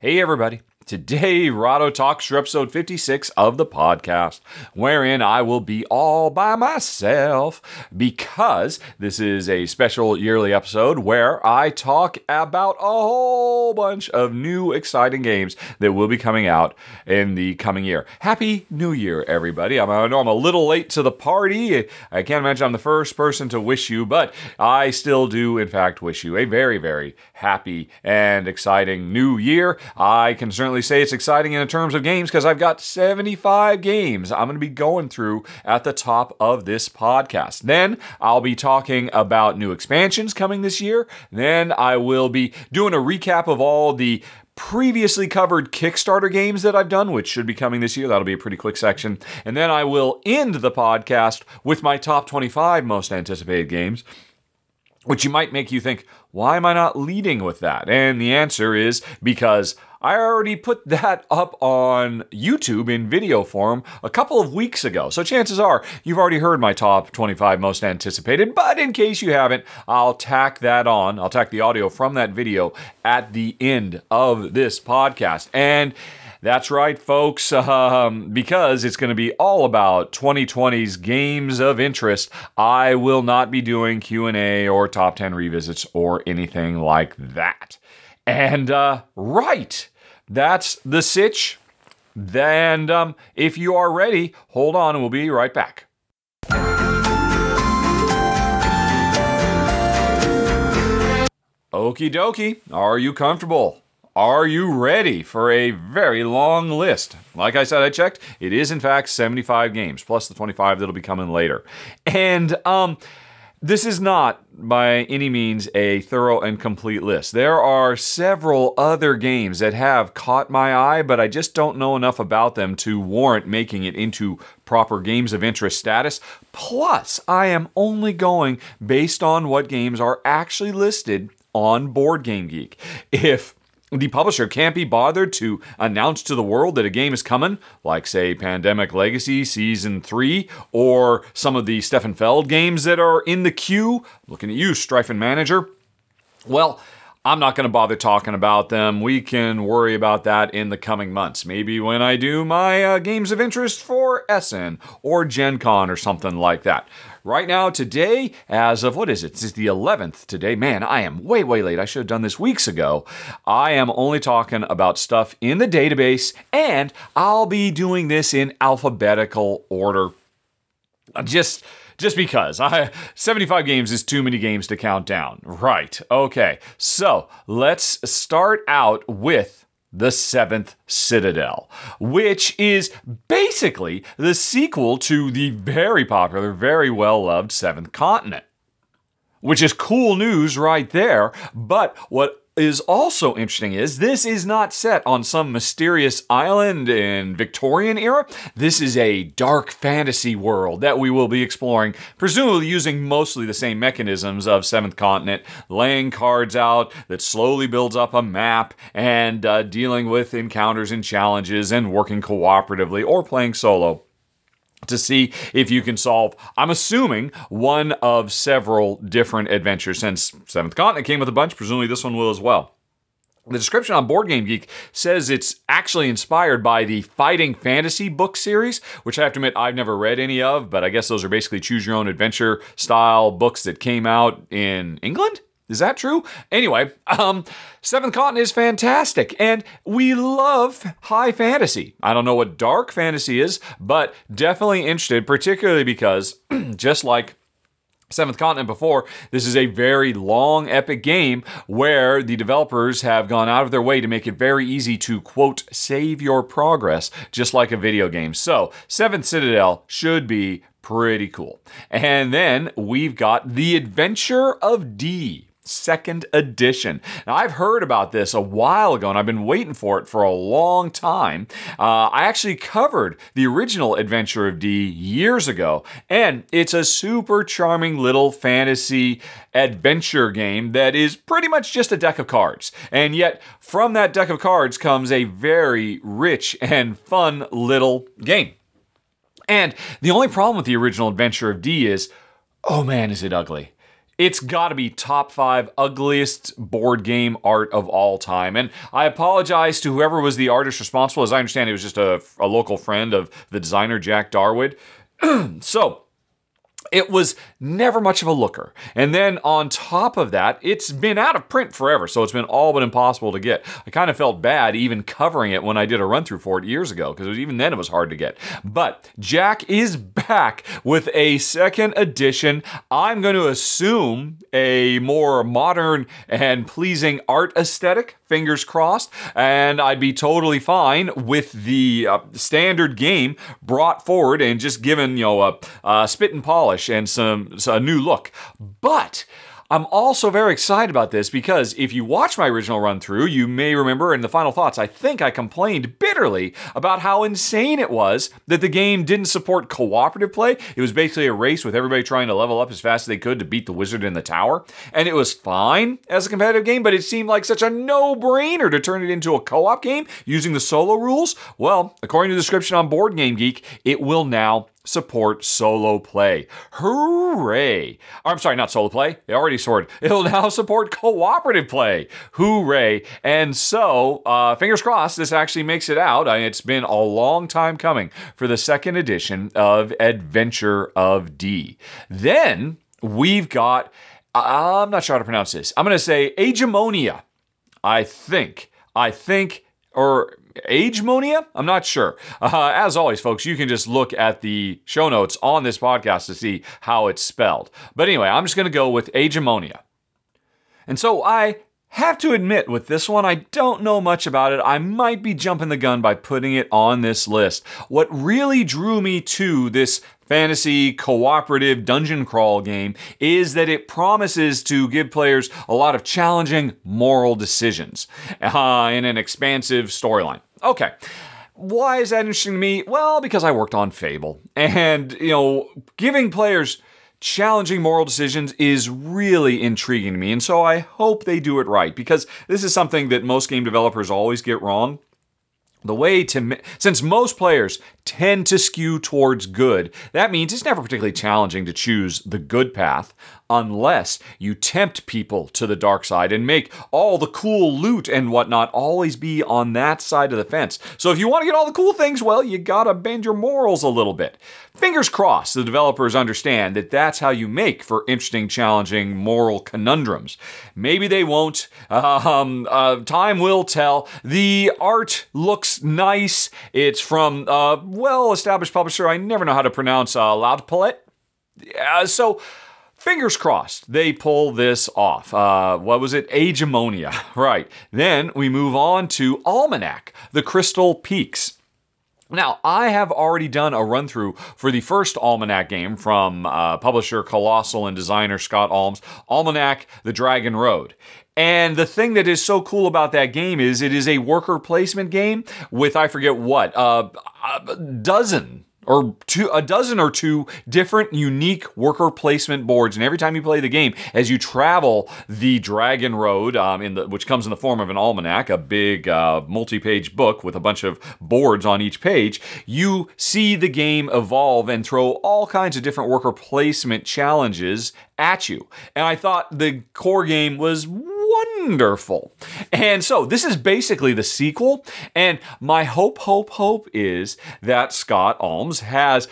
Hey everybody, today Rahdo talks for episode 56 of the podcast, wherein I will be all by myself because this is a special yearly episode where I talk about a whole bunch of new exciting games that will be coming out in the coming year. Happy New Year, everybody. I know I'm a little late to the party. I can't imagine I'm the first person to wish you, but I still do, in fact, wish you a very, very happy and exciting new year. I can certainly say it's exciting in terms of games because I've got 75 games I'm going to be going through at the top of this podcast. Then I'll be talking about new expansions coming this year. Then I will be doing a recap of all the previously covered Kickstarter games that I've done, which should be coming this year. That'll be a pretty quick section. And then I will end the podcast with my top 25 most anticipated games, which you might make you think, why am I not leading with that? And the answer is because I already put that up on YouTube in video form a couple of weeks ago. So chances are you've already heard my top 25 most anticipated, but in case you haven't, I'll tack that on. I'll tack the audio from that video at the end of this podcast. And that's right, folks, because it's going to be all about 2020's games of interest. I will not be doing Q&A or top 10 revisits or anything like that. And, right, that's the sitch. And if you are ready, hold on and we'll be right back. Okie dokie, are you comfortable? Are you ready for a very long list? Like I said, I checked. It is, in fact, 75 games, plus the 25 that'll be coming later. And this is not, by any means, a thorough and complete list. There are several other games that have caught my eye, but I just don't know enough about them to warrant making it into proper games of interest status. Plus, I am only going based on what games are actually listed on BoardGameGeek. If the publisher can't be bothered to announce to the world that a game is coming, like, say, Pandemic Legacy Season 3, or some of the Stefan Feld games that are in the queue. Looking at you, Strife and Manager. Well, I'm not going to bother talking about them. We can worry about that in the coming months. Maybe when I do my games of interest for Essen or Gen Con or something like that. Right now, today, as of, what is it? This is the 11th today. Man, I am way, way late. I should have done this weeks ago. I am only talking about stuff in the database, and I'll be doing this in alphabetical order. Just because. 75 games is too many games to count down. Right. Okay. So, let's start out with the Seventh Citadel, which is basically the sequel to the very popular, very well-loved Seventh Continent, which is cool news right there. But what is also interesting is this is not set on some mysterious island in Victorian era. This is a dark fantasy world that we will be exploring, presumably using mostly the same mechanisms of Seventh Continent, laying cards out that slowly builds up a map, and dealing with encounters and challenges and working cooperatively or playing solo to see if you can solve, I'm assuming, one of several different adventures. Since Seventh Continent came with a bunch, presumably this one will as well. The description on BoardGameGeek says it's actually inspired by the Fighting Fantasy book series, which I have to admit I've never read any of, but I guess those are basically choose-your-own-adventure style books that came out in England? Is that true? Anyway, Seventh Continent is fantastic, and we love high fantasy. I don't know what dark fantasy is, but definitely interested, particularly because, just like Seventh Continent before, this is a very long, epic game where the developers have gone out of their way to make it very easy to, quote, save your progress, just like a video game. So, Seventh Citadel should be pretty cool. And then we've got The Adventure of D, second edition. Now, I've heard about this a while ago, and I've been waiting for it for a long time. I actually covered the original Adventure of D years ago, and it's a super charming little fantasy adventure game that is pretty much just a deck of cards. And yet, from that deck of cards comes a very rich and fun little game. And the only problem with the original Adventure of D is, oh man, is it ugly. it's got to be top 5 ugliest board game art of all time. And I apologize to whoever was the artist responsible. As I understand, it was just a local friend of the designer, Jack Darwood. So, it was never much of a looker. And then on top of that, it's been out of print forever, so it's been all but impossible to get. I kind of felt bad even covering it when I did a run-through for it years ago, because even then it was hard to get. But Jack is back with a second edition. I'm going to assume a more modern and pleasing art aesthetic, fingers crossed, and I'd be totally fine with the standard game brought forward and just given, a spit and polish and a new look. But I'm also very excited about this because if you watch my original run through, you may remember in the final thoughts, I think I complained bitterly about how insane it was that the game didn't support cooperative play. It was basically a race with everybody trying to level up as fast as they could to beat the wizard in the tower. And it was fine as a competitive game, but it seemed like such a no-brainer to turn it into a co-op game using the solo rules. Well, according to the description on Board Game Geek, it will now support solo play. Hooray! I'm sorry, not solo play. They already supported. It'll now support cooperative play. Hooray! And so, fingers crossed, this actually makes it out. It's been a long time coming for the second edition of Adventure of D. Then, we've got, I'm not sure how to pronounce this. I'm going to say Agemonia. I think, or Agemonia? I'm not sure. As always, folks, you can just look at the show notes on this podcast to see how it's spelled. But anyway, I'm just going to go with Agemonia. And so I have to admit with this one, I don't know much about it. I might be jumping the gun by putting it on this list. What really drew me to this fantasy cooperative dungeon crawl game is that it promises to give players a lot of challenging moral decisions in an expansive storyline. Okay. Why is that interesting to me? Well, because I worked on Fable. And, giving players challenging moral decisions is really intriguing to me. And so I hope they do it right, because this is something that most game developers always get wrong. Since most players tend to skew towards good, that means it's never particularly challenging to choose the good path unless you tempt people to the dark side and make all the cool loot and whatnot always be on that side of the fence. So if you want to get all the cool things, well, you gotta bend your morals a little bit. Fingers crossed the developers understand that that's how you make for interesting, challenging moral conundrums. Maybe they won't. Time will tell. The art looks nice. It's from a well-established publisher. I never know how to pronounce Loudpalette. So fingers crossed they pull this off. What was it? Agemonia. Right. Then we move on to Almanac, the Crystal Peaks. Now, I have already done a run-through for the first Almanac game from publisher Colossal and designer Scott Almes, Almanac, The Dragon Road. And the thing that is so cool about that game is it is a worker placement game with, I forget what, a dozen or two different unique worker placement boards, and every time you play the game, as you travel the Dragon Road, which comes in the form of an almanac, a big multi-page book with a bunch of boards on each page, you see the game evolve and throw all kinds of different worker placement challenges at you. And I thought the core game was wonderful. And so this is basically the sequel, and my hope is that Scott Almes has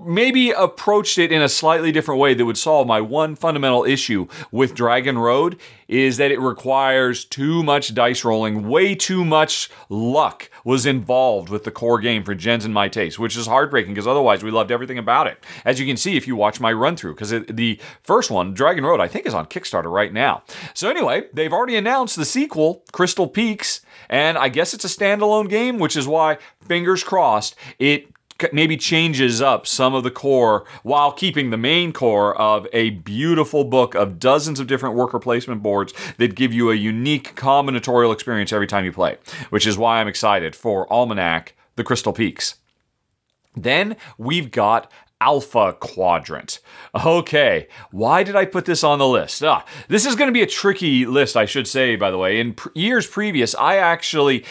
maybe approached it in a slightly different way that would solve my one fundamental issue with Dragon Road, is that it requires too much dice rolling. Way too much luck was involved with the core game for Jen's and my taste, which is heartbreaking because otherwise we loved everything about it. As you can see if you watch my run through, because the first one, Dragon Road, I think is on Kickstarter right now. So anyway, they've already announced the sequel, Crystal Peaks, and I guess it's a standalone game, which is why, fingers crossed, it maybe changes up some of the core while keeping the main core of a beautiful book of dozens of different worker placement boards that give you a unique combinatorial experience every time you play, which is why I'm excited for Almanac, The Crystal Peaks. Then we've got Alpha Quadrant. Okay, why did I put this on the list? This is going to be a tricky list, I should say, by the way. In years previous, I actually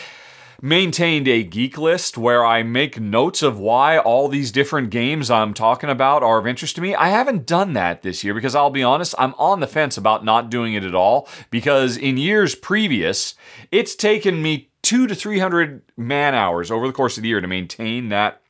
maintained a geek list where I make notes of why all these different games I'm talking about are of interest to me. I haven't done that this year because I'll be honest, I'm on the fence about not doing it at all, because in years previous, it's taken me 200 to 300 man hours over the course of the year to maintain that,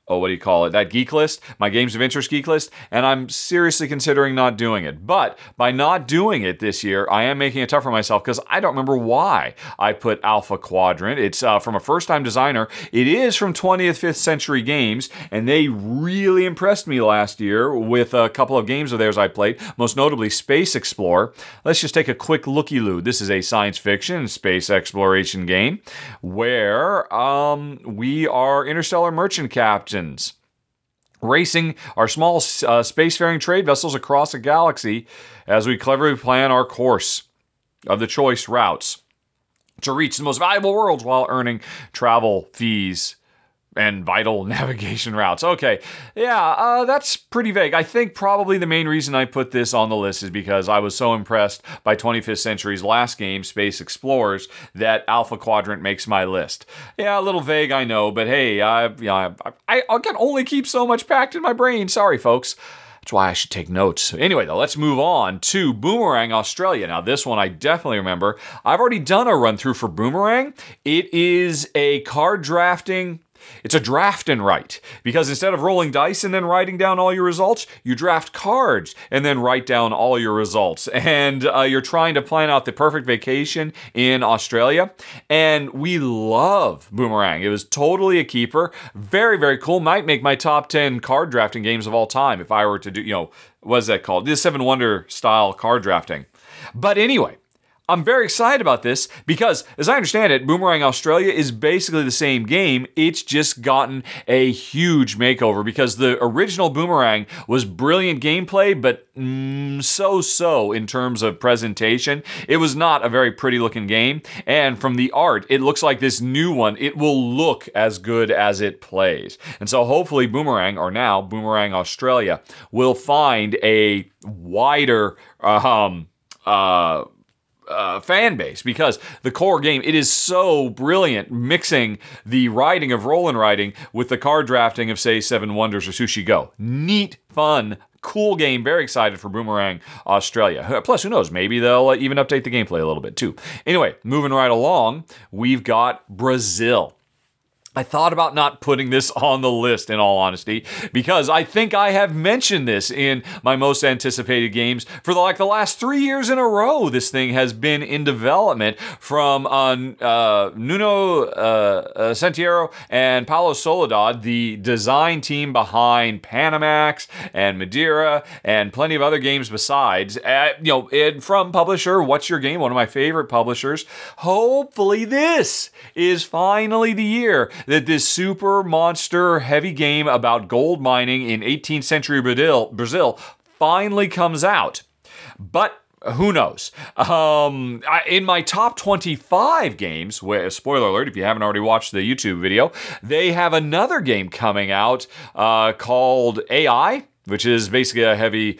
that geek list, my games of interest geek list, and I'm seriously considering not doing it. But by not doing it this year, I am making it tough for myself because I don't remember why I put Alpha Quadrant. It's from a first-time designer. It is from 20th, 5th Century Games, and they really impressed me last year with a couple of games of theirs I played, most notably Space Explorer. Let's just take a quick looky-loo. This is a science fiction space exploration game where we are interstellar merchant captains racing our small spacefaring trade vessels across a galaxy as we cleverly plan our course of the choice routes to reach the most valuable worlds while earning travel fees and vital navigation routes. Okay, yeah, that's pretty vague. I think probably the main reason I put this on the list is because I was so impressed by 25th Century's last game, Space Explorers, that Alpha Quadrant makes my list. Yeah, a little vague, I know, but hey, I can only keep so much packed in my brain. Sorry, folks. That's why I should take notes. Anyway, though, let's move on to Boomerang Australia. Now, this one I definitely remember. I've already done a run-through for Boomerang. It is a card drafting... It's a draft and write, because instead of rolling dice and then writing down all your results, you draft cards and then write down all your results. And you're trying to plan out the perfect vacation in Australia. And we love Boomerang. It was totally a keeper. Very, very cool. Might make my top 10 card drafting games of all time if I were to do, what is that called? This Seven Wonder style card drafting. But anyway, I'm very excited about this because, as I understand it, Boomerang Australia is basically the same game. It's just gotten a huge makeover because the original Boomerang was brilliant gameplay, but so-so in terms of presentation. It was not a very pretty looking game, and from the art, it looks like this new one, it will look as good as it plays. And so hopefully Boomerang, or now Boomerang Australia, will find a wider fan base, because the core game, it is so brilliant, mixing the writing of roll and writing with the card drafting of, say, Seven Wonders or Sushi Go. Neat, fun, cool game. Very excited for Boomerang Australia. Plus, who knows, maybe they'll even update the gameplay a little bit too. Anyway, moving right along, we've got Brasil. I thought about not putting this on the list, in all honesty, because I think I have mentioned this in my most anticipated games for the last 3 years in a row. This thing has been in development from Nuno Santiero and Paulo Soledad, the design team behind Panamax and Madeira and plenty of other games besides. And from publisher What's Your Game, one of my favorite publishers. Hopefully this is finally the year that this super monster heavy game about gold mining in 18th century Brazil finally comes out. But who knows? In my top 25 games, where, spoiler alert, if you haven't already watched the YouTube video, they have another game coming out called AI, which is basically a heavy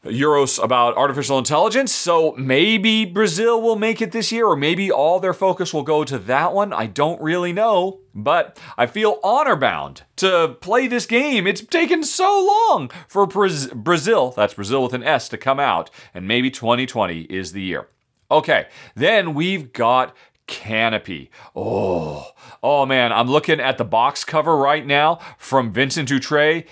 Euros about artificial intelligence. So maybe Brazil will make it this year, or maybe all their focus will go to that one. I don't really know, but I feel honor-bound to play this game. It's taken so long for Brazil, that's Brazil with an S, to come out, and maybe 2020 is the year. Okay, then we've got Canopy. Oh man, I'm looking at the box cover right now from Vincent Dutray.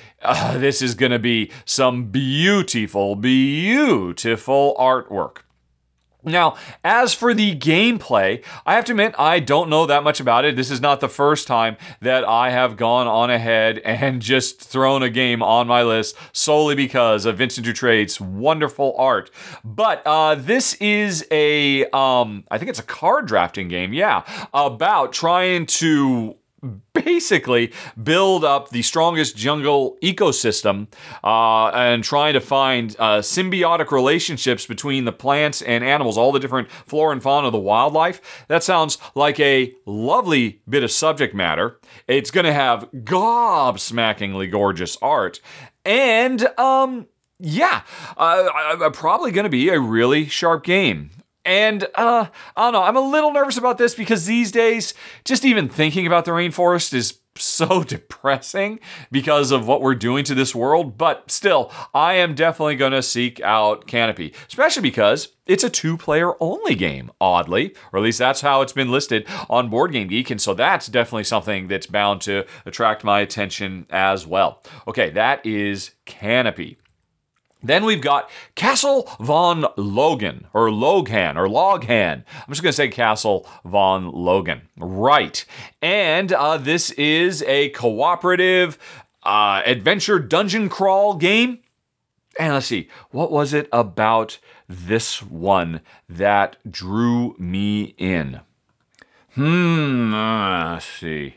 This is going to be some beautiful, beautiful artwork. Now, as for the gameplay, I have to admit, I don't know that much about it. This is not the first time that I have gone on ahead and just thrown a game on my list solely because of Vincent Dutray's wonderful art. But this is I think it's a card drafting game, about trying to basically build up the strongest jungle ecosystem and trying to find symbiotic relationships between the plants and animals, all the different flora and fauna of the wildlife. That sounds like a lovely bit of subject matter. It's going to have gobsmackingly gorgeous art. And, probably going to be a really sharp game. And I don't know, I'm a little nervous about this because these days, just even thinking about the rainforest is so depressing because of what we're doing to this world. But still, I am definitely going to seek out Canopy, especially because it's a 2-player only game, oddly, or at least that's how it's been listed on Board Game Geek. And so that's definitely something that's bound to attract my attention as well. Okay, that is Canopy. Then we've got Castle von Loghan, or Loghan. I'm just going to say Castle von Loghan. Right. And this is a cooperative adventure dungeon crawl game. And let's see, what was it about this one that drew me in? Let's see.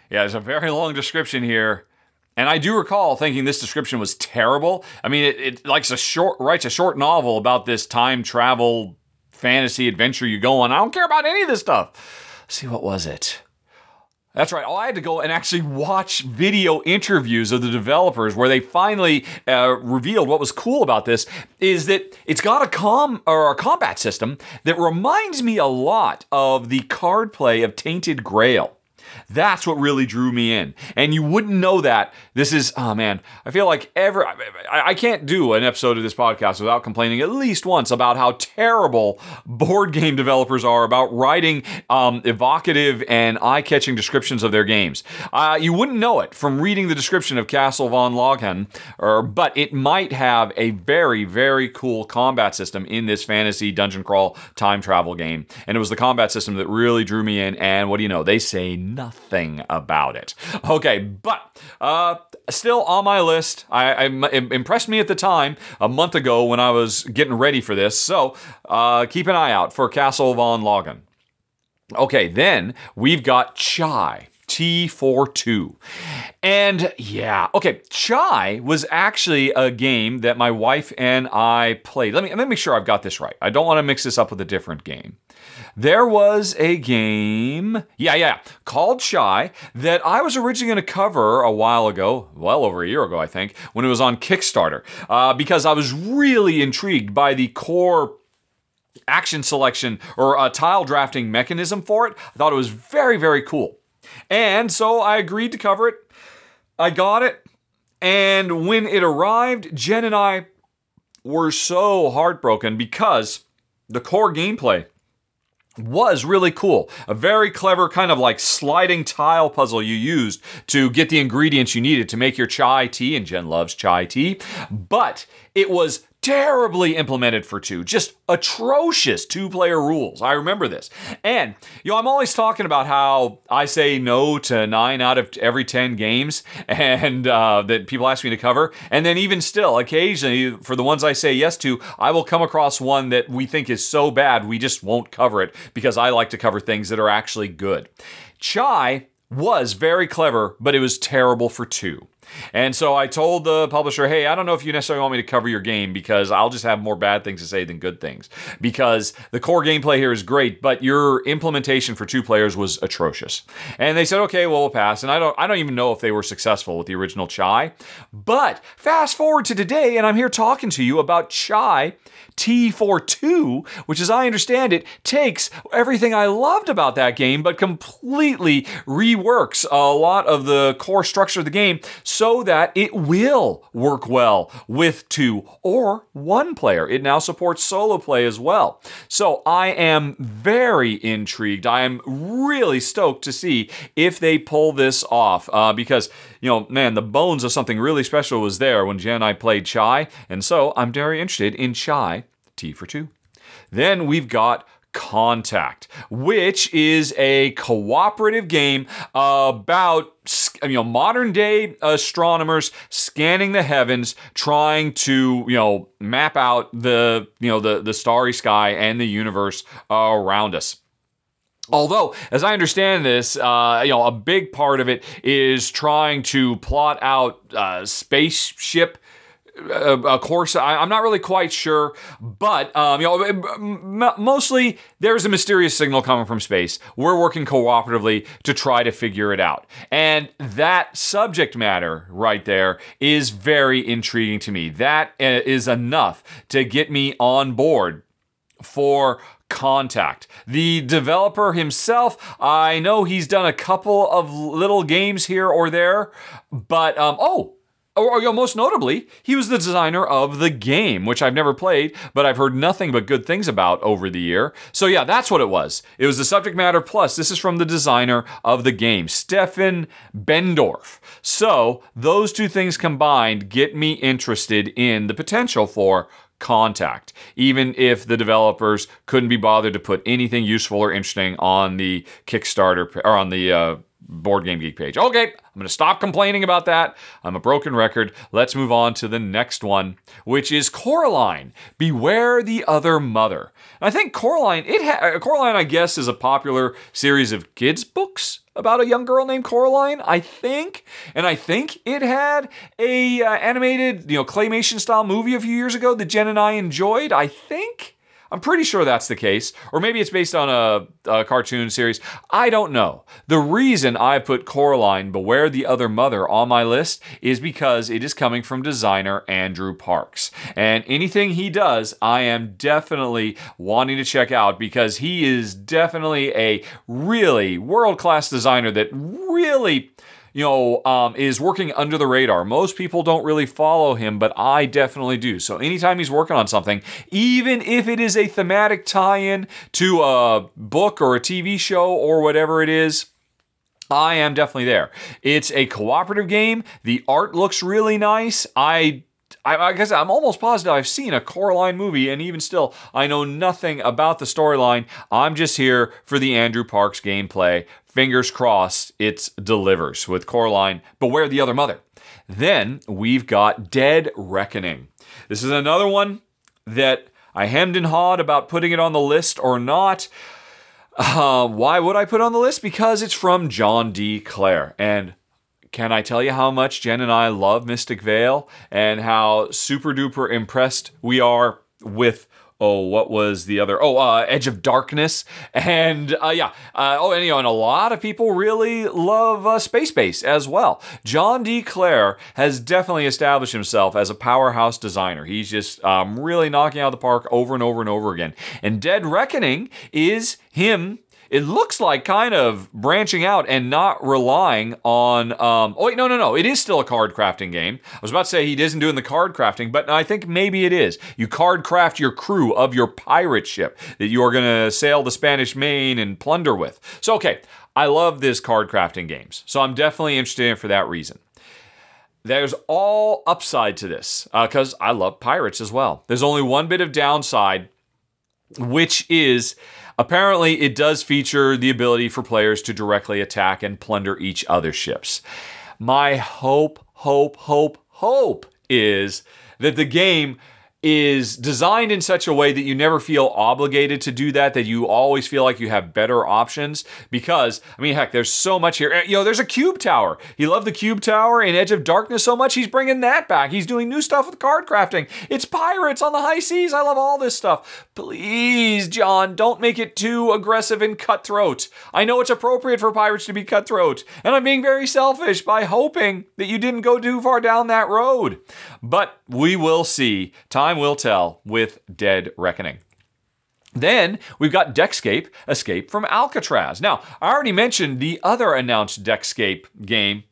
Yeah, there's a very long description here. And I do recall thinking this description was terrible. I mean, it writes a short novel about this time travel fantasy adventure you go on. I don't care about any of this stuff. Let's see, what was it? That's right. I had to go and actually watch video interviews of the developers where they finally revealed what was cool about this is that it's got a combat system that reminds me a lot of the card play of Tainted Grail. That's what really drew me in. And you wouldn't know that. This is, oh man, I feel like I can't do an episode of this podcast without complaining at least once about how terrible board game developers are about writing evocative and eye-catching descriptions of their games. You wouldn't know it from reading the description of Castle von Loghan, but it might have a very, very cool combat system in this fantasy dungeon crawl time travel game. And it was the combat system that really drew me in, and what do you know? They say nothing about it. Okay, but still on my list. It impressed me at the time, a month ago when I was getting ready for this. So keep an eye out for Castle von Loghan. Okay, then we've got Chai. T42. And yeah, okay, Chai was actually a game that my wife and I played. Let me make sure I've got this right. I don't want to mix this up with a different game. There was a game, called Chai that I was originally going to cover a while ago, well over a year ago, I think, when it was on Kickstarter, because I was really intrigued by the core action selection or tile drafting mechanism for it. I thought it was very, very cool. And so I agreed to cover it. I got it. And when it arrived, Jen and I were so heartbroken because the core gameplay was really cool. A very clever kind of like sliding tile puzzle you used to get the ingredients you needed to make your chai tea, and Jen loves chai tea. But it was terribly implemented for 2. Just atrocious 2-player rules. I remember this. And, I'm always talking about how I say no to 9 out of every 10 games and that people ask me to cover. And then even still, occasionally, for the ones I say yes to, I will come across one that we think is so bad we just won't cover it because I like to cover things that are actually good. Chai was very clever, but it was terrible for 2. And so I told the publisher, hey, I don't know if you necessarily want me to cover your game because I'll just have more bad things to say than good things. Because the core gameplay here is great, but your implementation for 2 players was atrocious. And they said, okay, well, we'll pass. And I don't even know if they were successful with the original Chai. But fast forward to today, and I'm here talking to you about Chai T42, which, as I understand it, takes everything I loved about that game, but completely reworks a lot of the core structure of the game so that it will work well with 2 or 1 player. It now supports solo play as well. So I am very intrigued. I am really stoked to see if they pull this off because, man, the bones of something really special was there when Jen and I played Chai, and so I'm very interested in Chai T42. Then we've got Contact, which is a cooperative game about modern day astronomers scanning the heavens, trying to map out the starry sky and the universe around us. Although, as I understand this, a big part of it is trying to plot out spaceship a course. I'm not really quite sure, but mostly there's a mysterious signal coming from space. We're working cooperatively to try to figure it out, and that subject matter right there is very intriguing to me. That is enough to get me on board for Contact. The developer himself, I know he's done a couple of little games here or there, but most notably, he was the designer of the game, which I've never played, but I've heard nothing but good things about over the year. So yeah, that's what it was. It was the subject matter plus. This is from the designer of the game, Stefan Bendorf. So those two things combined get me interested in the potential for Contact, even if the developers couldn't be bothered to put anything useful or interesting on the Kickstarter or on the Board Game Geek page. Okay, I'm going to stop complaining about that. I'm a broken record. Let's move on to the next one, which is Coraline, Beware the Other Mother. And I think Coraline, Coraline, I guess, is a popular series of kids' books about a young girl named Coraline, I think. And I think it had a animated, claymation style movie a few years ago that Jen and I enjoyed, I think. I'm pretty sure that's the case. Or maybe it's based on a cartoon series. I don't know. The reason I put Coraline, Beware the Other Mother on my list is because it is coming from designer Andrew Parks. And anything he does, I am definitely wanting to check out because he is definitely a really world-class designer that really is working under the radar. Most people don't really follow him, but I definitely do. So anytime he's working on something, even if it is a thematic tie-in to a book or a TV show or whatever it is, I am definitely there. It's a cooperative game. The art looks really nice. I guess I'm almost positive I've seen a Coraline movie, and even still, I know nothing about the storyline. I'm just here for the Andrew Parks gameplay. Fingers crossed it delivers with Coraline, Beware the Other Mother. Then we've got Dead Reckoning. This is another one that I hemmed and hawed about putting it on the list or not. Why would I put it on the list? Because it's from John D. Clare. And can I tell you how much Jen and I love Mystic Vale and how super duper impressed we are with what was the other? Edge of Darkness. And and a lot of people really love Space Base as well. John D. Clare has definitely established himself as a powerhouse designer. He's just really knocking out of the park over and over and over again. And Dead Reckoning is him. It looks like kind of branching out and not relying on... No. It is still a card crafting game. I was about to say he isn't doing the card crafting, but I think maybe it is. You card craft your crew of your pirate ship that you are going to sail the Spanish Main and plunder with. So, okay, I love this card crafting games. So I'm definitely interested in it for that reason. There's all upside to this because I love pirates as well. There's only one bit of downside, which is... apparently, it does feature the ability for players to directly attack and plunder each other's ships. My hope is that the game is designed in such a way that you never feel obligated to do that you always feel like you have better options. Because, heck, there's so much here. There's a cube tower. He loved the cube tower in Edge of Darkness so much, he's bringing that back. He's doing new stuff with card crafting. It's pirates on the high seas. I love all this stuff. Please, John, don't make it too aggressive and cutthroat. I know it's appropriate for pirates to be cutthroat, and I'm being very selfish by hoping that you didn't go too far down that road. But we will see. Time will tell with Dead Reckoning. Then we've got Deckscape, Escape from Alcatraz. Now, I already mentioned the other announced Deckscape game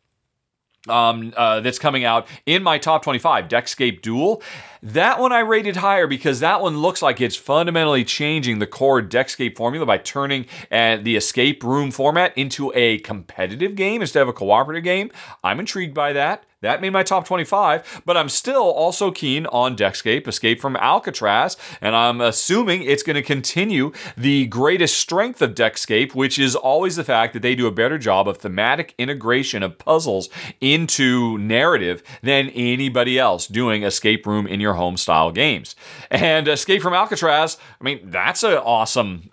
that's coming out in my top 25, Deckscape Duel. That one I rated higher because that one looks like it's fundamentally changing the core Deckscape formula by turning the escape room format into a competitive game instead of a cooperative game. I'm intrigued by that. That made my top 25, but I'm still also keen on Deckscape, Escape from Alcatraz, and I'm assuming it's going to continue the greatest strength of Deckscape, which is always the fact that they do a better job of thematic integration of puzzles into narrative than anybody else doing escape room in your home style games. And Escape from Alcatraz, that's an awesome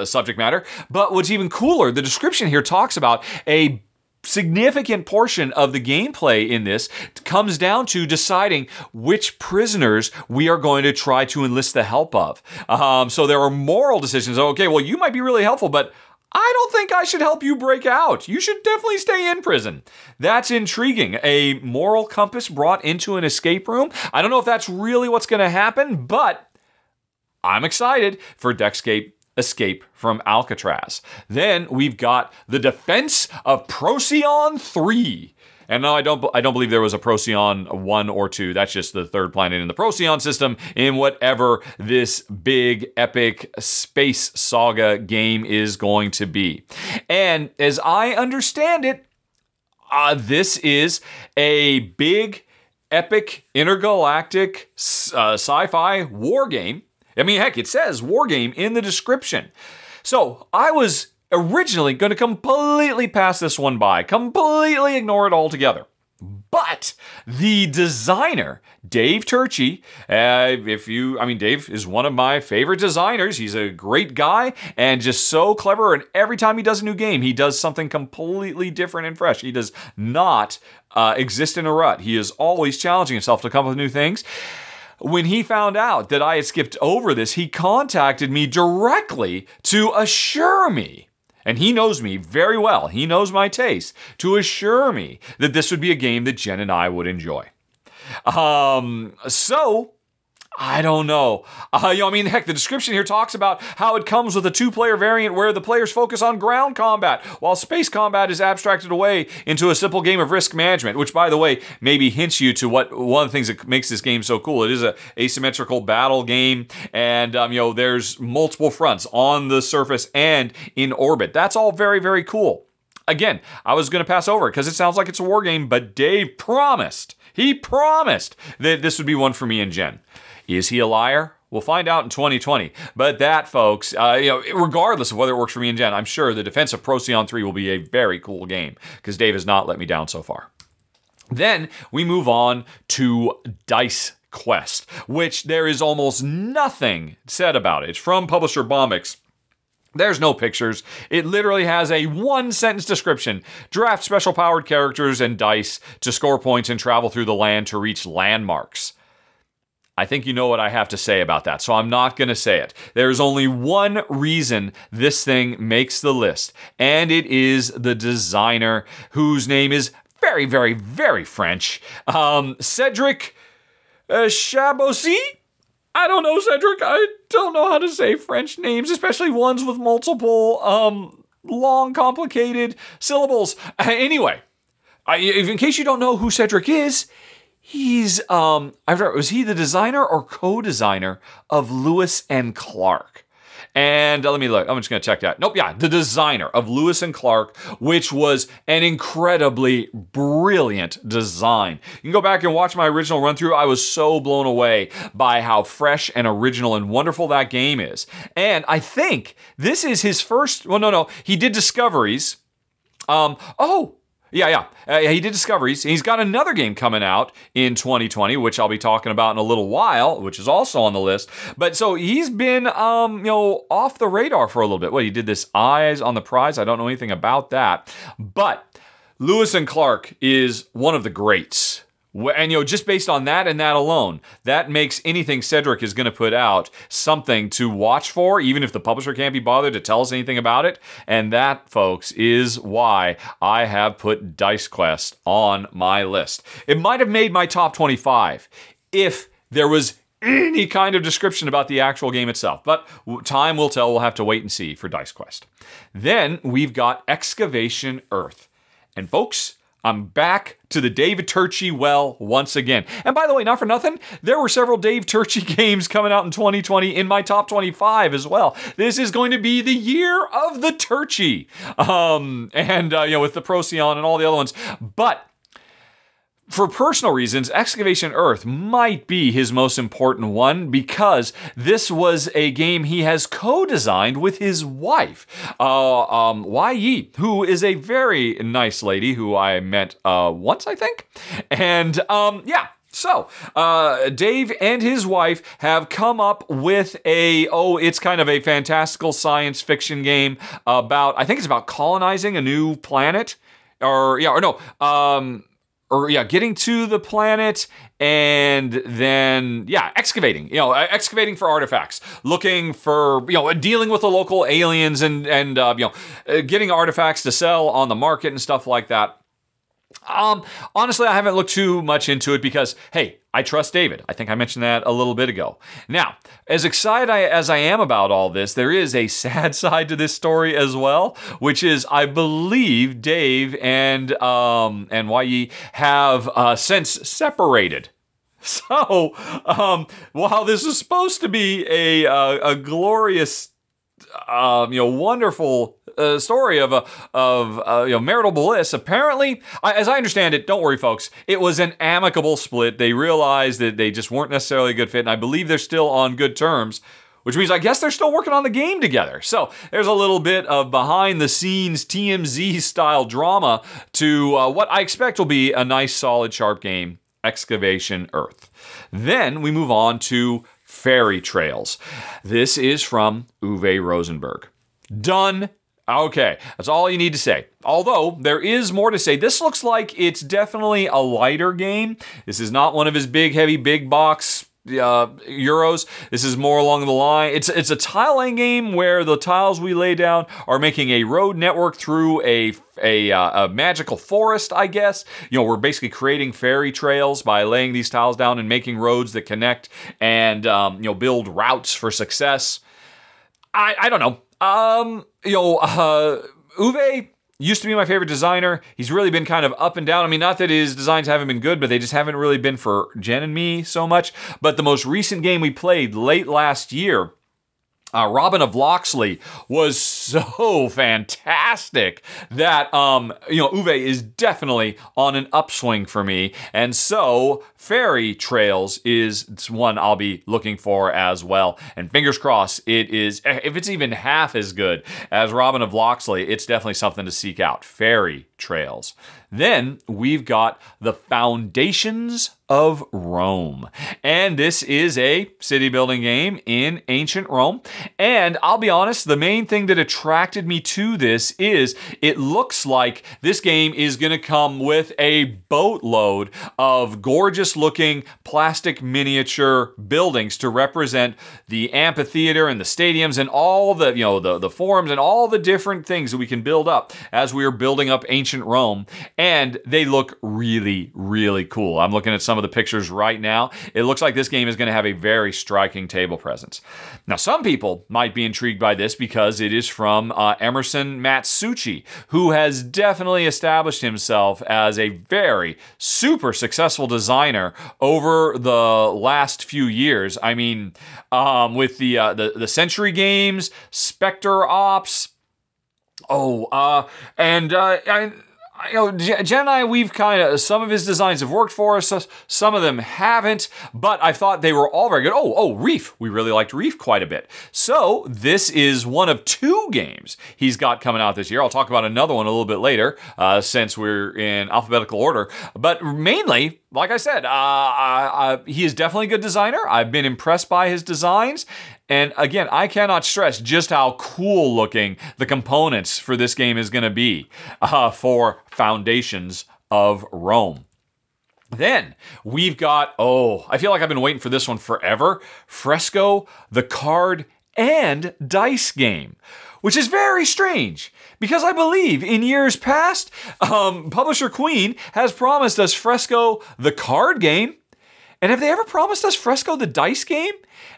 subject matter, but what's even cooler, the description here talks about a significant portion of the gameplay in this comes down to deciding which prisoners we are going to try to enlist the help of. So there are moral decisions. Okay, well, you might be really helpful, but I don't think I should help you break out. You should definitely stay in prison. That's intriguing. A moral compass brought into an escape room. I don't know if that's really what's going to happen, but I'm excited for Deckscape Escape from Alcatraz. Then we've got the Defense of Procyon 3. And no, I don't believe there was a Procyon 1 or 2. That's just the third planet in the Procyon system in whatever this big, epic space saga game is going to be. And as I understand it, this is a big, epic, intergalactic sci-fi war game. I mean, heck, it says war game in the description. So I was originally going to completely pass this one by, completely ignore it altogether. But the designer, Dave Turczi, Dave is one of my favorite designers. He's a great guy and just so clever. And every time he does a new game, he does something completely different and fresh. He does not exist in a rut. He is always challenging himself to come up with new things. When he found out that I had skipped over this, he contacted me directly to assure me, and he knows me very well, he knows my taste, to assure me that this would be a game that Jen and I would enjoy. So I don't know. Heck, the description here talks about how it comes with a 2-player variant where the players focus on ground combat, while space combat is abstracted away into a simple game of risk management, which, by the way, maybe hints you to what one of the things that makes this game so cool. It is a asymmetrical battle game, and, there's multiple fronts on the surface and in orbit. That's all very, very cool. Again, I was going to pass over it because it sounds like it's a war game, but Dave promised that this would be one for me and Jen. Is he a liar? We'll find out in 2020. But that, folks, regardless of whether it works for me and Jen, I'm sure the Defense of Procyon 3 will be a very cool game because Dave has not let me down so far. Then we move on to Dice Quest, which there is almost nothing said about it. It's from publisher Bombix. There's no pictures. It literally has a 1-sentence description. Draft special powered characters and dice to score points and travel through the land to reach landmarks. I think you know what I have to say about that, so I'm not going to say it. There's only one reason this thing makes the list, and it is the designer, whose name is very, very, very French. Cedric Chaboissy? I don't know, Cedric. I don't know how to say French names, especially ones with multiple, long, complicated syllables. Anyway, in case you don't know who Cedric is, he's, was he the designer or co-designer of Lewis and Clark? And let me look. I'm just going to check that. Nope, yeah, the designer of Lewis and Clark, which was an incredibly brilliant design. You can go back and watch my original run-through. I was so blown away by how fresh and original and wonderful that game is. And I think this is his first... Well, no. He did Discoveries. He did Discoveries. He's got another game coming out in 2020, which I'll be talking about in a little while, which is also on the list. But so he's been, off the radar for a little bit. He did this Eyes on the Prize. I don't know anything about that. But Lewis and Clark is one of the greats. And, just based on that and that alone, that makes anything Cedric is going to put out something to watch for, even if the publisher can't be bothered to tell us anything about it. And that, folks, is why I have put Dice Quest on my list. It might have made my top 25 if there was any kind of description about the actual game itself. But time will tell. We'll have to wait and see for Dice Quest. Then we've got Excavation Earth. And, folks, I'm back to the Dave Turczi well once again. And by the way, not for nothing, there were several Dave Turczi games coming out in 2020 in my top 25 as well. This is going to be the year of the Turczi. With the Procyon and all the other ones. But for personal reasons, Excavation Earth might be his most important one because this was a game he has co-designed with his wife, Wai Yi, who is a very nice lady who I met once, I think. And So, Dave and his wife have come up with it's kind of a fantastical science fiction game about colonizing a new planet. Getting to the planet and then, excavating. Excavating for artifacts, looking for, dealing with the local aliens and getting artifacts to sell on the market and stuff like that. Honestly, I haven't looked too much into it because, hey, I trust David. I think I mentioned that a little bit ago. Now, as excited as I am about all this, there is a sad side to this story as well, which is I believe Dave and YE have since separated. So, while this is supposed to be a glorious, wonderful story of marital bliss. Apparently, as I understand it, don't worry, folks, it was an amicable split. They realized that they just weren't necessarily a good fit, and I believe they're still on good terms, which means I guess they're still working on the game together. So there's a little bit of behind-the-scenes TMZ-style drama to what I expect will be a nice, solid, sharp game, Excavation Earth. Then we move on to Fairy Trails. This is from Uwe Rosenberg. Done. Okay, that's all you need to say. Although, there is more to say. This looks like it's definitely a lighter game. This is not one of his big, heavy, big box Euros. This is more along the line. It's a tile laying game where the tiles we lay down are making a road network through a magical forest, I guess. We're basically creating fairy trails by laying these tiles down and making roads that connect and, build routes for success. I don't know. Uwe used to be my favorite designer. He's really been kind of up and down. I mean, not that his designs haven't been good, but they just haven't really been for Jen and me so much. But the most recent game we played late last year, Robin of Locksley, was so fantastic that, Uwe is definitely on an upswing for me. And so Fairy Trails is one I'll be looking for as well. And fingers crossed, it is, if it's even half as good as Robin of Locksley, it's definitely something to seek out. Fairy Trails. Then we've got The Foundations of Rome. And this is a city building game in ancient Rome. And I'll be honest, the main thing that attracted me to this is it looks like this game is going to come with a boatload of gorgeous looking plastic miniature buildings to represent the amphitheater and the stadiums and all the, the forums and all the different things that we can build up as we are building up ancient Rome. And they look really, really cool. I'm looking at some of the pictures right now. It looks like this game is going to have a very striking table presence. Now, some people might be intrigued by this because it is from Emerson Matsuuchi, who has definitely established himself as a very super successful designer over the last few years. I mean, with the Century games, Spectre Ops, Jen and I, we've some of his designs have worked for us, some of them haven't, but I thought they were all very good. Reef. We really liked Reef quite a bit. So this is one of two games he's got coming out this year. I'll talk about another one a little bit later, since we're in alphabetical order. But mainly, like I said, he is definitely a good designer. I've been impressed by his designs. And again, I cannot stress just how cool looking the components for this game is going to be for Foundations of Rome. Then we've got, I feel like I've been waiting for this one forever, Fresco, the card and dice game, which is very strange because I believe in years past, Publisher Queen has promised us Fresco, the card game. And have they ever promised us Fresco, the dice game?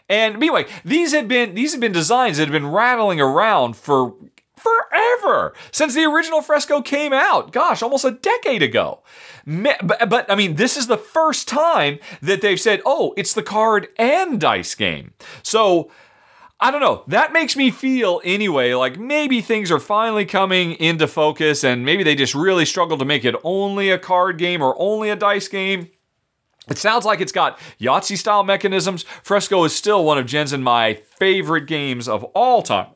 And anyway, these have been designs that have been rattling around for forever, since the original Fresco came out. Gosh, almost a decade ago. But I mean, this is the first time that they've said, it's the card and dice game. So I don't know. That makes me feel anyway like maybe things are finally coming into focus and maybe they just really struggled to make it only a card game or only a dice game. It sounds like it's got Yahtzee-style mechanisms. Fresco is still one of Jen's and my favorite games of all time.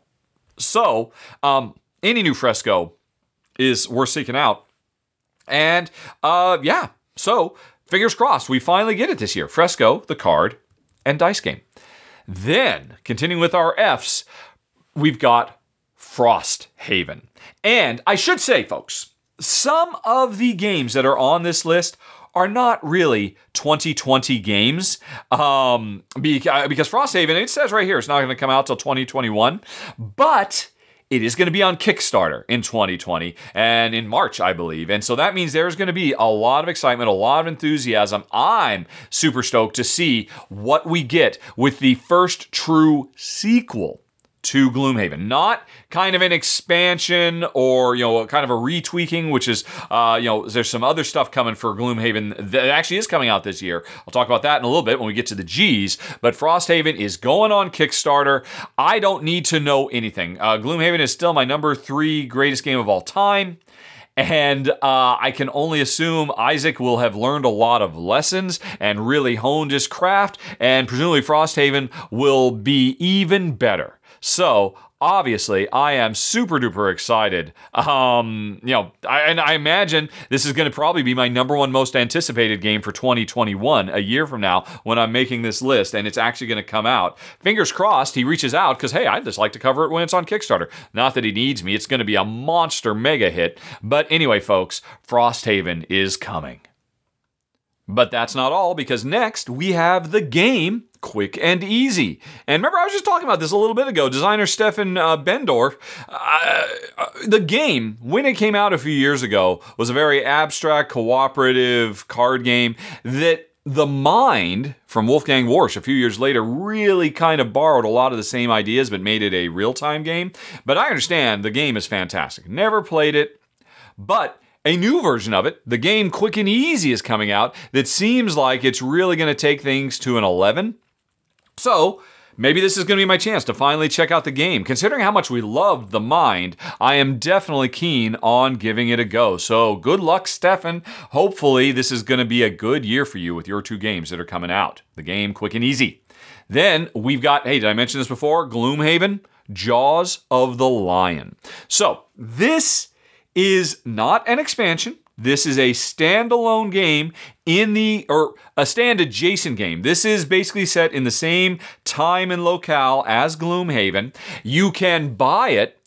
So, any new Fresco is worth seeking out. And, so, fingers crossed, we finally get it this year. Fresco, the card, and dice game. Then, continuing with our Fs, we've got Frosthaven. And I should say, folks, some of the games that are on this list are not really 2020 games, because Frosthaven, it says right here, it's not going to come out till 2021, but it is going to be on Kickstarter in 2020 and in March, I believe. And so that means there's going to be a lot of excitement, a lot of enthusiasm. I'm super stoked to see what we get with the first true sequel to Gloomhaven. Not kind of an expansion or, kind of a retweaking, which is, there's some other stuff coming for Gloomhaven that actually is coming out this year. I'll talk about that in a little bit when we get to the G's, but Frosthaven is going on Kickstarter. I don't need to know anything. Gloomhaven is still my number 3 greatest game of all time. And I can only assume Isaac will have learned a lot of lessons and really honed his craft, and presumably Frosthaven will be even better. So, obviously, I am super duper excited. I imagine this is going to probably be my number 1 most anticipated game for 2021, a year from now, when I'm making this list, and it's actually going to come out. Fingers crossed he reaches out, because, hey, I'd just like to cover it when it's on Kickstarter. Not that he needs me. It's going to be a monster mega hit. But anyway, folks, Frosthaven is coming. But that's not all, because next we have the game Quick and Easy. And remember, I was just talking about this a little bit ago. Designer Stefan Bendorf, the game, when it came out a few years ago, was a very abstract, cooperative card game that the Mind from Wolfgang Warsch a few years later really kind of borrowed a lot of the same ideas but made it a real-time game. But I understand the game is fantastic. Never played it, but a new version of it, the game Quick and Easy, is coming out that seems like it's really going to take things to an 11. So, maybe this is going to be my chance to finally check out the game. Considering how much we loved The Mind, I am definitely keen on giving it a go. So, good luck, Stefan. Hopefully, this is going to be a good year for you with your 2 games that are coming out. The game Quick and Easy. Then, we've got, hey, did I mention this before? Gloomhaven, Jaws of the Lion. So, this is not an expansion. This is a standalone game a stand adjacent game. This is basically set in the same time and locale as Gloomhaven. You can buy it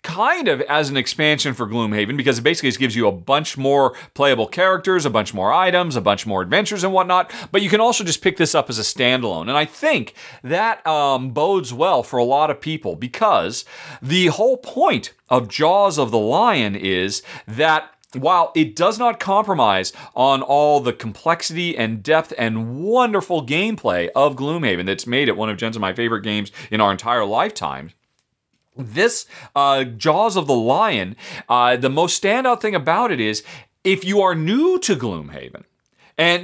kind of as an expansion for Gloomhaven, because it basically gives you a bunch more playable characters, a bunch more items, a bunch more adventures and whatnot, but you can also just pick this up as a standalone. And I think that bodes well for a lot of people, because the whole point of Jaws of the Lion is that while it does not compromise on all the complexity and depth and wonderful gameplay of Gloomhaven that's made it one of Jen's and my favorite games in our entire lifetime, this Jaws of the Lion, the most standout thing about it is, if you are new to Gloomhaven, and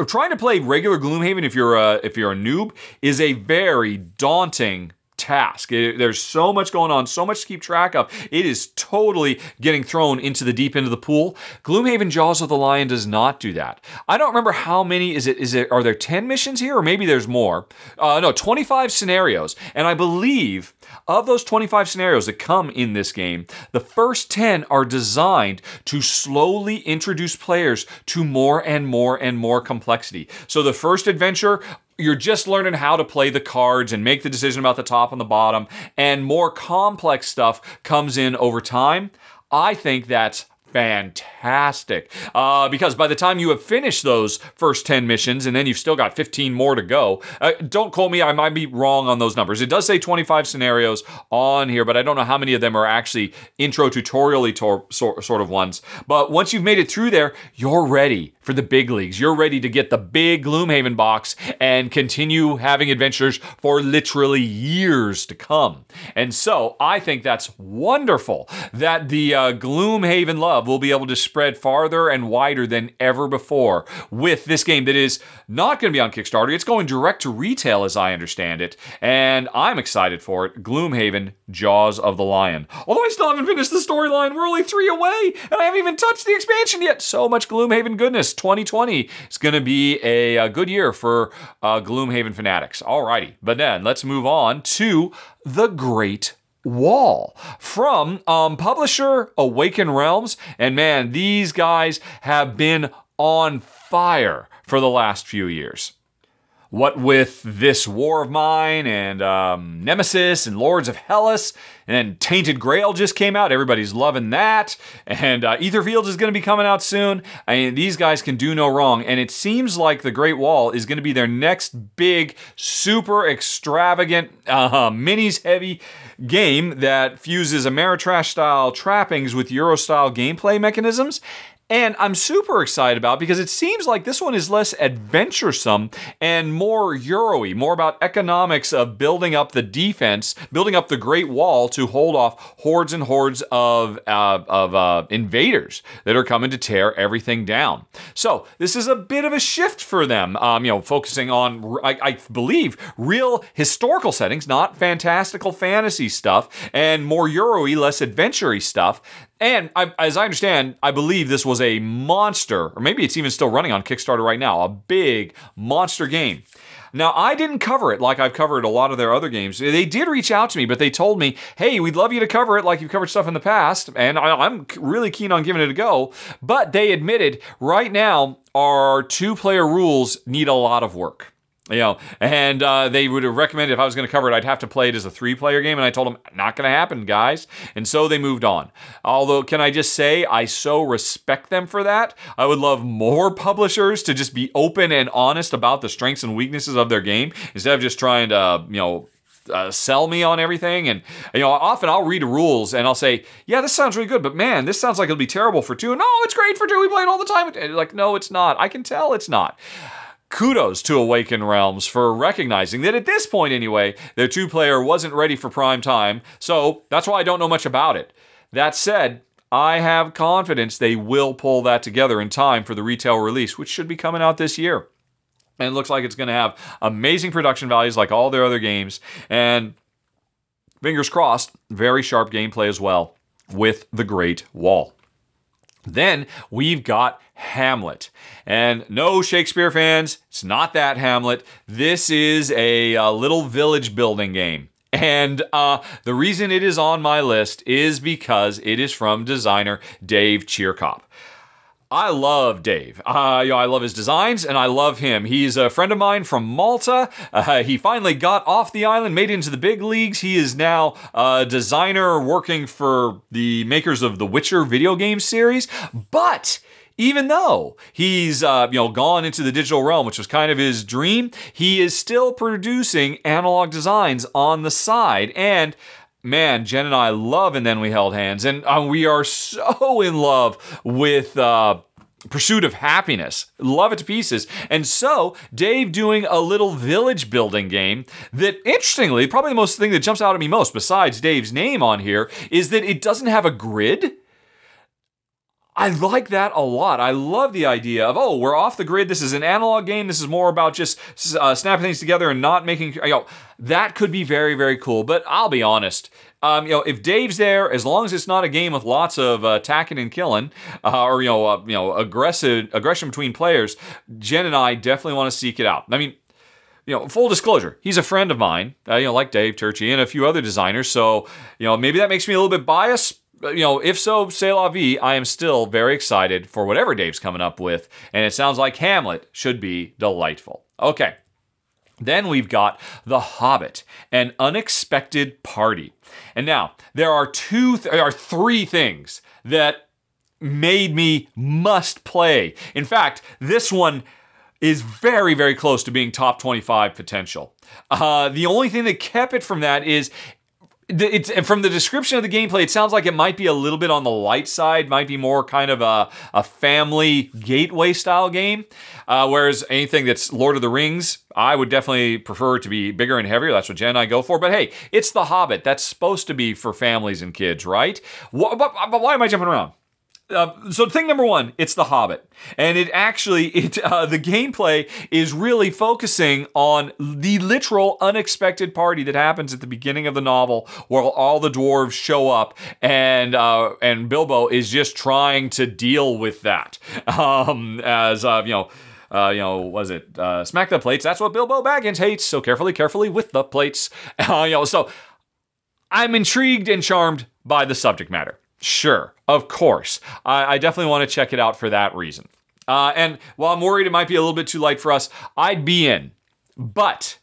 trying to play regular Gloomhaven if you're a noob is a very daunting task. There's so much going on, so much to keep track of. It is totally getting thrown into the deep end of the pool. Gloomhaven Jaws of the Lion does not do that. I don't remember how many are there 10 missions here, or maybe there's more? No, 25 scenarios. And I believe of those 25 scenarios that come in this game, the first 10 are designed to slowly introduce players to more and more and more complexity. So the first adventure, you're just learning how to play the cards and make the decision about the top and the bottom, and more complex stuff comes in over time. I think that's fantastic, because by the time you have finished those first 10 missions, and then you've still got 15 more to go, don't quote me, I might be wrong on those numbers. It does say 25 scenarios on here, but I don't know how many of them are actually intro tutorial-y sort of ones. But once you've made it through there, you're ready for the big leagues. You're ready to get the big Gloomhaven box and continue having adventures for literally years to come. And so I think that's wonderful that the Gloomhaven love will be able to spread farther and wider than ever before with this game that is not going to be on Kickstarter. It's going direct to retail, as I understand it, and I'm excited for it. Gloomhaven Jaws of the Lion. Although I still haven't finished the storyline. We're only 3 away, and I haven't even touched the expansion yet. So much Gloomhaven goodness. 2020 is going to be a good year for Gloomhaven fanatics. Alrighty, but then let's move on to The Great Wall from publisher Awaken Realms. And man, these guys have been on fire for the last few years. what with this War of Mine and Nemesis and Lords of Hellas, and then Tainted Grail just came out. Everybody's loving that. And Aetherfields is going to be coming out soon. I mean, these guys can do no wrong. And it seems like the Great Wall is going to be their next big, super extravagant, minis-heavy game that fuses Ameritrash-style trappings with Euro-style gameplay mechanisms. And I'm super excited about because it seems like this one is less adventuresome and more Euro-y, more about economics of building up the defense, building up the Great Wall to hold off hordes and hordes of invaders that are coming to tear everything down. So this is a bit of a shift for them, focusing on, I believe, real historical settings, not fantastical fantasy stuff, and more Euro-y, less adventure-y stuff. And as I understand, I believe this was a monster, or maybe it's even still running on Kickstarter right now, a big monster game. Now, I didn't cover it like I've covered a lot of their other games. They did reach out to me, but they told me, hey, we'd love you to cover it like you've covered stuff in the past, and I'm really keen on giving it a go. But they admitted, right now, our 2-player rules need a lot of work. And they would have recommended if I was going to cover it, I'd have to play it as a 3-player game. And I told them, not going to happen, guys. And so they moved on. Although, can I just say, I so respect them for that. I would love more publishers to just be open and honest about the strengths and weaknesses of their game instead of just trying to, sell me on everything. And, often I'll read the rules and I'll say, yeah, this sounds really good, but man, this sounds like it'll be terrible for 2. No, it's great for 2. We play it all the time. And like, no, it's not. I can tell it's not. Kudos to Awaken Realms for recognizing that at this point anyway, their 2-player wasn't ready for prime time, so that's why I don't know much about it. That said, I have confidence they will pull that together in time for the retail release, which should be coming out this year. And it looks like it's going to have amazing production values like all their other games, and fingers crossed, very sharp gameplay as well with the Great Wall. Then we've got Hamlet. And no, Shakespeare fans, it's not that Hamlet. This is a little village building game. And the reason it is on my list is because it is from designer Dave Cheerkop. I love Dave. I love his designs, and I love him. He's a friend of mine from Malta. He finally got off the island, made it into the big leagues. He is now a designer working for the makers of the Witcher video game series. But even though he's gone into the digital realm, which was kind of his dream, he is still producing analog designs on the side. And man, Jen and I love And Then We Held Hands, and we are so in love with Pursuit of Happiness. Love it to pieces. And so, Dave doing a little village building game that, interestingly, probably the most thing that jumps out at me most, besides Dave's name on here, is that it doesn't have a grid. I like that a lot. I love the idea of, we're off the grid. This is an analog game. This is more about just snapping things together and not making, that could be very, very cool. But I'll be honest, if Dave's there, as long as it's not a game with lots of attacking and killing, or aggression between players, Jen and I definitely want to seek it out. I mean, full disclosure, he's a friend of mine, like Dave Turchi and a few other designers. So, maybe that makes me a little bit biased. If so, c'est la vie, I am still very excited for whatever Dave's coming up with, and it sounds like Hamlet should be delightful. Okay, then we've got The Hobbit, An Unexpected Party. And now, there are 3 things that made me must play. In fact, this one is very, very close to being top 25 potential. The only thing that kept it from that is it's from the description of the gameplay, it sounds like it might be a little bit on the light side, might be more kind of a family gateway style game. Whereas anything that's Lord of the Rings, I would definitely prefer it to be bigger and heavier. That's what Jen and I go for. But hey, it's The Hobbit. That's supposed to be for families and kids, right? But why am I jumping around? So thing number 1, it's The Hobbit. And the gameplay is really focusing on the literal unexpected party that happens at the beginning of the novel where all the dwarves show up and Bilbo is just trying to deal with that. Smack the plates. That's what Bilbo Baggins hates. So carefully with the plates. So I'm intrigued and charmed by the subject matter. Sure, of course. I definitely want to check it out for that reason. And while I'm worried it might be a little bit too light for us, I'd be in. But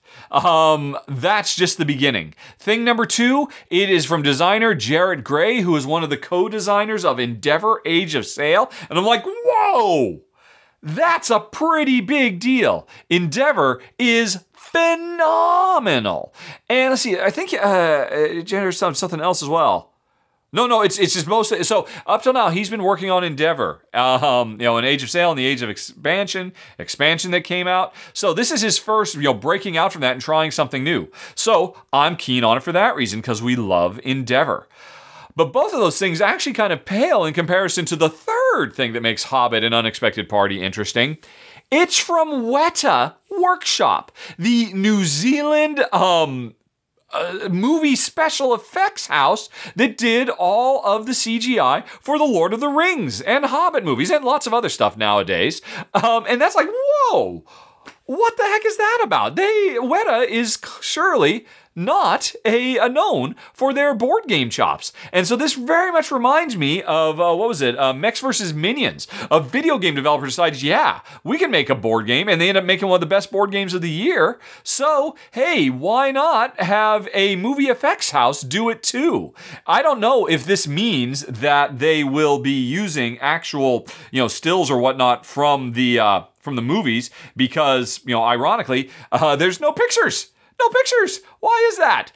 that's just the beginning. Thing number 2, it is from designer Jarrett Gray, who is one of the co-designers of Endeavor Age of Sail. And I'm like, whoa! That's a pretty big deal. Endeavor is phenomenal. And let's see, I think there's something else as well. No, it's just mostly, so up till now, he's been working on Endeavor, an Age of Sail and the Age of Expansion that came out. So this is his first, breaking out from that and trying something new. So I'm keen on it for that reason, because we love Endeavor. But both of those things actually kind of pale in comparison to the third thing that makes Hobbit an Unexpected Party interesting. It's from Weta Workshop, the New Zealand movie special effects house that did all of the CGI for the Lord of the Rings and Hobbit movies and lots of other stuff nowadays. And that's like, whoa, what the heck is that about? Weta is surely not known for their board game chops. And so this very much reminds me of, Mechs vs. Minions. A video game developer decides, yeah, we can make a board game, and they end up making one of the best board games of the year. So, hey, why not have a movie effects house do it too? I don't know if this means that they will be using actual, stills or whatnot from the movies, because, ironically, there's no pictures. No pictures. Why is that?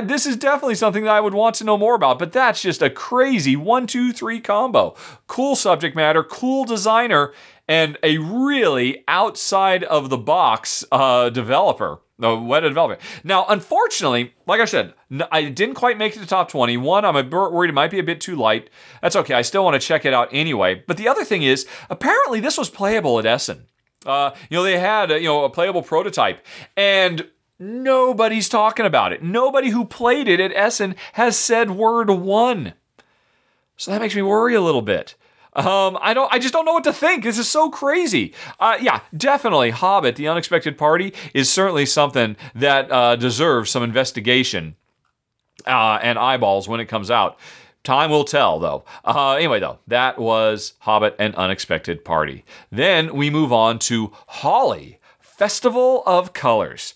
This is definitely something that I would want to know more about, but that's just a crazy 1, 2, 3 combo. Cool subject matter, cool designer, and a really outside of the box developer. Weta developer. Now, unfortunately, like I said, I didn't quite make it to top 20. One, I'm worried it might be a bit too light. That's okay. I still want to check it out anyway. But the other thing is, apparently this was playable at Essen. They had a playable prototype, and nobody's talking about it. Nobody who played it at Essen has said word one. So that makes me worry a little bit. I just don't know what to think. This is so crazy. Yeah, definitely Hobbit, The Unexpected Party, is certainly something that deserves some investigation and eyeballs when it comes out. Time will tell, though. Anyway, though, that was Hobbit, An Unexpected Party. Then we move on to Holi, Festival of Colors.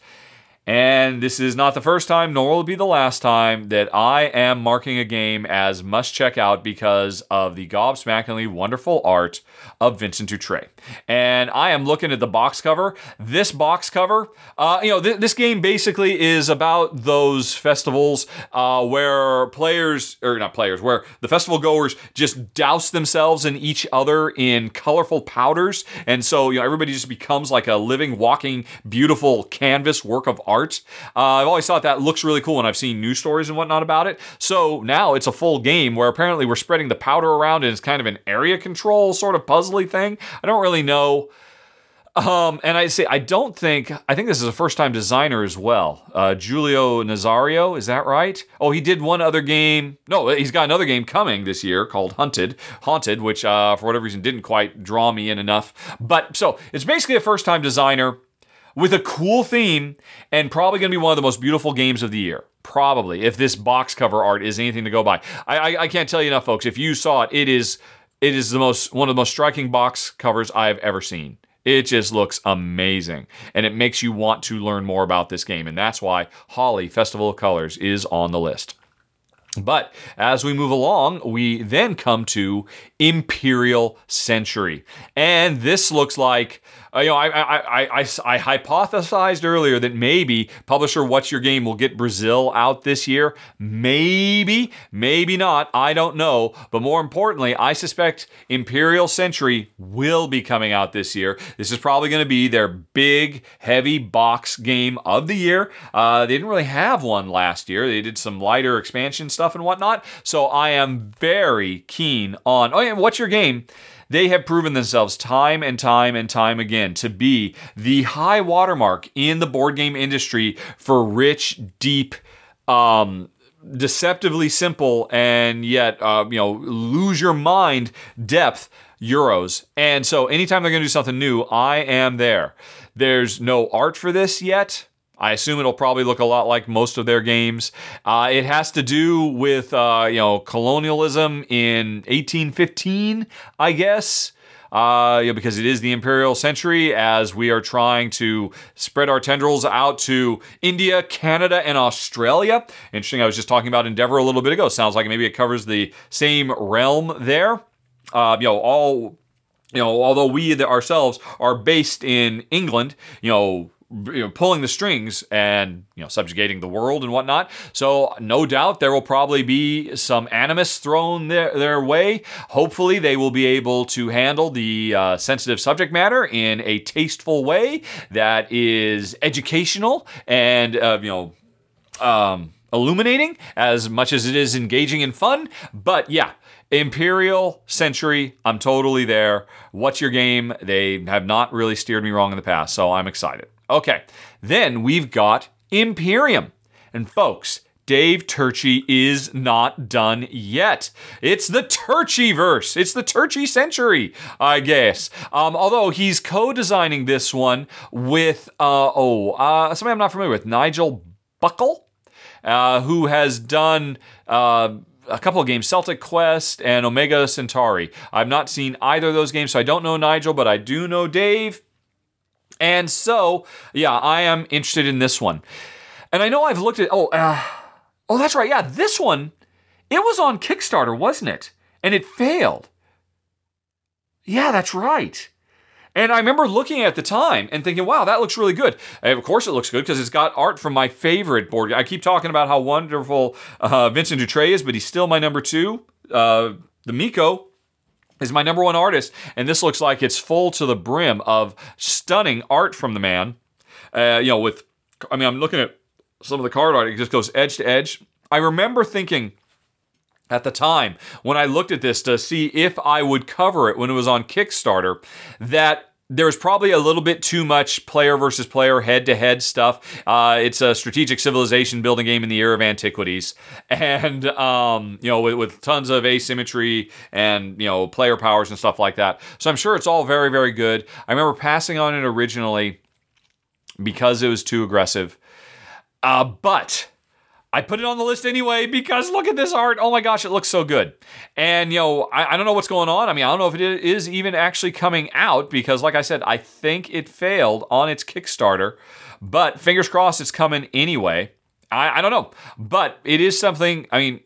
And this is not the first time, nor will it be the last time, that I am marking a game as must check out because of the gobsmackingly wonderful art of Vincent Dutray. And I am looking at the box cover. This box cover, this game basically is about those festivals where where the festival goers just douse themselves and each other in colorful powders. And so, everybody just becomes like a living, walking, beautiful canvas work of art. I've always thought that looks really cool when I've seen news stories and whatnot about it. So now it's a full game where apparently we're spreading the powder around and it's kind of an area control sort of puzzly thing. I don't really know. And I think this is a first-time designer as well. Giulio Nazario, is that right? Oh, he did one other game. No, he's got another game coming this year called Haunted, which for whatever reason didn't quite draw me in enough. But so it's basically a first-time designer with a cool theme, and probably going to be one of the most beautiful games of the year. Probably, if this box cover art is anything to go by. I can't tell you enough, folks. If you saw it, it is one of the most striking box covers I've ever seen. It just looks amazing, and it makes you want to learn more about this game, and that's why Holi, Festival of Colors, is on the list. But as we move along, we then come to Imperial Century. And this looks like, I hypothesized earlier that maybe publisher What's Your Game will get Brasil out this year. Maybe not. I don't know. But more importantly, I suspect Imperial Century will be coming out this year. This is probably going to be their big, heavy box game of the year. They didn't really have one last year. They did some lighter expansion stuff and whatnot. So I am very keen on... Oh, yeah, What's Your Game? They have proven themselves time and time and time again to be the high watermark in the board game industry for rich, deep, deceptively simple, and yet, lose your mind depth Euros. And so anytime they're going to do something new, I am there. There's no art for this yet. I assume it'll probably look a lot like most of their games. It has to do with colonialism in 1815, I guess. Because it is the Imperial century, as we are trying to spread our tendrils out to India, Canada, and Australia. Interesting, I was just talking about Endeavor a little bit ago. Sounds like maybe it covers the same realm there. Although we ourselves are based in England, pulling the strings and subjugating the world and whatnot. So no doubt there will probably be some animus thrown their way. Hopefully they will be able to handle the sensitive subject matter in a tasteful way that is educational and illuminating as much as it is engaging and fun. But yeah, Imperial Century, I'm totally there. What's your game? They have not really steered me wrong in the past, so I'm excited. Okay, then we've got Imperium. And folks, Dave Turczi is not done yet. It's the Turczi-verse. It's the Turczi century, I guess. Although he's co-designing this one with, somebody I'm not familiar with, Nigel Buckle, who has done a couple of games, Celtic Quest and Omega Centauri. I've not seen either of those games, so I don't know Nigel, but I do know Dave. And so, yeah, I am interested in this one. And I know I've looked at... that's right. Yeah, this one, it was on Kickstarter, wasn't it? And it failed. Yeah, that's right. And I remember looking at the time and thinking, wow, that looks really good. And of course it looks good because it's got art from my favorite board. I keep talking about how wonderful Vincent Dutray is, but he's still my number 2. The Miko is my number 1 artist, and this looks like it's full to the brim of stunning art from the man. I'm looking at some of the card art, it just goes edge to edge. I remember thinking at the time when I looked at this to see if I would cover it when it was on Kickstarter, that there was probably a little bit too much player versus player head-to-head stuff. It's a strategic civilization building game in the era of antiquities. And, with tons of asymmetry and, player powers and stuff like that. So I'm sure it's all very, very good. I remember passing on it originally because it was too aggressive. But I put it on the list anyway because look at this art. Oh my gosh, it looks so good. And, I don't know what's going on. I mean, I don't know if it is even actually coming out because, like I said, I think it failed on its Kickstarter. But fingers crossed it's coming anyway. I don't know. But it is something, I mean,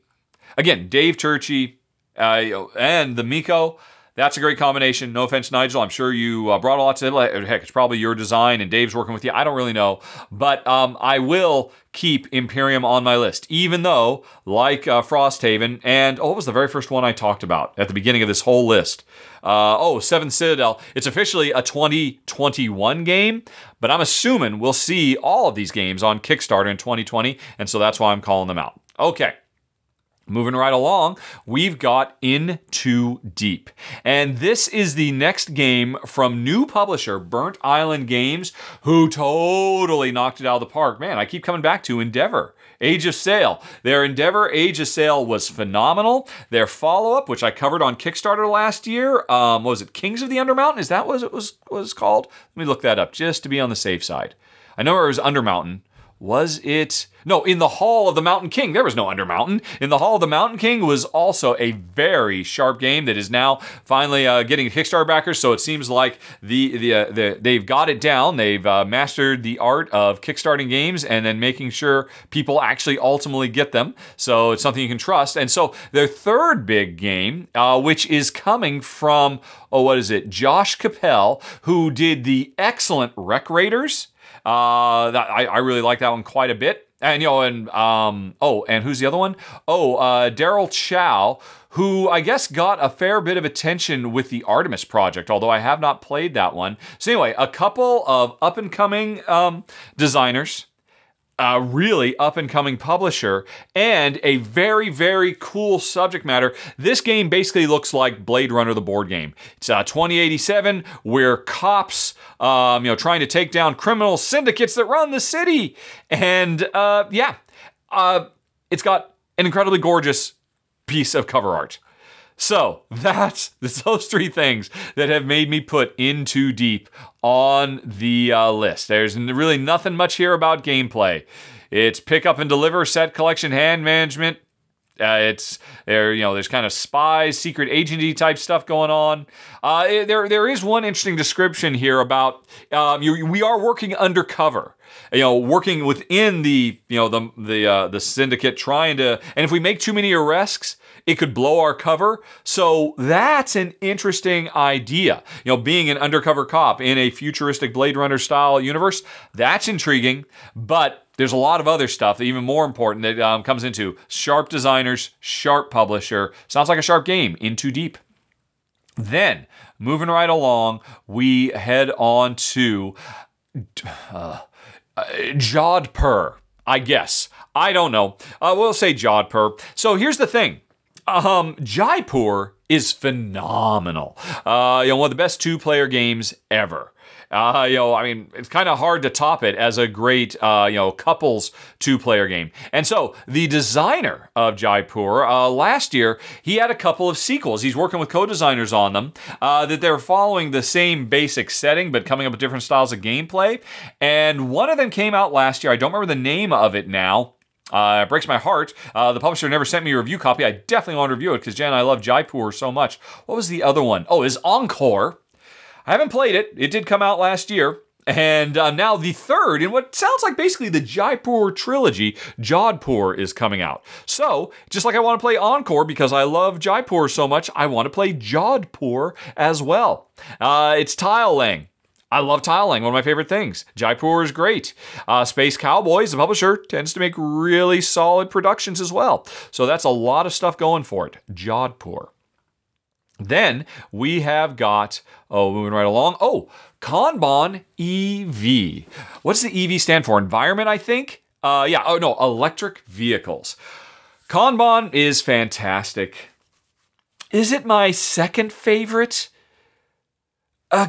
again, Dave Turczi and the Miko, that's a great combination. No offense, Nigel. I'm sure you brought a lot to it. Heck, it's probably your design and Dave's working with you. I don't really know. But I will keep Imperium on my list, even though, like Frosthaven, and what was the very first one I talked about at the beginning of this whole list? Seventh Citadel. It's officially a 2021 game, but I'm assuming we'll see all of these games on Kickstarter in 2020, and so that's why I'm calling them out. Okay. Moving right along, we've got In Too Deep. And this is the next game from new publisher, Burnt Island Games, who totally knocked it out of the park. Man, I keep coming back to Endeavor. Age of Sail. Their Endeavor Age of Sail was phenomenal. Their follow-up, which I covered on Kickstarter last year, what was it, Kings of the Undermountain? Is that what it was called? Let me look that up just to be on the safe side. I know it was Undermountain. Was it? No, In the Hall of the Mountain King. There was no Undermountain. In the Hall of the Mountain King was also a very sharp game that is now finally getting Kickstarter backers. So it seems like they've got it down. They've mastered the art of kickstarting games and then making sure people actually ultimately get them. So it's something you can trust. And so their third big game, which is coming from, Josh Capel, who did the excellent Wreck Raiders. I really like that one quite a bit. And, and who's the other one? Daryl Chow, who I guess got a fair bit of attention with the Artemis project, although I have not played that one. So anyway, a couple of up-and-coming designers, a really up-and-coming publisher, and a very, very cool subject matter. This game basically looks like Blade Runner, the board game. It's 2087. We're cops, trying to take down criminal syndicates that run the city. And, it's got an incredibly gorgeous piece of cover art. So that's those three things that have made me put In Too Deep on the list. There's really nothing much here about gameplay. It's pick up and deliver, set collection, hand management. There's kind of spies, secret agency type stuff going on. There is one interesting description here about we are working undercover. Working within the syndicate, trying to, and if we make too many arrests, it could blow our cover. So that's an interesting idea. Being an undercover cop in a futuristic Blade Runner style universe, that's intriguing. But there's a lot of other stuff, even more important, that comes into sharp designers, sharp publisher. Sounds like a sharp game, In Too Deep. Then, moving right along, we head on to Jodhpur, I guess. I don't know. We'll say Jodhpur. So here's the thing. Jaipur is phenomenal. One of the best two-player games ever. It's kind of hard to top it as a great, couples two-player game. And so the designer of Jaipur, last year, he had a couple of sequels. He's working with co-designers on them, that they're following the same basic setting, but coming up with different styles of gameplay. And one of them came out last year. I don't remember the name of it now. It breaks my heart. The publisher never sent me a review copy. I definitely want to review it because Jen and I love Jaipur so much. What was the other one? Oh, it's Encore. I haven't played it. It did come out last year. And now the third in what sounds like basically the Jaipur trilogy, Jodhpur, is coming out. So, just like I want to play Encore because I love Jaipur so much, I want to play Jodhpur as well. It's tile laying. I love tile laying, one of my favorite things. Jaipur is great. Space Cowboys, the publisher, tends to make really solid productions as well. So that's a lot of stuff going for it. Jodhpur. Then we have got, moving right along, Kanban EV. What does the EV stand for? Environment, I think? Electric vehicles. Kanban is fantastic. Is it my second favorite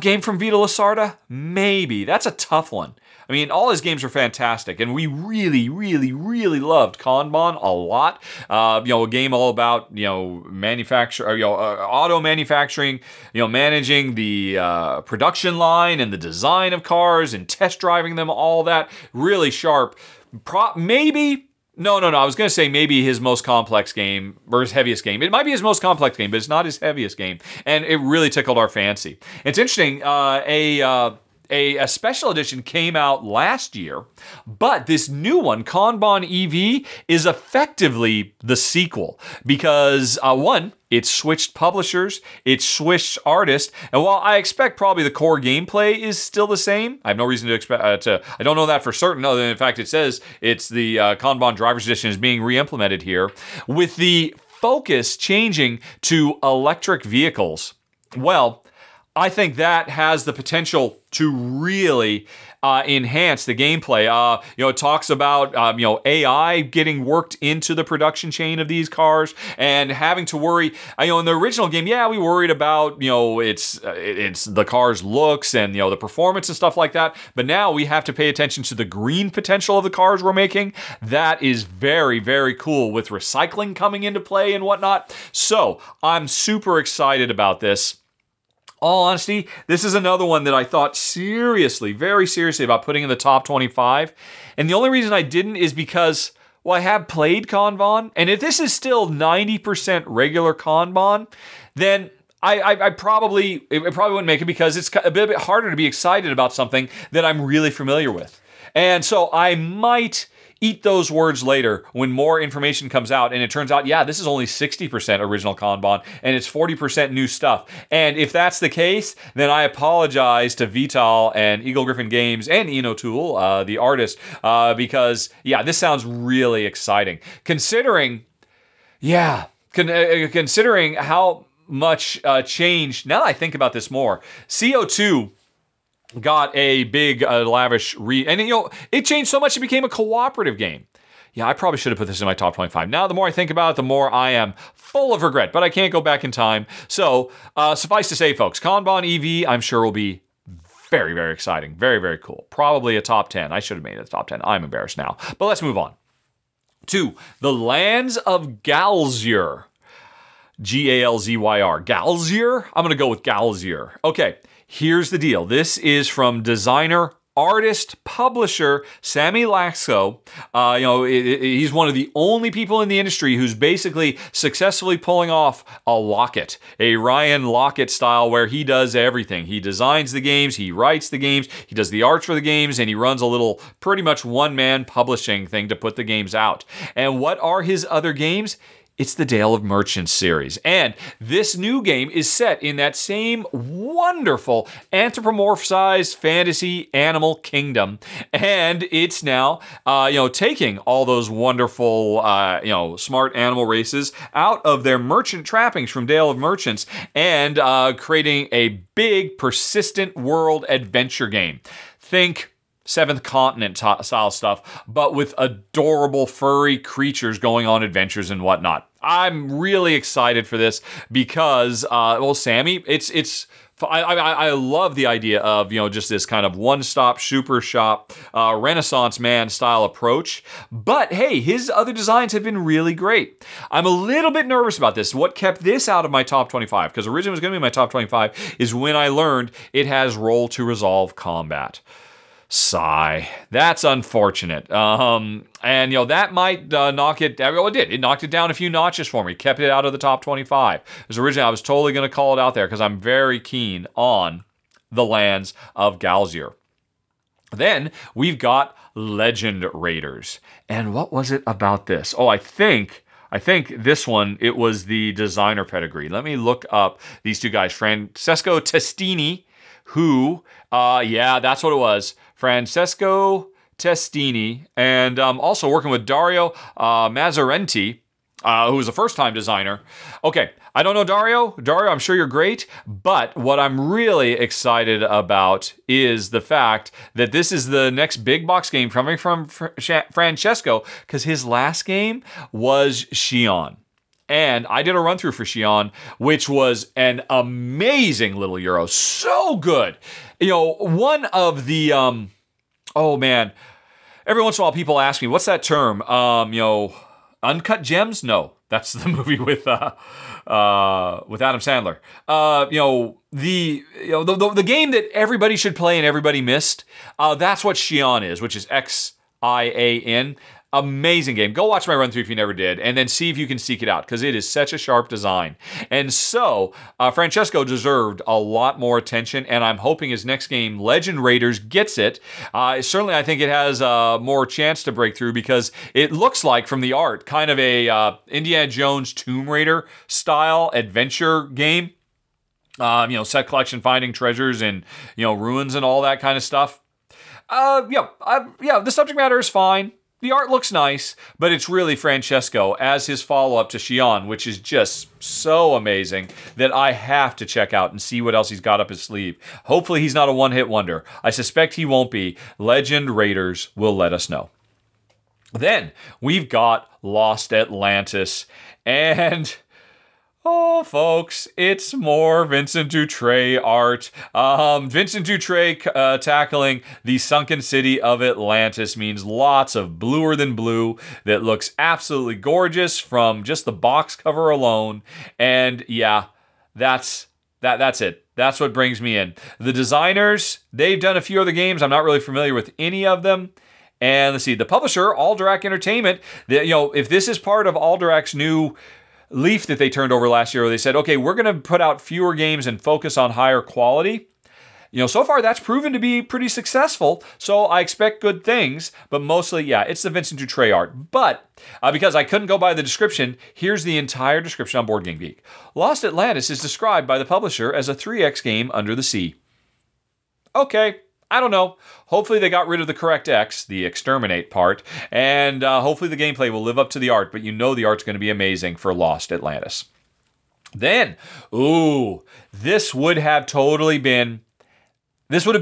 game from Vita Lasarda? Maybe. That's a tough one. I mean, all his games are fantastic, and we really, really, really loved Kanban a lot. A game all about auto manufacturing, managing the production line and the design of cars and test driving them, all that really sharp. Maybe. No. I was going to say maybe his most complex game, or his heaviest game. It might be his most complex game, but it's not his heaviest game. And it really tickled our fancy. It's interesting, a special edition came out last year, but this new one, Kanban EV, is effectively the sequel because, one, it switched publishers, it switched artists, and while I expect probably the core gameplay is still the same, I have no reason to expect I don't know that for certain, other than in fact it says it's the Kanban Driver's Edition is being re-implemented here, with the focus changing to electric vehicles. Well, I think that has the potential to really enhance the gameplay. It talks about AI getting worked into the production chain of these cars and having to worry. In the original game, we worried about it's the car's looks and the performance and stuff like that. But now we have to pay attention to the green potential of the cars we're making. That is very, very cool with recycling coming into play and whatnot. So I'm super excited about this. All honesty, this is another one that I thought seriously, very seriously about putting in the top 25. And the only reason I didn't is because, I have played Kanban. And if this is still 90% regular Kanban, then it probably wouldn't make it because it's a bit harder to be excited about something that I'm really familiar with. And so I might eat those words later when more information comes out and it turns out, this is only 60% original Kanban and it's 40% new stuff. And if that's the case, then I apologize to Vital and Eagle Griffin Games and Eno Tool, the artist, because, this sounds really exciting. Considering how much change, now that I think about this more, CO2 got a big, lavish and it changed so much it became a cooperative game. I probably should have put this in my top 25. Now, the more I think about it, the more I am full of regret, but I can't go back in time. So, suffice to say, folks, Kanban EV, I'm sure will be very, very exciting. Very, very cool. Probably a top 10. I should have made it a top 10. I'm embarrassed now. But let's move on to the Lands of Galzyr. Galzyr. Galzyr? I'm going to go with Galzyr. Okay, here's the deal. This is from designer, artist, publisher Sammy Laxo. He's one of the only people in the industry who's basically successfully pulling off a Lockett, a Ryan Lockett style where he does everything. He designs the games, he writes the games, he does the art for the games, and he runs a little pretty much one-man publishing thing to put the games out. And what are his other games? It's the Dale of Merchants series. And this new game is set in that same wonderful anthropomorphized fantasy animal kingdom. And it's now, taking all those wonderful, smart animal races out of their merchant trappings from Dale of Merchants and creating a big, persistent world adventure game. Think Seventh Continent style stuff, but with adorable furry creatures going on adventures and whatnot. I'm really excited for this because, Sammy, I love the idea of, just this kind of one-stop super shop, Renaissance man style approach. But hey, his other designs have been really great. I'm a little bit nervous about this. What kept this out of my top 25, because originally it was going to be my top 25, is when I learned it has roll to resolve combat. Sigh. That's unfortunate. That might knock it down. Well, it did. It knocked it down a few notches for me. Kept it out of the top 25. Because originally I was totally going to call it out there because I'm very keen on the lands of Galzyr. Then we've got Legend Raiders. And what was it about this? Oh, I think this one, it was the designer pedigree. Let me look up these two guys. Francesco Testini, who, that's what it was. Francesco Testini, and also working with Dario Mazzarenti, who was a first-time designer. Okay, I don't know Dario. Dario, I'm sure you're great, but what I'm really excited about is the fact that this is the next big box game coming from Francesco, because his last game was Xi'an. And I did a run-through for Xi'an, which was an amazing little Euro. So good. One of the, every once in a while people ask me, what's that term? Uncut Gems? No, that's the movie with Adam Sandler. The game that everybody should play and everybody missed, that's what Xi'an is, which is Xian. Amazing game. Go watch my run through if you never did, and then see if you can seek it out, because it is such a sharp design. And so, Francesco deserved a lot more attention, and I'm hoping his next game, Legend Raiders, gets it. Certainly, I think it has more chance to break through, because it looks like, from the art, kind of a Indiana Jones Tomb Raider style adventure game. Set collection, finding treasures and, ruins and all that kind of stuff. The subject matter is fine. The art looks nice, but it's really Francesco as his follow-up to Xi'an, which is just so amazing that I have to check out and see what else he's got up his sleeve. Hopefully he's not a one-hit wonder. I suspect he won't be. Legend Raiders will let us know. Then we've got Lost Atlantis, and oh, folks, it's more Vincent Dutrait art. Vincent Dutrait tackling the sunken city of Atlantis means lots of bluer than blue that looks absolutely gorgeous from just the box cover alone. And yeah, that's it. That's what brings me in. The designers, they've done a few other games. I'm not really familiar with any of them. And let's see, the publisher, Alderac Entertainment, if this is part of Alderac's new leaf that they turned over last year, where they said, okay, we're going to put out fewer games and focus on higher quality. So far that's proven to be pretty successful, so I expect good things, but mostly, it's the Vincent Dutrait art. But because I couldn't go by the description, here's the entire description on BoardGameGeek. Lost Atlantis is described by the publisher as a 3X game under the sea. Okay, I don't know. Hopefully they got rid of the correct X, the exterminate part, and hopefully the gameplay will live up to the art, but the art's going to be amazing for Lost Atlantis. Then, this would have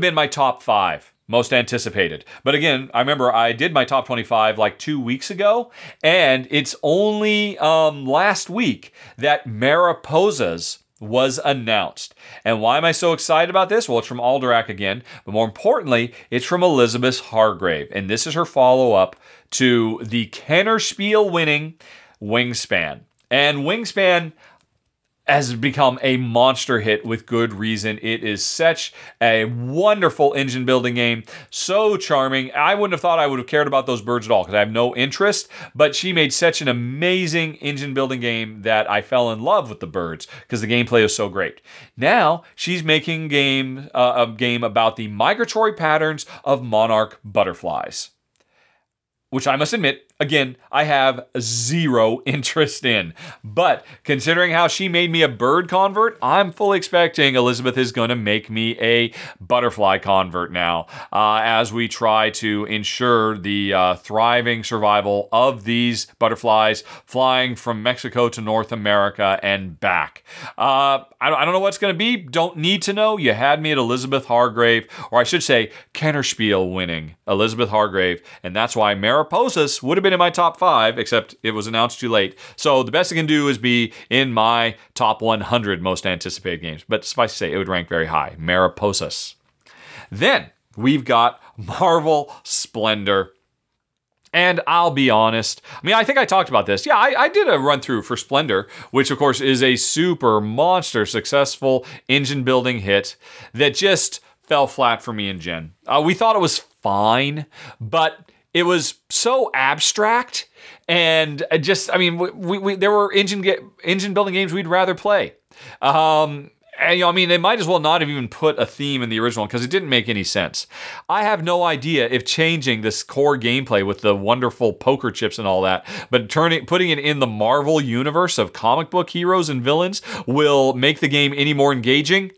been my top 5, most anticipated. But again, I remember I did my top 25 like 2 weeks ago, and it's only last week that Mariposas was announced. And why am I so excited about this? Well, it's from Alderac again, but more importantly, it's from Elizabeth Hargrave, and this is her follow-up to the Kennerspiel winning Wingspan. And Wingspan, has become a monster hit with good reason. It is such a wonderful engine building game. So charming. I wouldn't have thought I would have cared about those birds at all because I have no interest, but she made such an amazing engine building game that I fell in love with the birds because the gameplay is so great. Now she's making a game about the migratory patterns of monarch butterflies, which I must admit, again, I have zero interest in. But considering how she made me a bird convert, I'm fully expecting Elizabeth is going to make me a butterfly convert now, as we try to ensure the thriving survival of these butterflies flying from Mexico to North America and back. I don't know what's going to be. Don't need to know. You had me at Elizabeth Hargrave, or I should say Kennerspiel winning Elizabeth Hargrave, and that's why Mariposas would have been in my top 5, except it was announced too late. So the best it can do is be in my top 100 most anticipated games. But suffice to say, it would rank very high. Mariposas. Then we've got Marvel Splendor. And I'll be honest, I think I talked about this. Yeah, I did a run through for Splendor, which of course is a super monster successful engine building hit that just fell flat for me and Jen. We thought it was fine, but it was so abstract, and there were engine building games we'd rather play. And, they might as well not have even put a theme in the original because it didn't make any sense. I have no idea if changing this core gameplay with the wonderful poker chips and all that, but putting it in the Marvel universe of comic book heroes and villains will make the game any more engaging.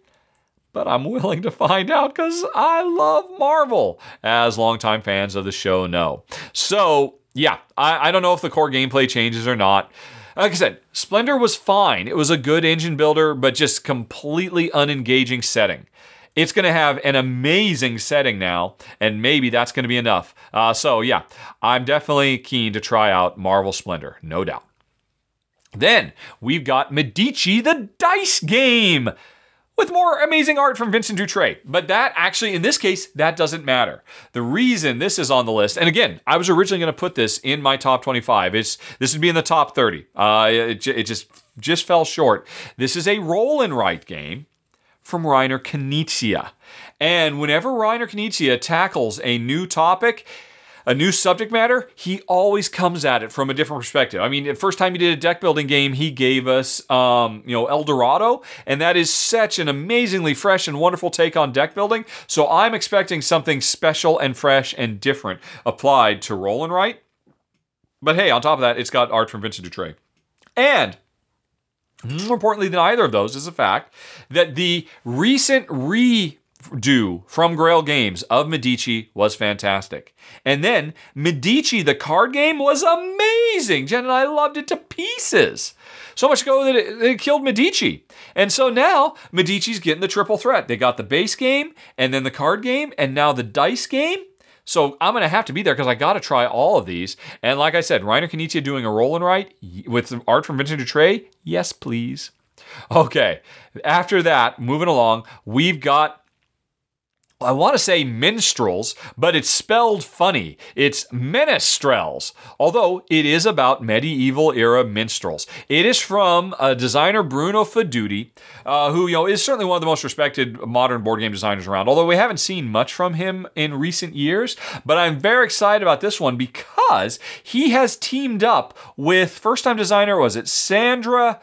But I'm willing to find out because I love Marvel, as longtime fans of the show know. So, yeah, I don't know if the core gameplay changes or not. Like I said, Splendor was fine. It was a good engine builder, but just completely unengaging setting. It's going to have an amazing setting now, and maybe that's going to be enough. So, yeah, I'm definitely keen to try out Marvel Splendor, no doubt. Then, we've got Medici, the dice game, with more amazing art from Vincent Dutrait. But that actually, in this case, that doesn't matter. The reason this is on the list, and again, I was originally going to put this in my top 25. This would be in the top 30. It just fell short. This is a roll and write game from Reiner Knizia. And whenever Reiner Knizia tackles a new topic, a new subject matter, he always comes at it from a different perspective. The first time he did a deck building game, he gave us, El Dorado, and that is such an amazingly fresh and wonderful take on deck building. So I'm expecting something special and fresh and different applied to roll and write. But hey, on top of that, it's got art from Vincent Dutrait. And more importantly than either of those is the fact that the recent redo from Grail Games of Medici was fantastic. And then Medici, the card game, was amazing. Jen and I loved it to pieces. So much so that it killed Medici. And so now Medici's getting the triple threat. They got the base game, and then the card game, and now the dice game. So I'm going to have to be there because I got to try all of these. And like I said, Reiner Knizia doing a roll and write with art from Vincent Dutrait? Yes, please. Okay, after that, moving along, we've got, I want to say Menestrels, but it's spelled funny. It's Menestrels, although it is about medieval era minstrels. It is from designer Bruno Fedudi, who is certainly one of the most respected modern board game designers around, although we haven't seen much from him in recent years. But I'm very excited about this one because he has teamed up with first-time designer, was it Sandra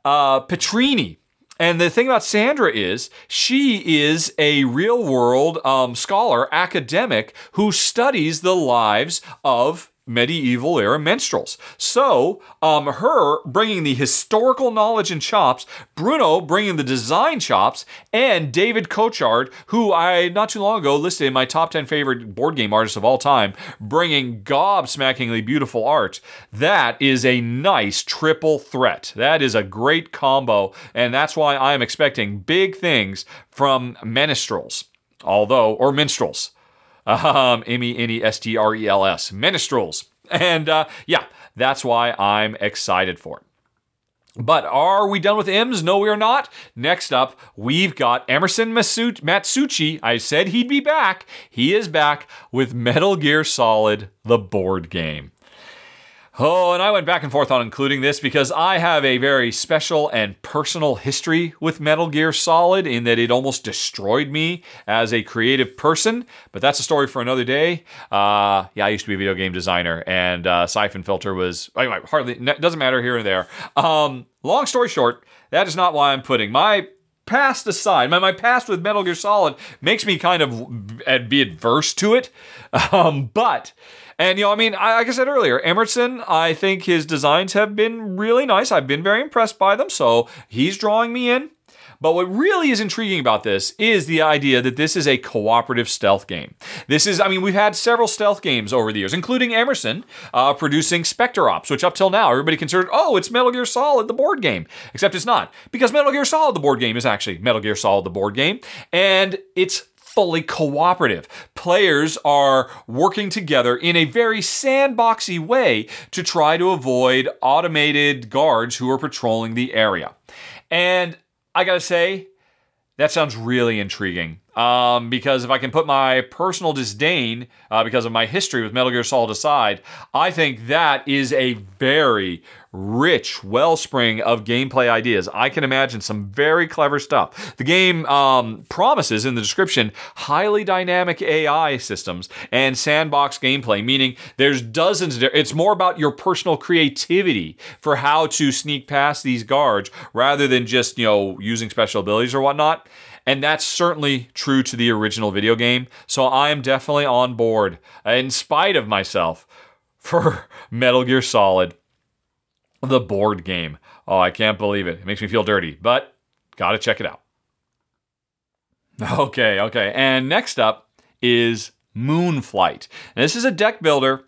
Petrini? And the thing about Sandra is, she is a real-world scholar, academic, who studies the lives of medieval-era minstrels. So, her bringing the historical knowledge and chops, Bruno bringing the design chops, and David Cochard, who I not too long ago listed in my top 10 favorite board game artists of all time, bringing gobsmackingly beautiful art. That is a nice triple threat. That is a great combo, and that's why I am expecting big things from Menestrels. Or Minstrels. Menestrels. Menestrels. And yeah, that's why I'm excited for it. But are we done with M's? No, we are not. Next up, we've got Emerson Matsuuchi. I said he'd be back. He is back with Metal Gear Solid, the board game. Oh, and I went back and forth on including this because I have a very special and personal history with Metal Gear Solid in that it almost destroyed me as a creative person, but that's a story for another day. I used to be a video game designer, and Siphon Filter was, hardly, doesn't matter here and there. Long story short, that is not why I'm putting my past aside. My past with Metal Gear Solid makes me kind of be adverse to it, And, like I said earlier, Emerson, I think his designs have been really nice. I've been very impressed by them, so he's drawing me in. But what really is intriguing about this is the idea that this is a cooperative stealth game. We've had several stealth games over the years, including Emerson producing Spectre Ops, which up till now, everybody considered, it's Metal Gear Solid, the board game. Except it's not. Because Metal Gear Solid, the board game, is actually Metal Gear Solid, the board game. And it's fully cooperative. Players are working together in a very sandboxy way to try to avoid automated guards who are patrolling the area. And I gotta say, that sounds really intriguing. Because if I can put my personal disdain, because of my history with Metal Gear Solid aside, I think that is a very rich wellspring of gameplay ideas. I can imagine some very clever stuff. The game promises in the description highly dynamic AI systems and sandbox gameplay, meaning there's dozens. It's more about your personal creativity for how to sneak past these guards rather than just, using special abilities or whatnot. And that's certainly true to the original video game. So I am definitely on board, in spite of myself, for Metal Gear Solid, the board game. Oh, I can't believe it. It makes me feel dirty, but gotta check it out. Okay. And next up is Moonflight. And this is a deck builder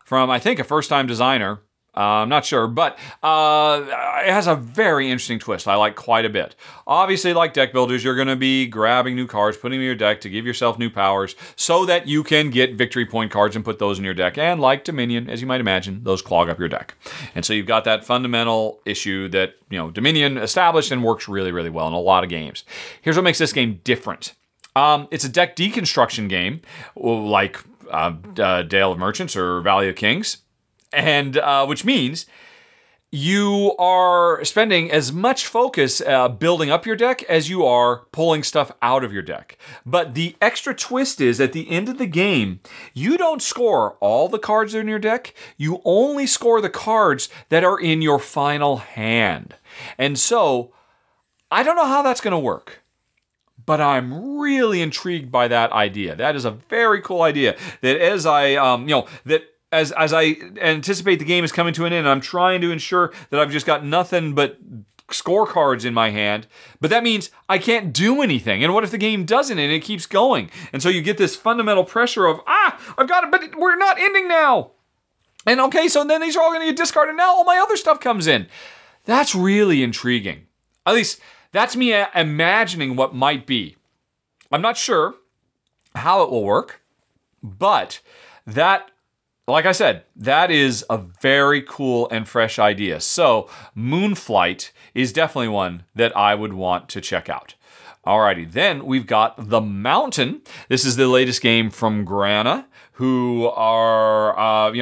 from, I think, a first-time designer. I'm not sure, but it has a very interesting twist I like quite a bit. Obviously, like deck builders, you're going to be grabbing new cards, putting them in your deck to give yourself new powers so that you can get victory point cards and put those in your deck. And like Dominion, as you might imagine, those clog up your deck. And so you've got that fundamental issue that, Dominion established and works really, really well in a lot of games. Here's what makes this game different. It's a deck deconstruction game, like Dale of Merchants or Valley of Kings. And which means you are spending as much focus building up your deck as you are pulling stuff out of your deck. But the extra twist is at the end of the game, you don't score all the cards in your deck. You only score the cards that are in your final hand. And so I don't know how that's going to work, but I'm really intrigued by that idea. That is a very cool idea that as As I anticipate the game is coming to an end, I'm trying to ensure that I've just got nothing but scorecards in my hand. But that means I can't do anything. And what if the game doesn't and it keeps going? And so you get this fundamental pressure of, I've got it, but we're not ending now. And okay, so then these are all going to get discarded. Now all my other stuff comes in. That's really intriguing. At least that's me imagining what might be. I'm not sure how it will work, but like I said, that is a very cool and fresh idea. So Moonflight is definitely one that I would want to check out. Alrighty, then we've got The Mountain. This is the latest game from Grana, who are,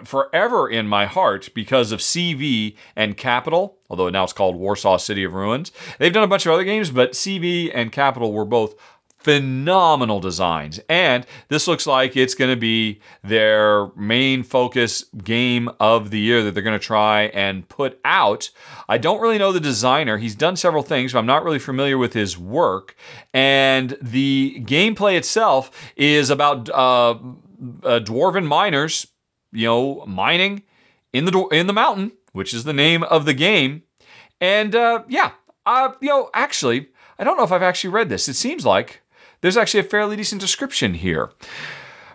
forever in my heart because of CV and Capital, although now it's called Warsaw City of Ruins. They've done a bunch of other games, but CV and Capital were both phenomenal designs, and this looks like it's going to be their main focus game of the year that they're going to try and put out. I don't really know the designer. He's done several things, but I'm not really familiar with his work. And the gameplay itself is about dwarven miners, mining in the mountain, which is the name of the game. And actually, I don't know if I've actually read this. It seems like there's actually a fairly decent description here.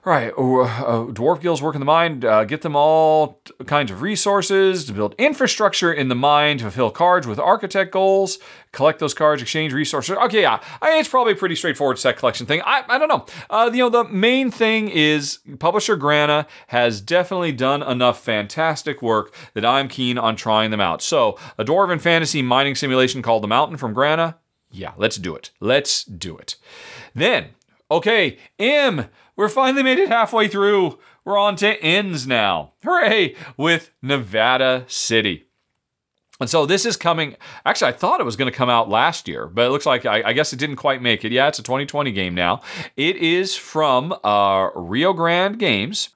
Right, dwarf guilds work in the mine, get them all kinds of resources to build infrastructure in the mine, to fulfill cards with architect goals, collect those cards, exchange resources. Okay, yeah, it's probably a pretty straightforward set collection thing. I don't know. The main thing is publisher Grana has definitely done enough fantastic work that I'm keen on trying them out. So, a dwarven fantasy mining simulation called The Mountain from Grana. Yeah, let's do it. Then, Okay, we're finally made it halfway through. We're on to ends now. Hooray! With Nevada City. And so this is coming. Actually, I thought it was going to come out last year, but it looks like I guess it didn't quite make it. Yeah, it's a 2020 game now. It is from Rio Grande Games.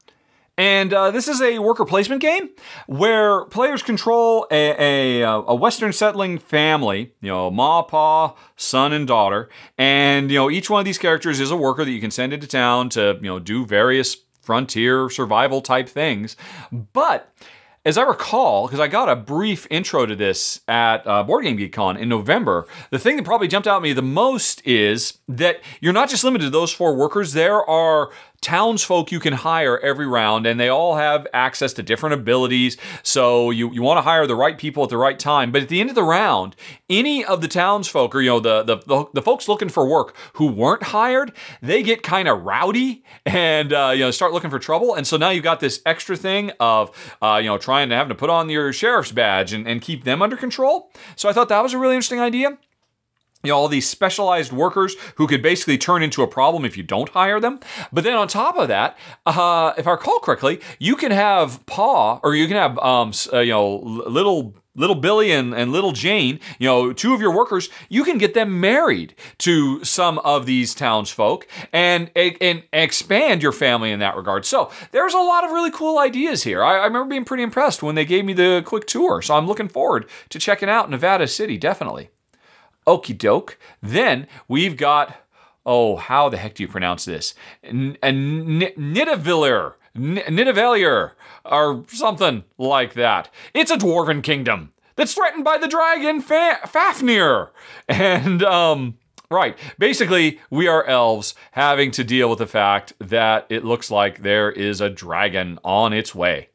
And this is a worker placement game where players control a Western settling family, ma, pa, son, and daughter. And, each one of these characters is a worker that you can send into town to, do various frontier survival type things. But as I recall, because I got a brief intro to this at Board Game Geek Con in November, the thing that probably jumped out at me the most is that you're not just limited to those 4 workers. There are townsfolk you can hire every round, and they all have access to different abilities. So you want to hire the right people at the right time. But at the end of the round, any of the townsfolk, or the folks looking for work who weren't hired, they get kind of rowdy and start looking for trouble. And so now you've got this extra thing of trying to have to put on your sheriff's badge and keep them under control. So I thought that was a really interesting idea. All these specialized workers who could basically turn into a problem if you don't hire them. But then on top of that, if I recall correctly, you can have Pa, or you can have little Billy and little Jane, 2 of your workers, you can get them married to some of these townsfolk and expand your family in that regard. So there's a lot of really cool ideas here. I remember being pretty impressed when they gave me the quick tour. So I'm looking forward to checking out Nevada City, definitely. Okie doke. Then we've got, how the heck do you pronounce this? Nidavellir, or something like that. It's a dwarven kingdom that's threatened by the dragon Fafnir. And, right, basically, we are elves having to deal with the fact that it looks like there is a dragon on its way.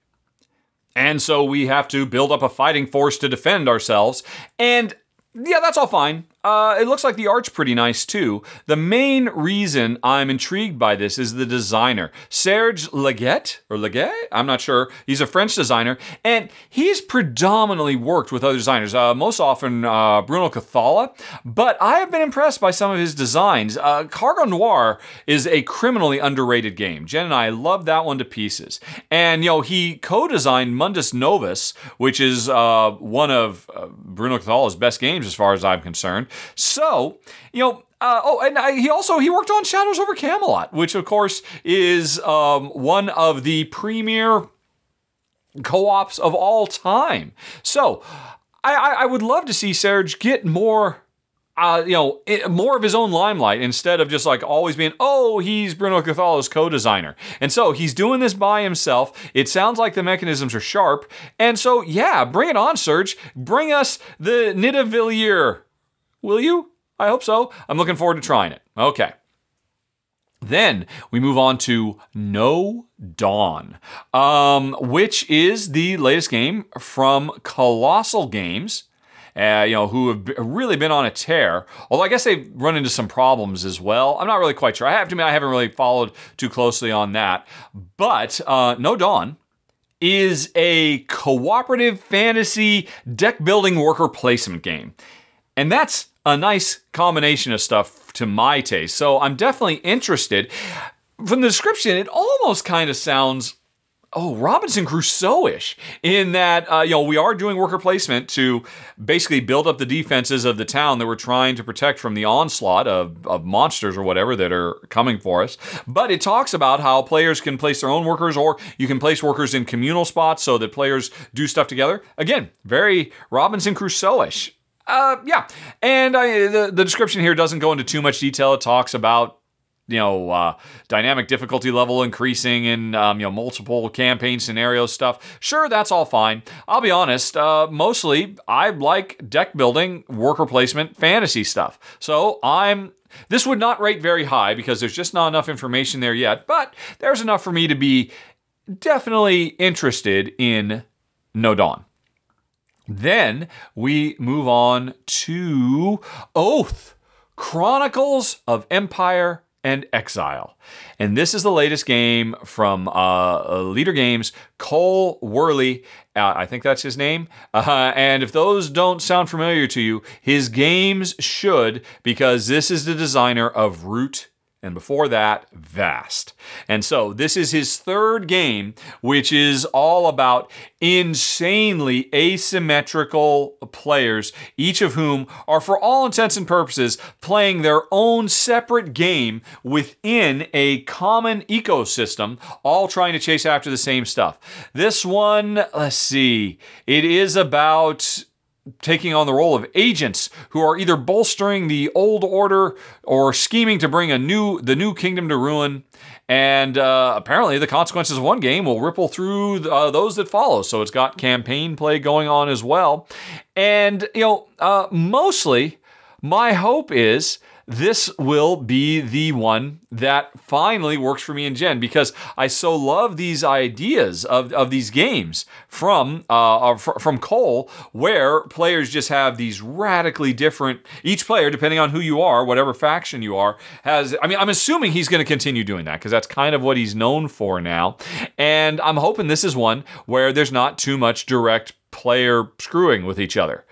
And so we have to build up a fighting force to defend ourselves. And yeah, that's all fine. It looks like the art's pretty nice too. The main reason I'm intrigued by this is the designer, Serge Leggett, I'm not sure. He's a French designer, and he's predominantly worked with other designers, most often Bruno Cathala, but I have been impressed by some of his designs. Cargo Noir is a criminally underrated game. Jen and I love that one to pieces. And, he co-designed Mundus Novus, which is one of Bruno Cathala's best games as far as I'm concerned. So, he worked on Shadows over Camelot, which of course is one of the premier co-ops of all time. So, I would love to see Serge get more more of his own limelight instead of just like always being, he's Bruno Cathala's co-designer. And so he's doing this by himself. It sounds like the mechanisms are sharp. And so, yeah, bring it on, Serge. Bring us the Nidavellir. Will you? I hope so. I'm looking forward to trying it. Okay. Then we move on to No Dawn, which is the latest game from Colossal Games. Who have really been on a tear. Although I guess they've run into some problems as well. I'm not really quite sure. I have to admit, I haven't really followed too closely on that. But No Dawn is a cooperative fantasy deck building worker placement game. And that's a nice combination of stuff to my taste. So I'm definitely interested. From the description, it almost kind of sounds Robinson Crusoe-ish in that, we are doing worker placement to basically build up the defenses of the town that we're trying to protect from the onslaught of monsters or whatever that are coming for us. But it talks about how players can place their own workers, or you can place workers in communal spots so that players do stuff together. Again, very Robinson Crusoe-ish. Yeah. And the description here doesn't go into too much detail. It talks about dynamic difficulty level increasing in, multiple campaign scenario stuff. Sure, that's all fine. I'll be honest, mostly I like deck building, worker placement, fantasy stuff. So this would not rate very high because there's just not enough information there yet, but there's enough for me to be definitely interested in No Dawn. Then we move on to Oath, Chronicles of Empire and Exile. And this is the latest game from Leader Games, Cole Worley. I think that's his name. And if those don't sound familiar to you, his games should, because this is the designer of Root and before that, vast. And so this is his third game, which is all about insanely asymmetrical players, each of whom are, for all intents and purposes, playing their own separate game within a common ecosystem, all trying to chase after the same stuff. This one, let's see, it is about taking on the role of agents who are either bolstering the old order or scheming to bring the new kingdom to ruin. And apparently the consequences of one game will ripple through those that follow. So it's got campaign play going on as well. And, mostly my hope is this will be the one that finally works for me and Jen, because I so love these ideas of these games from Cole, where players just have these radically different, each player, depending on who you are, whatever faction you are, I'm assuming he's going to continue doing that, because that's kind of what he's known for now. And I'm hoping this is one where there's not too much direct player screwing with each other.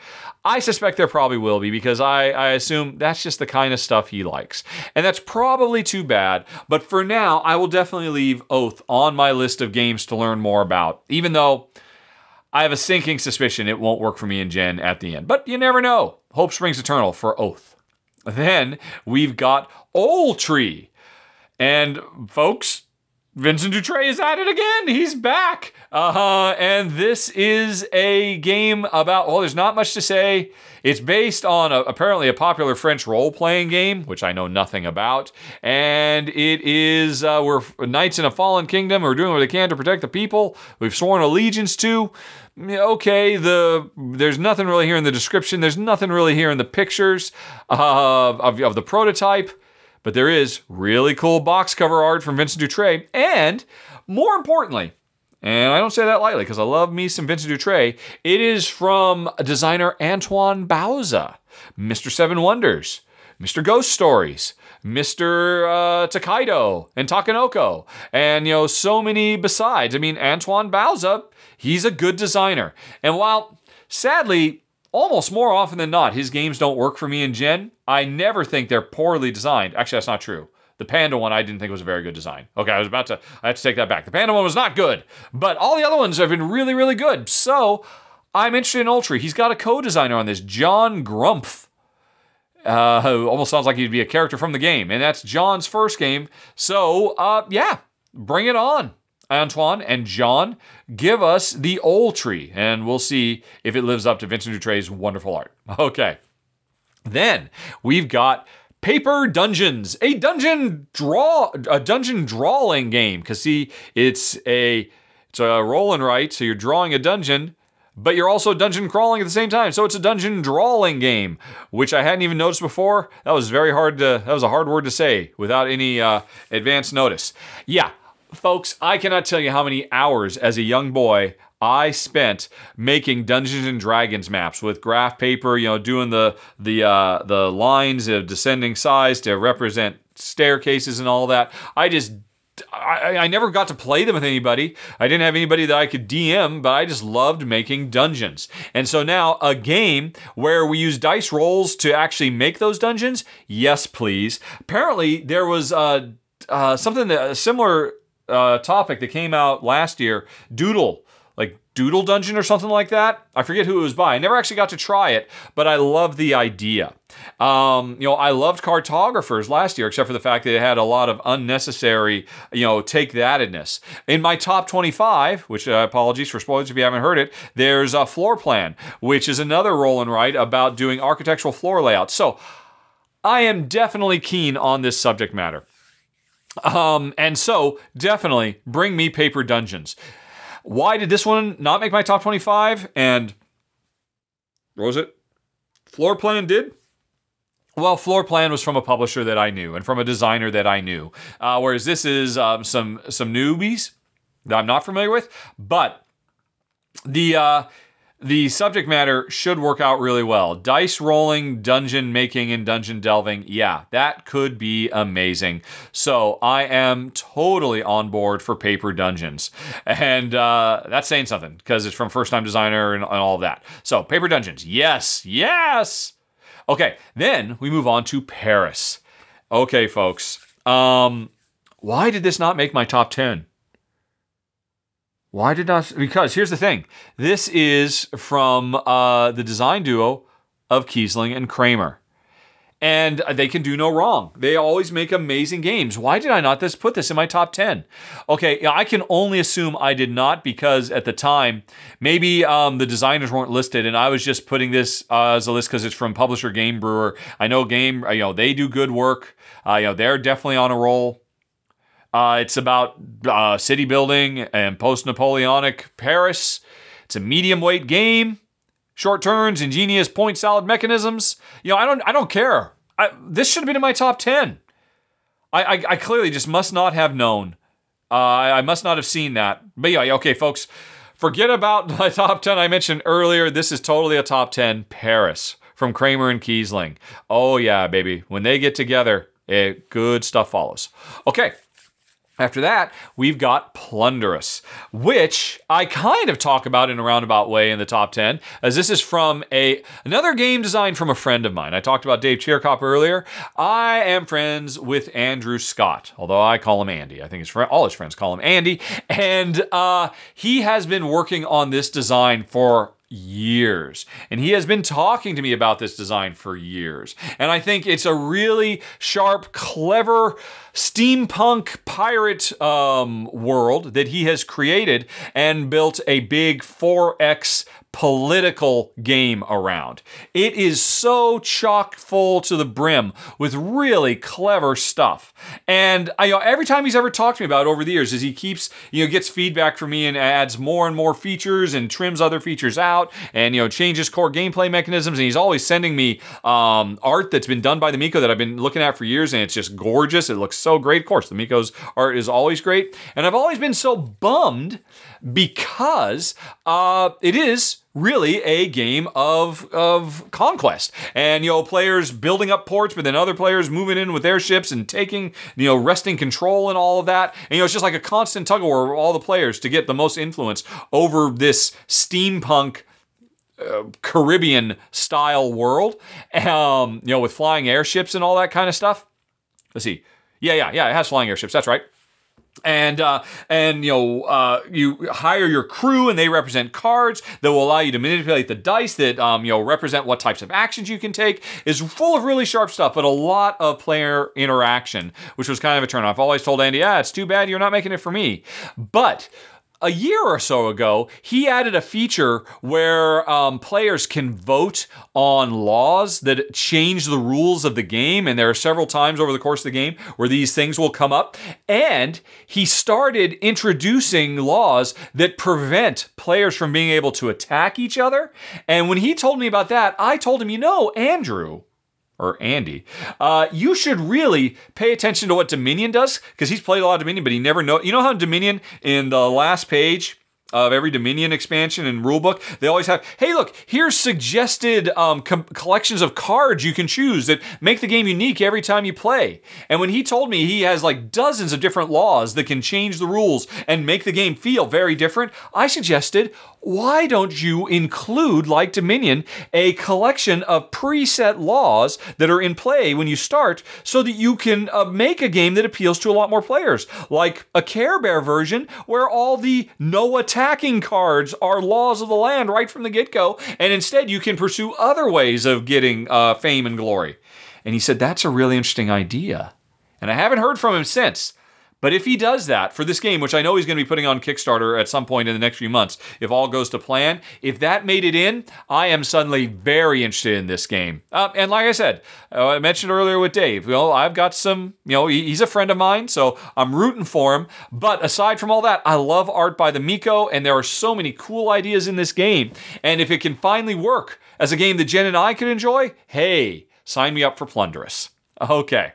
I suspect there probably will be, because I assume that's just the kind of stuff he likes. And that's probably too bad, but for now, I will definitely leave Oath on my list of games to learn more about, even though I have a sinking suspicion it won't work for me and Jen at the end. But you never know. Hope springs eternal for Oath. Then we've got Old Tree. And folks, Vincent Dutrait is at it again. He's back. And this is a game about, well, there's not much to say. It's based on apparently a popular French role-playing game, which I know nothing about. And it is, we're knights in a fallen kingdom. We're doing what they can to protect the people we've sworn allegiance to. Okay, there's nothing really here in the description. There's nothing really here in the pictures of the prototype. But there is really cool box cover art from Vincent Dutrait, and more importantly, and I don't say that lightly because I love me some Vincent Dutrait, it is from designer Antoine Bauza, Mr. Seven Wonders, Mr. Ghost Stories, Mr. Tokaido, and Takanoko, and so many besides. I mean, Antoine Bauza, he's a good designer. And while, sadly, almost more often than not, his games don't work for me and Jen, I never think they're poorly designed. Actually, that's not true. The Panda one I didn't think was a very good design. Okay, I have to take that back. The Panda one was not good, but all the other ones have been really, really good. So I'm interested in Old Tree. He's got a co-designer on this, John Grumpf. Who almost sounds like he'd be a character from the game, and that's John's first game. So, bring it on, Antoine and John. Give us the Old Tree, and we'll see if it lives up to Vincent Dutrait's wonderful art. Okay. Then we've got Paper Dungeons, a dungeon drawing game. Because see, it's a roll and write, so you're drawing a dungeon, but you're also dungeon crawling at the same time. So it's a dungeon drawing game, which I hadn't even noticed before. That was a hard word to say without any advance notice. Yeah, folks, I cannot tell you how many hours as a young boy I spent making Dungeons and Dragons maps with graph paper, doing the lines of descending size to represent staircases and all that. I never got to play them with anybody. I didn't have anybody that I could DM, but I just loved making dungeons. And so now a game where we use dice rolls to actually make those dungeons, yes, please. Apparently there was a similar topic that came out last year, Doodle Dungeon or something like that. I forget who it was by. I never actually got to try it, but I love the idea. I loved Cartographers last year, except for the fact that it had a lot of unnecessary, take-thatedness. In my top 25, which apologies for spoilers if you haven't heard it, there's a Floor Plan, which is another roll and write about doing architectural floor layouts. So I am definitely keen on this subject matter. And so definitely bring me Paper Dungeons. Why did this one not make my top 25? And what was it? Floor Plan did? Well, Floor Plan was from a publisher that I knew and from a designer that I knew. Whereas this is some newbies that I'm not familiar with. But the subject matter should work out really well. Dice rolling, dungeon making, and dungeon delving. Yeah, that could be amazing. So I am totally on board for Paper Dungeons. And that's saying something because it's from first time designer and all of that. So Paper Dungeons. Yes, yes. Okay, then we move on to Paris. Okay, folks. Why did this not make my top 10? Why did not? Because here's the thing. This is from the design duo of Kiesling and Kramer. And they can do no wrong. They always make amazing games. Why did I not put this in my top 10? Okay, I can only assume I did not because at the time, maybe the designers weren't listed and I was just putting this as a list because it's from publisher Game Brewer. I know they do good work. They're definitely on a roll. It's about city building and post-Napoleonic Paris. It's a medium weight game. Short turns, ingenious point salad mechanisms. I don't care. This should have been in my top 10. I clearly just must not have known. I must not have seen that. But yeah, okay, folks, forget about my top 10 I mentioned earlier. This is totally a top 10. Paris from Kramer and Kiesling. Oh yeah, baby. When they get together, good stuff follows. Okay. After that, we've got Plunderous, which I kind of talk about in a roundabout way in the top 10, as this is from another game design from a friend of mine. I talked about Dave Cheerkop earlier. I am friends with Andrew Scott, although I call him Andy. I think all his friends call him Andy. And he has been working on this design for years. And he has been talking to me about this design for years. And I think it's a really sharp, clever steampunk pirate world that he has created and built a big 4X political game around. It is so chock full to the brim with really clever stuff. And every time he's ever talked to me about it over the years, as he keeps, gets feedback from me and adds more and more features and trims other features out and, changes core gameplay mechanisms. And he's always sending me art that's been done by the Miko that I've been looking at for years. And it's just gorgeous. It looks so great. Of course, the Miko's art is always great. And I've always been so bummed because it is really a game of conquest and players building up ports, but then other players moving in with their ships and taking wresting control and all of that. And it's just like a constant tug of war of all the players to get the most influence over this steampunk Caribbean style world, with flying airships and all that kind of stuff. Let's see. Yeah, it has flying airships. That's right. And you hire your crew, and they represent cards that will allow you to manipulate the dice that represent what types of actions you can take. Is full of really sharp stuff, but a lot of player interaction, which was kind of a turn off. I've always told Andy, it's too bad you're not making it for me. But a year or so ago, he added a feature where players can vote on laws that change the rules of the game, and there are several times over the course of the game where these things will come up. And he started introducing laws that prevent players from being able to attack each other. And when he told me about that, I told him, Andrew, or Andy, you should really pay attention to what Dominion does, because he's played a lot of Dominion, but he never know. You know how Dominion, in the last page of every Dominion expansion and rulebook, they always have, hey, look, here's suggested collections of cards you can choose that make the game unique every time you play. And when he told me he has like dozens of different laws that can change the rules and make the game feel very different, I suggested, why don't you include, like Dominion, a collection of preset laws that are in play when you start so that you can make a game that appeals to a lot more players? Like a Care Bear version where all the no attacking cards are laws of the land right from the get-go, and instead you can pursue other ways of getting fame and glory. And he said, that's a really interesting idea. And I haven't heard from him since. But if he does that for this game, which I know he's going to be putting on Kickstarter at some point in the next few months, if all goes to plan, if that made it in, I am suddenly very interested in this game. And like I said, I mentioned earlier with Dave, I've got some, he's a friend of mine, so I'm rooting for him. But aside from all that, I love art by the Miko, and there are so many cool ideas in this game. And if it can finally work as a game that Jen and I could enjoy, hey, sign me up for Plunderous. Okay.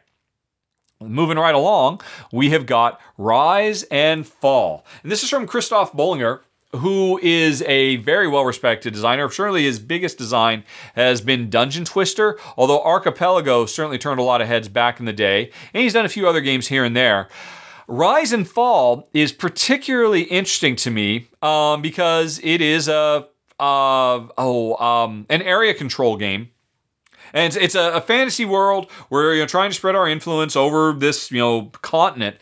Moving right along, we have got Rise and Fall. And this is from Christoph Bollinger, who is a very well-respected designer. Surely his biggest design has been Dungeon Twister, although Archipelago certainly turned a lot of heads back in the day. And he's done a few other games here and there. Rise and Fall is particularly interesting to me because it is an area control game. And it's a fantasy world where you're trying to spread our influence over this, continent,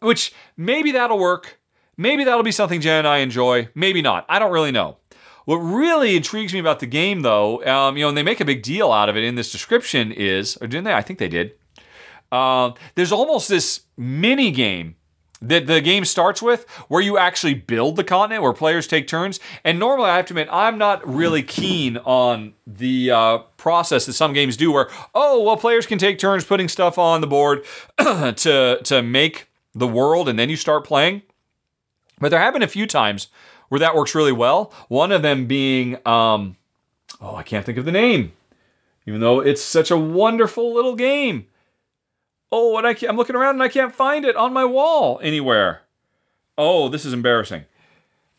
which maybe that'll work. Maybe that'll be something Jen and I enjoy. Maybe not. I don't really know. What really intrigues me about the game, though, and they make a big deal out of it in this description or didn't they? I think they did. There's almost this mini game that the game starts with where you actually build the continent, where players take turns. And normally, I have to admit, I'm not really keen on the process that some games do where, players can take turns putting stuff on the board to make the world, and then you start playing. But there have been a few times where that works really well. One of them being, I can't think of the name, even though it's such a wonderful little game. Oh, and I'm looking around and I can't find it on my wall anywhere. Oh, this is embarrassing.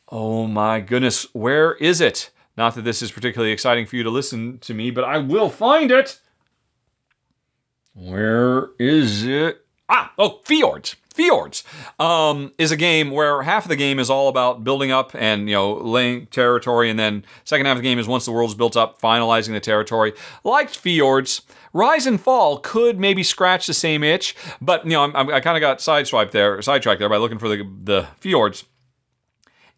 Oh my goodness, where is it? Not that this is particularly exciting for you to listen to me, but I will find it. Where is it? Fjords. Fjords is a game where half of the game is all about building up and, laying territory, and then second half of the game is once the world's built up, finalizing the territory. Liked Fjords. Rise and Fall could maybe scratch the same itch, but, I kind of got sidetracked there by looking for the Fjords.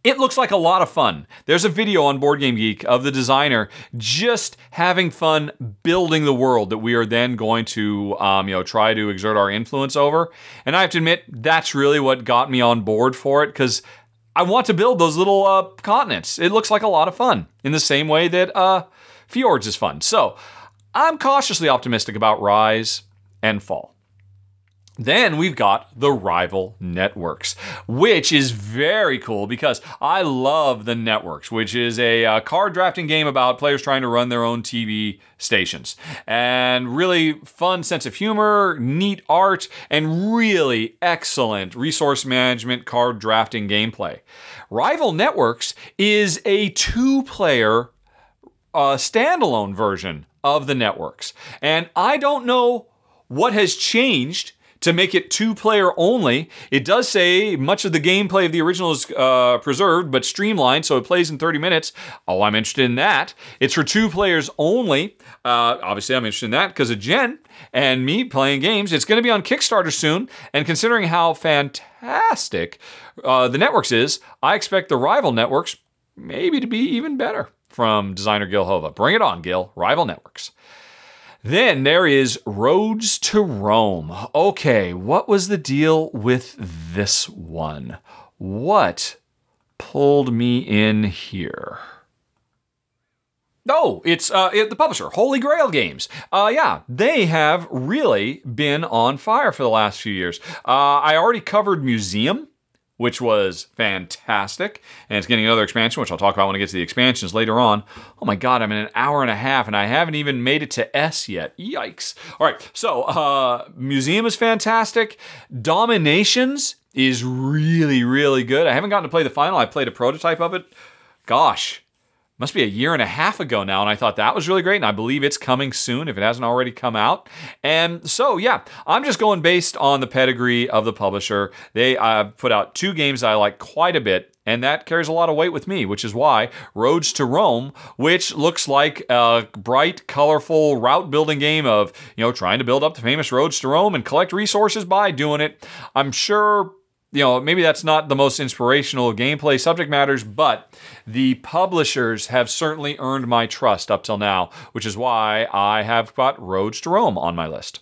It looks like a lot of fun. There's a video on Board Game Geek of the designer just having fun building the world that we are then going to, try to exert our influence over. And I have to admit, that's really what got me on board for it, because I want to build those little continents. It looks like a lot of fun, in the same way that Fjords is fun. So I'm cautiously optimistic about Rise and Fall. Then we've got the Rival Networks, which is very cool because I love the Networks, which is a card drafting game about players trying to run their own TV stations. And really fun sense of humor, neat art, and really excellent resource management card drafting gameplay. Rival Networks is a 2-player standalone version of the Networks. And I don't know what has changed to make it 2-player only. It does say much of the gameplay of the original is preserved, but streamlined, so it plays in 30 minutes. Oh, I'm interested in that. It's for 2 players only. Obviously, I'm interested in that because of Jen and me playing games. It's going to be on Kickstarter soon, and considering how fantastic the Networks is, I expect the Rival Networks maybe to be even better from designer Gil Hova. Bring it on, Gil. Rival Networks. Then there is Roads to Rome. Okay, what was the deal with this one? What pulled me in here? Oh, it's the publisher, Holy Grail Games. They have really been on fire for the last few years. I already covered Museum, which was fantastic, and it's getting another expansion, which I'll talk about when I get to the expansions later on. Oh my god, I'm in an hour and a half, and I haven't even made it to S yet. Yikes. All right, so Museum is fantastic. Dominations is really, really good. I haven't gotten to play the final. I played a prototype of it. Gosh, must be a year and a half ago now, and I thought that was really great, and I believe it's coming soon if it hasn't already come out. And so, yeah, I'm just going based on the pedigree of the publisher. They put out 2 games that I like quite a bit, and that carries a lot of weight with me, which is why Roads to Rome, which looks like a bright, colorful route-building game of, trying to build up the famous roads to Rome and collect resources by doing it. I'm sure maybe that's not the most inspirational gameplay subject matters, but the publishers have certainly earned my trust up till now, which is why I have got Roads to Rome on my list.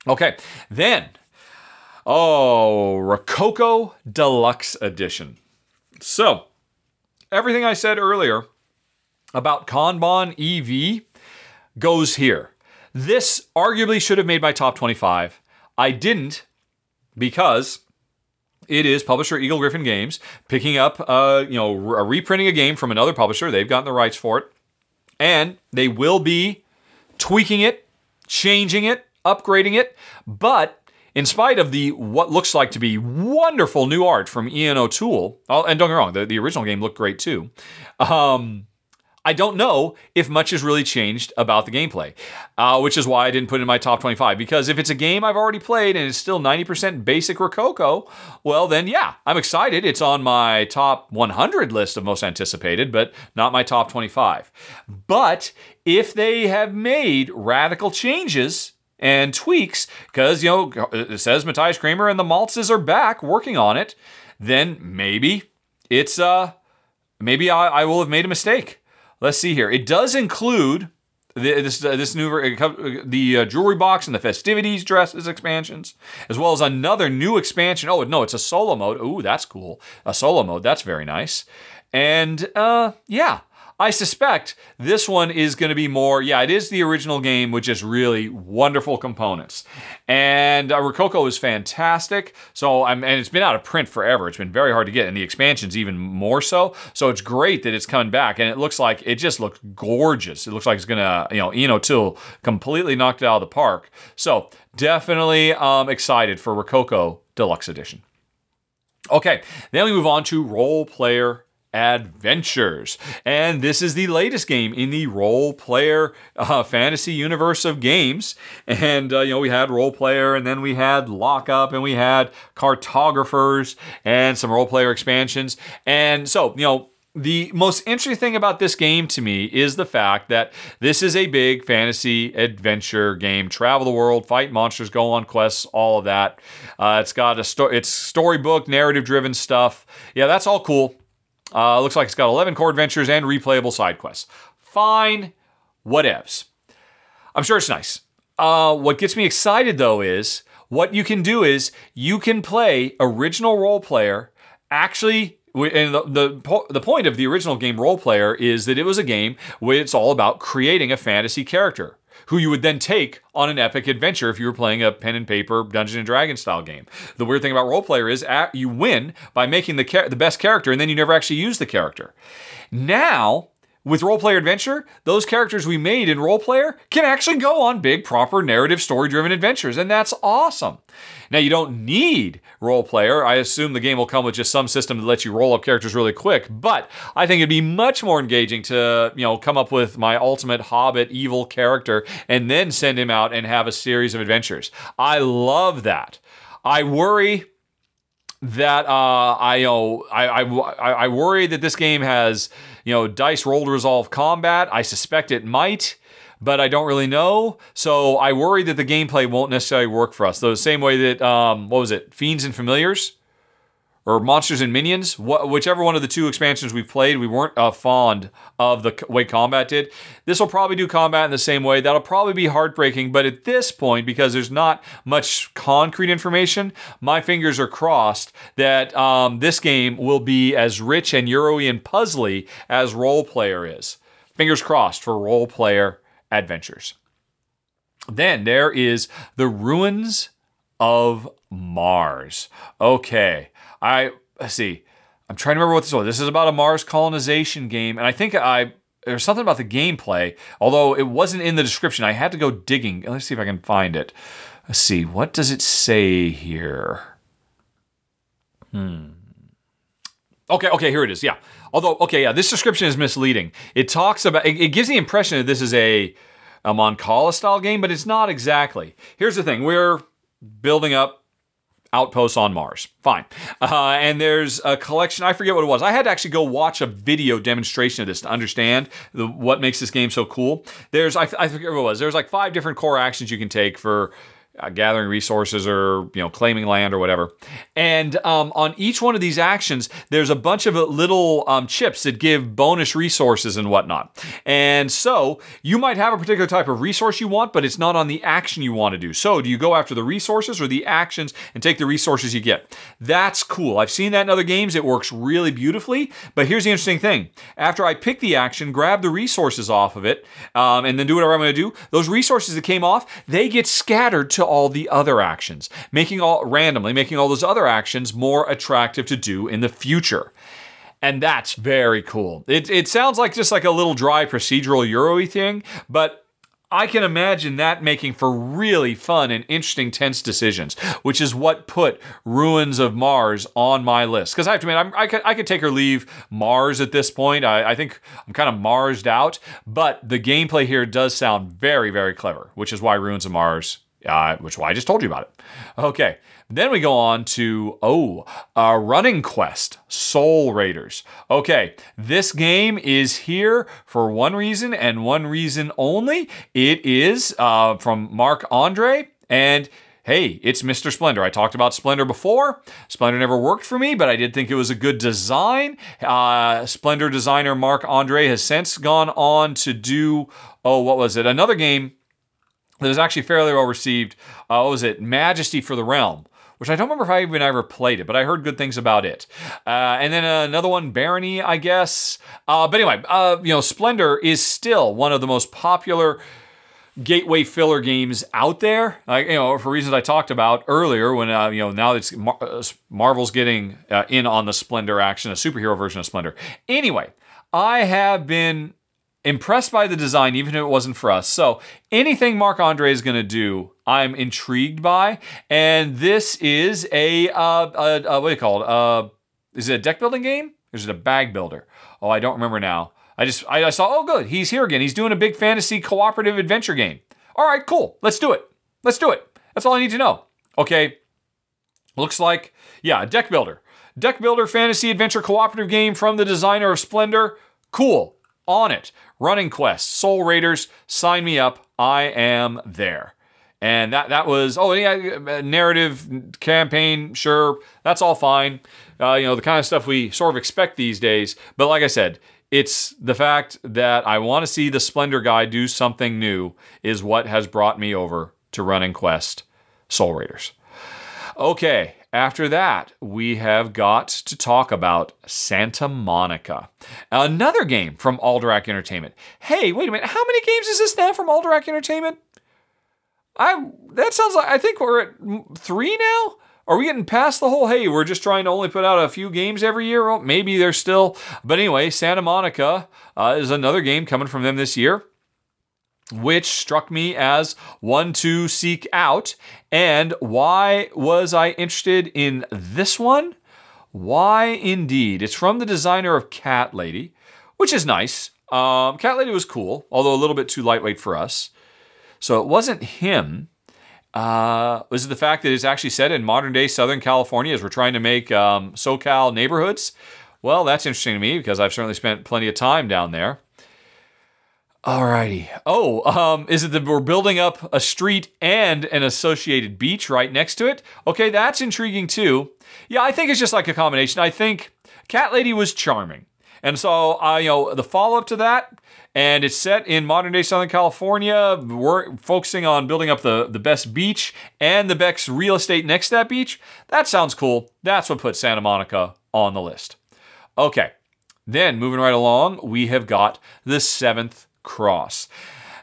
Okay, then, Rococo Deluxe Edition. So, everything I said earlier about Kanban EV goes here. This arguably should have made my top 25. I didn't because it is publisher Eagle Gryphon Games picking up, reprinting a game from another publisher. They've gotten the rights for it. And they will be tweaking it, changing it, upgrading it. But in spite of what looks like to be wonderful new art from Ian O'Toole, and don't get me wrong, the original game looked great too. I don't know if much has really changed about the gameplay, which is why I didn't put it in my top 25. Because if it's a game I've already played and it's still 90% basic Rococo, well then yeah, I'm excited. It's on my top 100 list of most anticipated, but not my top 25. But if they have made radical changes and tweaks, because, it says Matthias Kramer and the Maltzes are back working on it, then maybe it's, maybe I will have made a mistake. Let's see here. It does include this new the jewelry box and the festivities dresses expansions, as well as another new expansion. Oh no, it's a solo mode. Ooh, that's cool. A solo mode. That's very nice. And yeah, I suspect this one is going to be more, it is the original game with just really wonderful components. And Rococo is fantastic. So, and it's been out of print forever. It's been very hard to get, and the expansion's even more so. So it's great that it's coming back, and it just looks gorgeous. It looks like it's going to, Ian O'Toole completely knocked it out of the park. So definitely excited for Rococo Deluxe Edition. Okay, then we move on to Role Player Adventures, and this is the latest game in the role player fantasy universe of games. And we had role player, and then we had lockup, and we had cartographers, and some role player expansions. And so the most interesting thing about this game to me is the fact that this is a big fantasy adventure game. Travel the world, fight monsters, go on quests, all of that. It's got it's storybook, narrative-driven stuff. Yeah, that's all cool. Looks like it's got 11 core adventures and replayable side quests. Fine, whatevs. I'm sure it's nice. What gets me excited, though, is what you can do is you can play original role player. Actually, and the point of the original game Role Player is that it was a game where it's all about creating a fantasy character who you would then take on an epic adventure if you were playing a pen and paper Dungeons and Dragons style game. The weird thing about Role Player is you win by making the best character, and then you never actually use the character. Now, with Role Player Adventure, those characters we made in Role Player can actually go on big, proper, narrative, story-driven adventures, and that's awesome. Now, you don't need Role Player. I assume the game will come with just some system that lets you roll up characters really quick, but I think it'd be much more engaging to, come up with my ultimate Hobbit evil character and then send him out and have a series of adventures. I love that. I worry that I worry that this game has dice roll to resolve combat. I suspect it might, but I don't really know. So I worry that the gameplay won't necessarily work for us. The same way that Fiends and Familiars, or Monsters and Minions, whichever one of the two expansions we've played, we weren't fond of the way combat did. This will probably do combat in the same way. That'll probably be heartbreaking, but at this point, because there's not much concrete information, my fingers are crossed that this game will be as rich and Euro-y and puzzly as Role Player is. Fingers crossed for Role Player Adventures. Then there is The Ruins of Mars. Okay. Let's see. I'm trying to remember what this was. This is about a Mars colonization game, and I think there's something about the gameplay, although it wasn't in the description. I had to go digging. Let's see if I can find it. Let's see. What does it say here? Okay, here it is. Yeah. Although, this description is misleading. It talks about, it gives the impression that this is a Moncala style game, but it's not exactly. Here's the thing. We're building up outposts on Mars. Fine. And there's a collection, I forget what it was. I had to actually go watch a video demonstration of this to understand what makes this game so cool. I forget what it was. There's like 5 different core actions you can take for gathering resources or claiming land or whatever. And on each one of these actions, there's a bunch of little chips that give bonus resources and whatnot. And so you might have a particular type of resource you want, but it's not on the action you want to do. So do you go after the resources or the actions and take the resources you get? That's cool. I've seen that in other games. It works really beautifully. But here's the interesting thing. After I pick the action, grab the resources off of it, and then do whatever I'm going to do, those resources that came off, they get scattered to all the other actions, making all those other actions more attractive to do in the future. And that's very cool. It sounds like just like a little dry procedural Euro-y thing, but I can imagine that making for really fun and interesting tense decisions, which is what put Ruins of Mars on my list. Because I have to admit, I could take or leave Mars at this point. I think I'm kind of Marsed out, but the gameplay here does sound very, very clever, which is why Ruins of Mars, which is why I just told you about it. Okay. Then we go on to, Running Quest, Soul Raiders. Okay, this game is here for one reason and one reason only. It is from Marc-Andre, and hey, it's Mr. Splendor. I talked about Splendor before. Splendor never worked for me, but I did think it was a good design. Splendor designer Marc-Andre has since gone on to do, another game that was actually fairly well received. Majesty for the Realm, which I don't remember if I even ever played it, but I heard good things about it. And then another one, Barony, I guess. But anyway, Splendor is still one of the most popular gateway filler games out there. For reasons I talked about earlier, when now it's Marvel's getting in on the Splendor action, a superhero version of Splendor. Anyway, I have been impressed by the design, even if it wasn't for us. So anything Marc-Andre is going to do, I'm intrigued by. And this is what do you call it? Is it a deck building game? Or is it a bag builder? Oh, I don't remember now. I saw, good, he's here again. He's doing a big fantasy cooperative adventure game. All right, cool. Let's do it. That's all I need to know. Okay. Looks like, a deck builder. Deck builder fantasy adventure cooperative game from the designer of Splendor. Cool. On it. Running Quest, Soul Raiders, sign me up. I am there. And that was, narrative campaign, sure, that's all fine. The kind of stuff we sort of expect these days. But like I said, it's the fact that I want to see the Splendor guy do something new is what has brought me over to Running Quest, Soul Raiders. Okay, after that, we have got to talk about Santa Monica, another game from Alderac Entertainment. Hey, wait a minute, how many games is this now from Alderac Entertainment? That sounds like, I think we're at 3 now? Are we getting past the whole, hey, we're just trying to only put out a few games every year? Well, maybe there's still, but anyway, Santa Monica is another game coming from them this year, which struck me as one to seek out. And why was I interested in this one? Why indeed? It's from the designer of Cat Lady, which is nice. Cat Lady was cool, although a little bit too lightweight for us. So it wasn't him. Was it the fact that it's actually set in modern day Southern California as we're trying to make SoCal neighborhoods? Well, that's interesting to me because I've certainly spent plenty of time down there. Alrighty. Is it that we're building up a street and an associated beach right next to it? Okay, that's intriguing too. Yeah, I think it's just like a combination. I think Cat Lady was charming. And so, the follow-up to that, and it's set in modern-day Southern California. We're focusing on building up the best beach and the best real estate next to that beach. That sounds cool. That's what put Santa Monica on the list. Okay, then moving right along, we have got the Seventh Cross.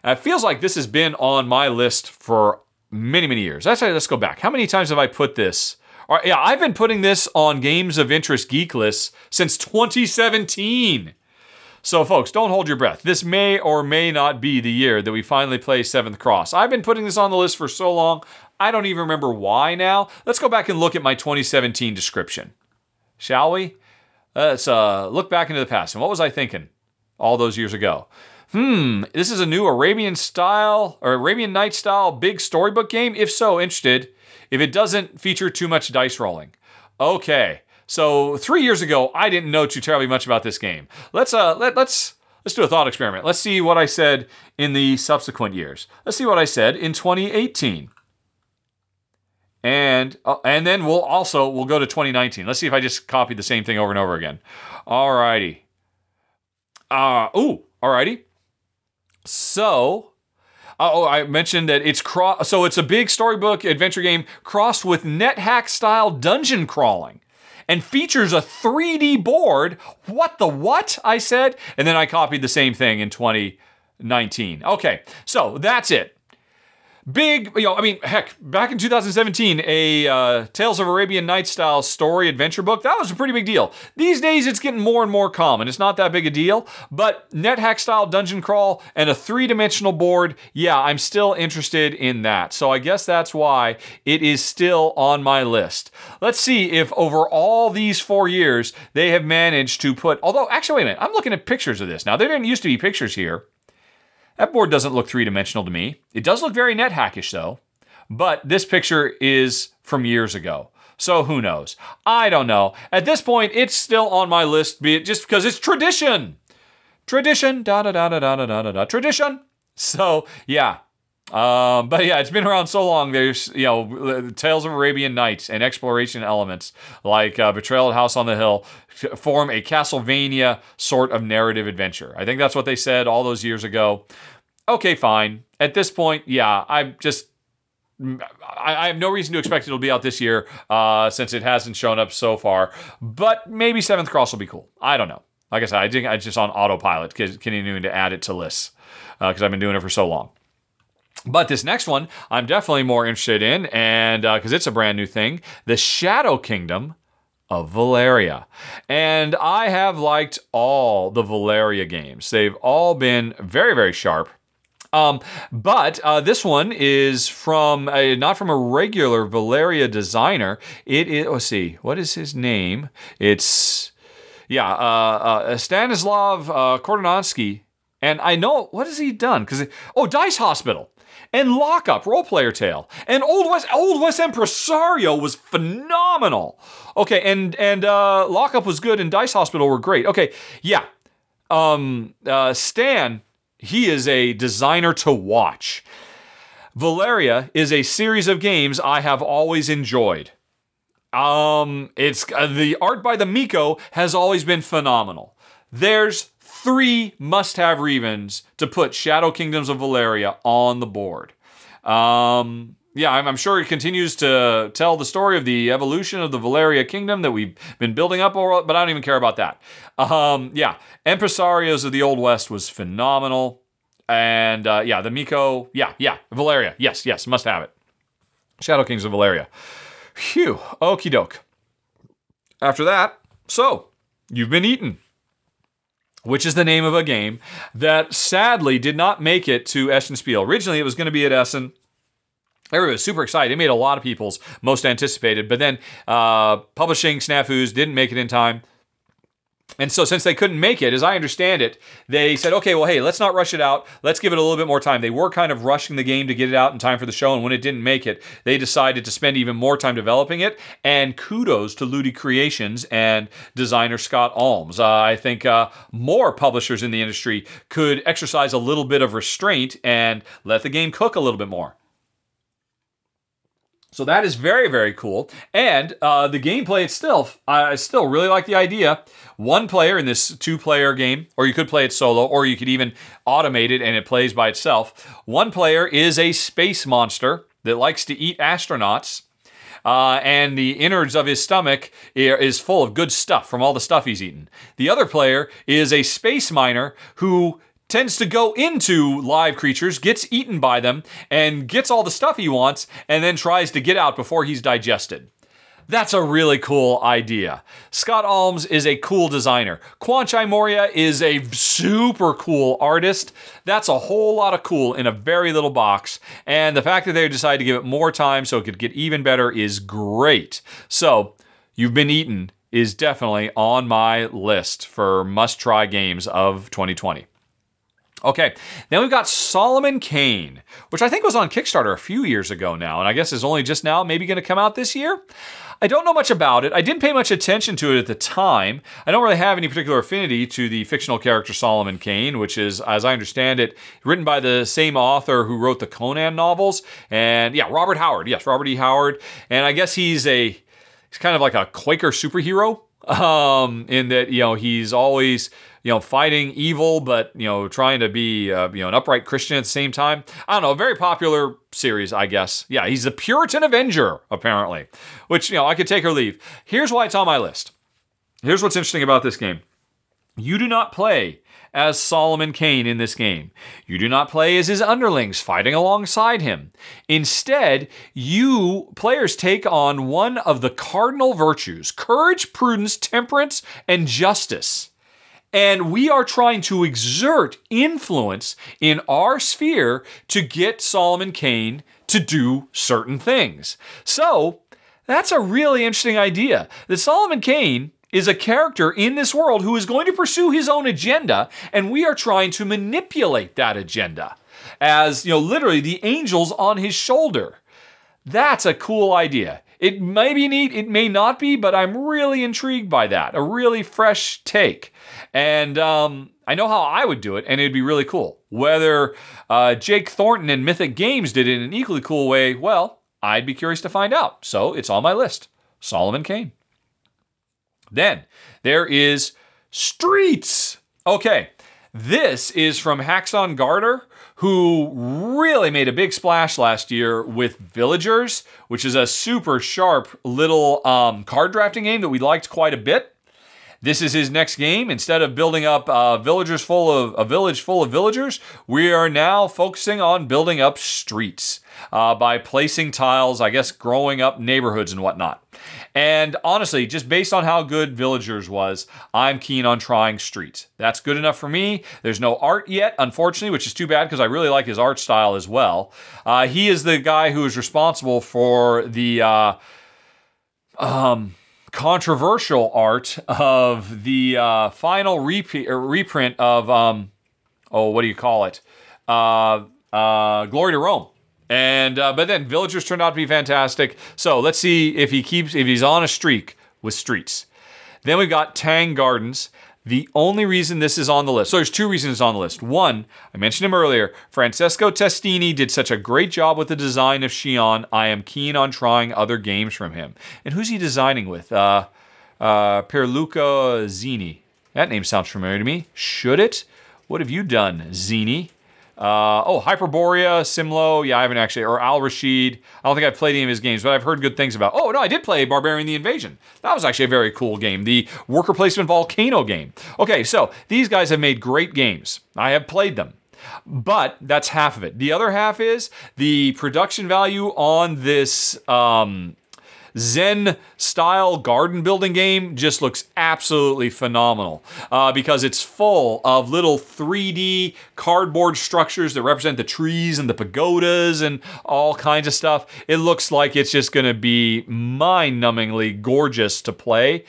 It feels like this has been on my list for many, many years. Actually, let's go back. How many times have I put this? I've been putting this on Games of Interest Geek lists since 2017. So, folks, don't hold your breath. This may or may not be the year that we finally play Seventh Cross. I've been putting this on the list for so long, I don't even remember why now. Let's go back and look at my 2017 description. Shall we? Let's look back into the past. And what was I thinking all those years ago? This is a new Arabian Night style big storybook game? If so, interested. If it doesn't feature too much dice rolling. Okay. So 3 years ago, I didn't know too terribly much about this game. Let's do a thought experiment. Let's see what I said in the subsequent years. Let's see what I said in 2018. And then we'll go to 2019. Let's see if I just copied the same thing over and over again. Alrighty. Alrighty. So, I mentioned that it's so it's a big storybook adventure game crossed with NetHack style dungeon crawling and features a 3D board. What the what? I said, and then I copied the same thing in 2019. Okay, so that's it. Big, I mean, heck, back in 2017, a Tales of Arabian Nights style story adventure book, that was a pretty big deal. These days, it's getting more and more common. It's not that big a deal, but NetHack style dungeon crawl and a 3-dimensional board, yeah, I'm still interested in that. So I guess that's why it is still on my list. Let's see if over all these 4 years, they have managed to put, although, actually, wait a minute, I'm looking at pictures of this. Now, there didn't used to be pictures here. That board doesn't look 3-dimensional to me. It does look very NetHackish though, but this picture is from years ago. So who knows? I don't know. At this point, it's still on my list, be it just because it's tradition. Tradition, da-da-da-da-da-da-da-da, tradition. So, yeah. But yeah, it's been around so long. There's, Tales of Arabian Nights and exploration elements like Betrayal at House on the Hill form a Castlevania sort of narrative adventure. I think that's what they said all those years ago. Okay, fine. At this point, yeah, I have no reason to expect it'll be out this year since it hasn't shown up so far. But maybe 7th Cross will be cool. I don't know. Like I said, I think I just on autopilot continuing to add it to lists because I've been doing it for so long. But this next one, I'm definitely more interested in, and because it's a brand new thing, the Shadow Kingdom of Valeria. And I have liked all the Valeria games. They've all been very, very sharp. But this one is from not from a regular Valeria designer. It is, let's see, what is his name? It's, Stanislav Kordonansky. And I know, what has he done? Dice Hospital. And Lockup, Role Player Tale. And Old West Impresario was phenomenal. Okay, and Lockup was good and Dice Hospital were great. Okay, yeah. Stan, he is a designer to watch. Valeria is a series of games I have always enjoyed. It's the art by the Miko has always been phenomenal. There's 3 must-have reasons to put Shadow Kingdoms of Valeria on the board. I'm sure it continues to tell the story of the evolution of the Valeria Kingdom that we've been building up, but I don't even care about that. Impresarios of the Old West was phenomenal. And, the Miko, Valeria, yes, must have it. Shadow Kings of Valeria. Phew, okie doke. After that, so, you've been eaten. Which is the name of a game that sadly did not make it to Essen Spiel. Originally, it was going to be at Essen. Everybody was super excited. It made a lot of people's most anticipated, but then publishing snafus didn't make it in time. And so since they couldn't make it, as I understand it, they said, okay, well, hey, let's not rush it out. Let's give it a little bit more time. They were kind of rushing the game to get it out in time for the show, and when it didn't make it, they decided to spend even more time developing it. And kudos to Ludi Creations and designer Scott Alms. I think more publishers in the industry could exercise a little bit of restraint and let the game cook a little bit more. So that is very, very cool. And the gameplay itself, I still really like the idea. 1 player in this 2-player game, or you could play it solo, or you could even automate it and it plays by itself. 1 player is a space monster that likes to eat astronauts. And the innards of his stomach is full of good stuff from all the stuff he's eaten. The other player is a space miner who tends to go into live creatures, gets eaten by them, and gets all the stuff he wants, and then tries to get out before he's digested. That's a really cool idea. Scott Alms is a cool designer. Kwanchai Moria is a super cool artist. That's a whole lot of cool in a very little box. And the fact that they decided to give it more time so it could get even better is great. So, You've Been Eaten is definitely on my list for must-try games of 2020. Okay, then we've got Solomon Kane, which I think was on Kickstarter a few years ago now, and I guess is only just now maybe going to come out this year. I don't know much about it. I didn't pay much attention to it at the time. I don't really have any particular affinity to the fictional character Solomon Kane, which is, as I understand it, written by the same author who wrote the Conan novels. And yeah, Robert Howard. Yes, Robert E. Howard. And I guess he's kind of like a Quaker superhero, in that, he's always fighting evil, but, trying to be, an upright Christian at the same time. I don't know, a very popular series, I guess. Yeah, he's the Puritan Avenger, apparently, which, I could take or leave. Here's why it's on my list. Here's what's interesting about this game. You do not play as Solomon Kane in this game. You do not play as his underlings fighting alongside him. Instead, you players take on one of the cardinal virtues: courage, prudence, temperance, and justice. And we are trying to exert influence in our sphere to get Solomon Kane to do certain things. So, that's a really interesting idea. That Solomon Kane is a character in this world who is going to pursue his own agenda, and we are trying to manipulate that agenda as, literally the angels on his shoulder. That's a cool idea. It may be neat, it may not be, but I'm really intrigued by that. A really fresh take. And I know how I would do it, and it'd be really cool. Whether Jake Thornton and Mythic Games did it in an equally cool way, well, I'd be curious to find out. So it's on my list. Solomon Kane. Then there is Streets. Okay, this is from Haxon Garter, who really made a big splash last year with Villagers, which is a super sharp little card drafting game that we liked quite a bit. This is his next game. Instead of building up a village full of villagers, we are now focusing on building up streets by placing tiles, I guess, growing up neighborhoods and whatnot. And honestly, just based on how good Villagers was, I'm keen on trying Streets. That's good enough for me. There's no art yet, unfortunately, which is too bad because I really like his art style as well. He is the guy who is responsible for the controversial art of the final reprint of, what do you call it? Glory to Rome. And but then Villagers turned out to be fantastic. So let's see if he's on a streak with Streets. Then we've got Tang Gardens. The only reason this is on the list, so there's two reasons it's on the list. One, I mentioned him earlier, Francesco Testini did such a great job with the design of Xi'an. I am keen on trying other games from him. And who's he designing with? Pierluca Zini. That name sounds familiar to me. Should it? What have you done, Zini? Hyperborea, Simlo, yeah, I haven't actually, or Al Rashid. I don't think I've played any of his games, but I've heard good things about. Oh, no, I did play Barbarian the Invasion. That was actually a very cool game, the worker placement volcano game. Okay, so these guys have made great games. I have played them. But that's half of it. The other half is the production value on this Zen-style garden building game just looks absolutely phenomenal because it's full of little 3D cardboard structures that represent the trees and the pagodas and all kinds of stuff. It looks like it's just going to be mind-numbingly gorgeous to play.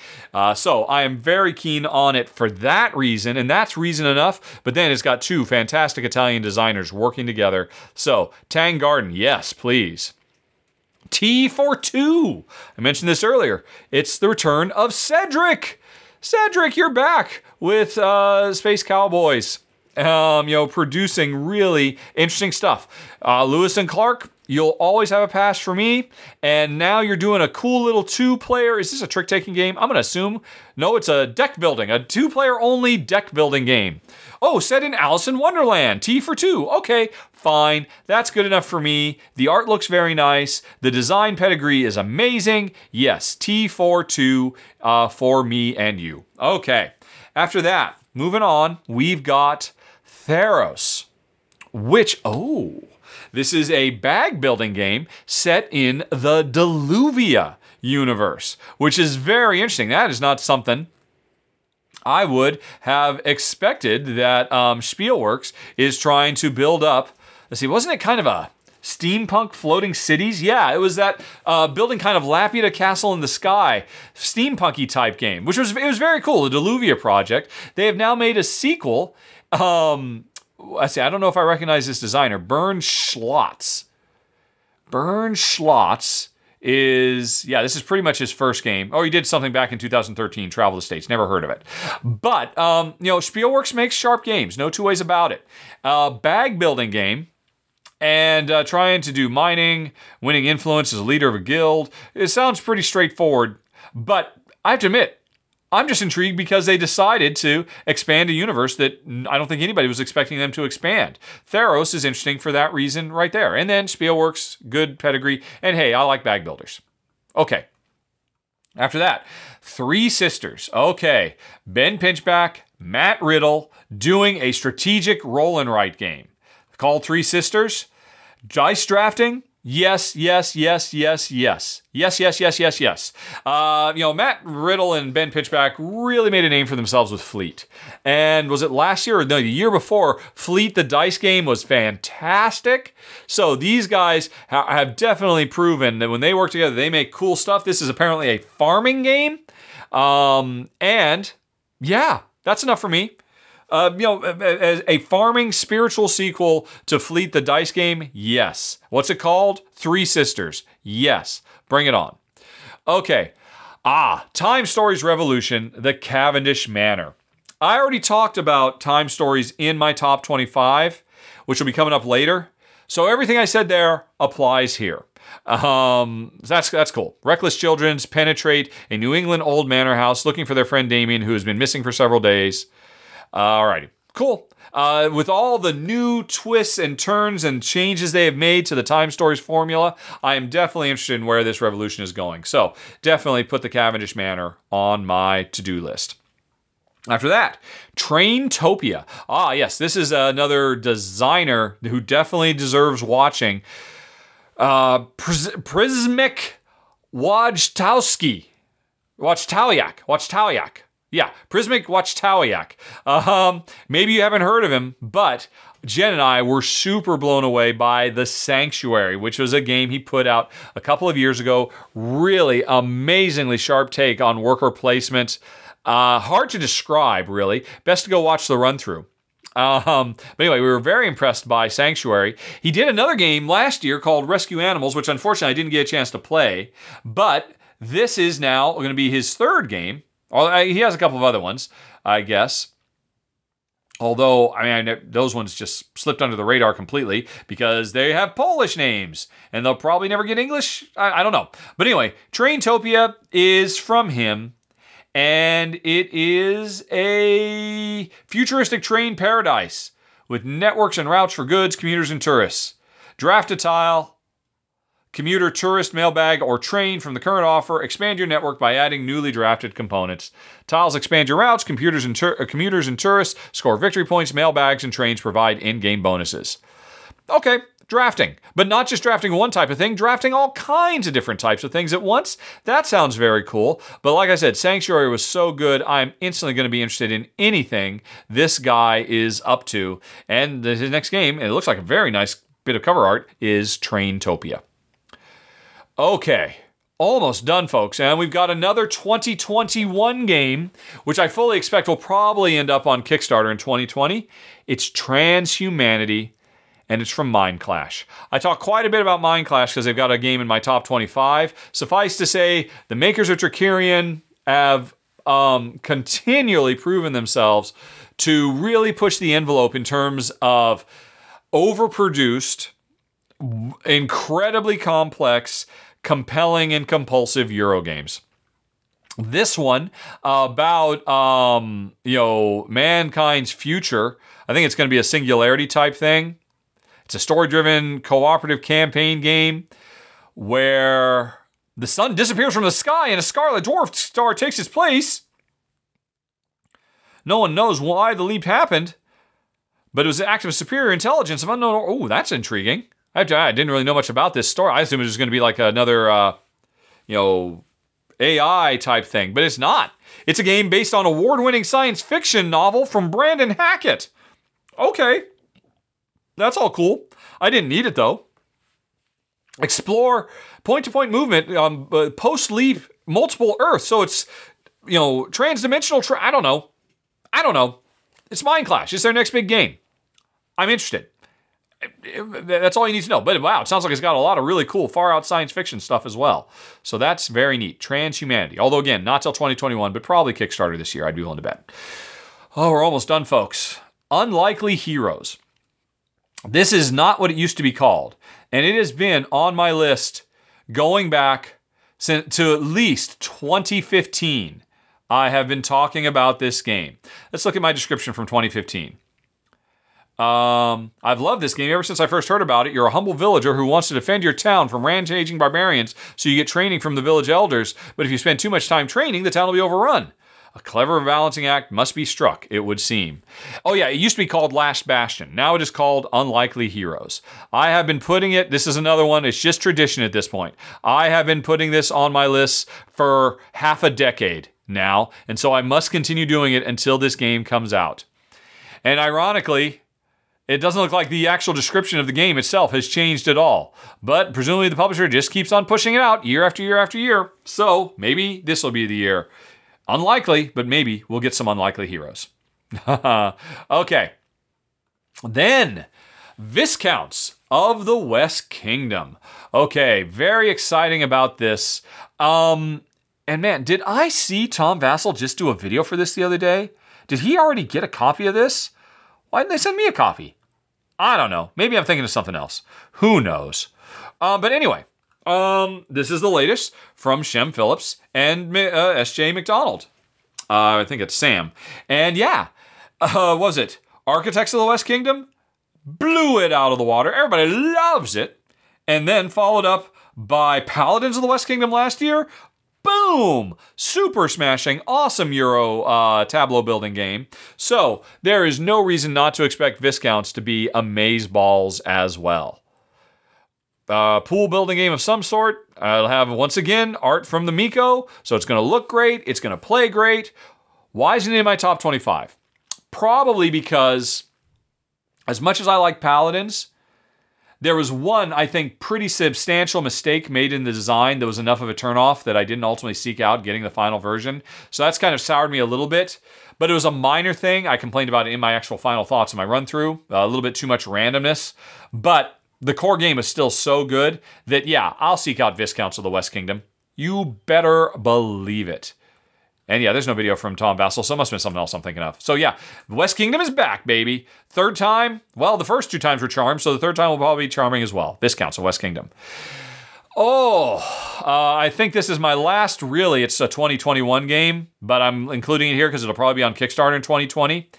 So I am very keen on it for that reason, and that's reason enough. But then it's got two fantastic Italian designers working together. So Tang Garden, yes, please. T42. I mentioned this earlier. It's the return of Cedric. Cedric, you're back with Space Cowboys. Producing really interesting stuff. Lewis and Clark, you'll always have a pass for me. And now you're doing a cool little two-player. Is this a trick-taking game? I'm going to assume. No, it's a deck building. A two-player only deck building game. Oh, set in Alice in Wonderland. T for 2. Okay, fine. That's good enough for me. The art looks very nice. The design pedigree is amazing. Yes, T for 2 for me and you. Okay. After that, moving on, we've got Theros, which, this is a bag building game set in the Deluvia universe, which is very interesting. That is not something I would have expected that Spielworks is trying to build up. Let's see, wasn't it kind of a steampunk floating cities? Yeah, it was that building kind of Laputa Castle in the Sky, steampunky type game, which was very cool. The Deluvia project. They have now made a sequel. Let's see, I don't know if I recognize this designer, Bernd Schlotz. Bernd Schlotz this is pretty much his first game. Oh, he did something back in 2013, Travel the States, never heard of it. But, Spielworks makes sharp games, no two ways about it. Bag building game, and trying to do mining, winning influence as a leader of a guild. It sounds pretty straightforward, but I have to admit, I'm just intrigued because they decided to expand a universe that I don't think anybody was expecting them to expand. Theros is interesting for that reason right there. And then Spielworks, good pedigree. And hey, I like bag builders. Okay. After that, Three Sisters. Okay, Ben Pinchback, Matt Riddle doing a strategic roll and write game called Three Sisters. Dice drafting. Yes, yes, yes, yes, yes. Yes, yes, yes, yes, yes. Matt Riddle and Ben Pinchback really made a name for themselves with Fleet. And was it last year or no, the year before, Fleet, the dice game, was fantastic. So these guys have definitely proven that when they work together, they make cool stuff. This is apparently a farming game. And yeah, that's enough for me. As a farming spiritual sequel to Fleet the Dice game, yes. What's it called? Three Sisters. Yes. Bring it on. Okay. Time Stories Revolution, the Cavendish Manor. I already talked about Time Stories in my top 25, which will be coming up later. So everything I said there applies here. That's cool. Reckless children penetrate a New England old manor house looking for their friend Damien, who has been missing for several days. Alrighty, cool. With all the new twists and turns and changes they have made to the Time Stories formula, I am definitely interested in where this revolution is going. So definitely put the Cavendish Manor on my to-do list. After that, Traintopia. Yes, this is another designer who definitely deserves watching. Prismic Wojtowski. Wojtowyak. Yeah, Prismic Wojtowyak. Maybe you haven't heard of him, but Jen and I were super blown away by The Sanctuary, which was a game he put out a couple of years ago. Really amazingly sharp take on worker placement. Hard to describe, really. Best to go watch the run-through. But anyway, we were very impressed by Sanctuary. He did another game last year called Rescue Animals, which unfortunately I didn't get a chance to play. But this is now going to be his third game. He has a couple of other ones, I guess. Although, those ones just slipped under the radar completely because they have Polish names and they'll probably never get English. I don't know. But anyway, Traintopia is from him, and it is a futuristic train paradise with networks and routes for goods, commuters, and tourists. Draft a tile, commuter, tourist, mailbag, or train from the current offer. Expand your network by adding newly drafted components. Tiles expand your routes. Commuters and tourists score victory points. Mailbags and trains provide in-game bonuses. Okay, drafting. But not just drafting one type of thing, drafting all kinds of different types of things at once. That sounds very cool. But like I said, Sanctuary was so good, I'm instantly going to be interested in anything this guy is up to. And his next game, and it looks like a very nice bit of cover art, is Traintopia. Okay, almost done, folks, and we've got another 2021 game, which I fully expect will probably end up on Kickstarter in 2020. It's Transhumanity, and it's from Mindclash. I talk quite a bit about Mindclash because they've got a game in my top 25. Suffice to say, the makers of Trickerion have continually proven themselves to really push the envelope in terms of overproduced, incredibly complex, compelling and compulsive Euro games. This one about mankind's future. I think it's going to be a singularity type thing. It's a story-driven cooperative campaign game where the sun disappears from the sky and a scarlet dwarf star takes its place. No one knows why the leap happened, but it was an act of superior intelligence of unknown. Oh, that's intriguing. I didn't really know much about this story. I assumed it was going to be like another, AI type thing, but it's not. It's a game based on award-winning science fiction novel from Brandon Hackett. Okay, that's all cool. I didn't need it though. Explore point-to-point movement post-leap multiple Earths. So it's transdimensional. I don't know. It's Mindclash. It's their next big game. I'm interested. That's all you need to know. But wow, it sounds like it's got a lot of really cool far-out science fiction stuff as well. So that's very neat. Transhumanity. Although, again, not till 2021, but probably Kickstarter this year, I'd be willing to bet. Oh, we're almost done, folks. Unlikely Heroes. This is not what it used to be called. And it has been on my list going back to at least 2015. I have been talking about this game. Let's look at my description from 2015. I've loved this game ever since I first heard about it. You're a humble villager who wants to defend your town from rampaging barbarians, so you get training from the village elders. But if you spend too much time training, the town will be overrun. A clever balancing act must be struck, it would seem. Oh yeah, it used to be called Last Bastion. Now it is called Unlikely Heroes. I have been putting it, this is another one, it's just tradition at this point. I have been putting this on my list for half a decade now, and so I must continue doing it until this game comes out. And ironically, it doesn't look like the actual description of the game itself has changed at all. But presumably the publisher just keeps on pushing it out year after year after year. So maybe this will be the year. Unlikely, but maybe we'll get some unlikely heroes. Okay. Then, Viscounts of the West Kingdom. Okay, very exciting about this. And man, did I see Tom Vassell just do a video for this the other day? Did he already get a copy of this? Why didn't they send me a copy? I don't know. Maybe I'm thinking of something else. Who knows? But anyway, this is the latest from Shem Phillips and S.J. McDonald. I think it's Sam. And yeah, what was it? Architects of the West Kingdom? Blew it out of the water. Everybody loves it. And then followed up by Paladins of the West Kingdom last year. Boom! Super smashing, awesome Euro tableau building game. So, there is no reason not to expect Viscounts to be amazeballs as well. Pool building game of some sort. I'll have, once again, art from the Miko. So it's going to look great. It's going to play great. Why isn't it in my top 25? Probably because, as much as I like Paladins, there was one, I think, pretty substantial mistake made in the design that was enough of a turnoff that I didn't ultimately seek out getting the final version. So that's kind of soured me a little bit. But it was a minor thing. I complained about it in my actual final thoughts in my run-through. A little bit too much randomness. But the core game is still so good that, yeah, I'll seek out Viscounts of the West Kingdom. You better believe it. And yeah, there's no video from Tom Vassell, so it must have been something else I'm thinking of. So yeah, the West Kingdom is back, baby. Third time, well, the first two times were charmed, so the third time will probably be charming as well. Viscounts of West Kingdom. Oh, I think this is my last, really, it's a 2021 game, but I'm including it here because it'll probably be on Kickstarter in 2020.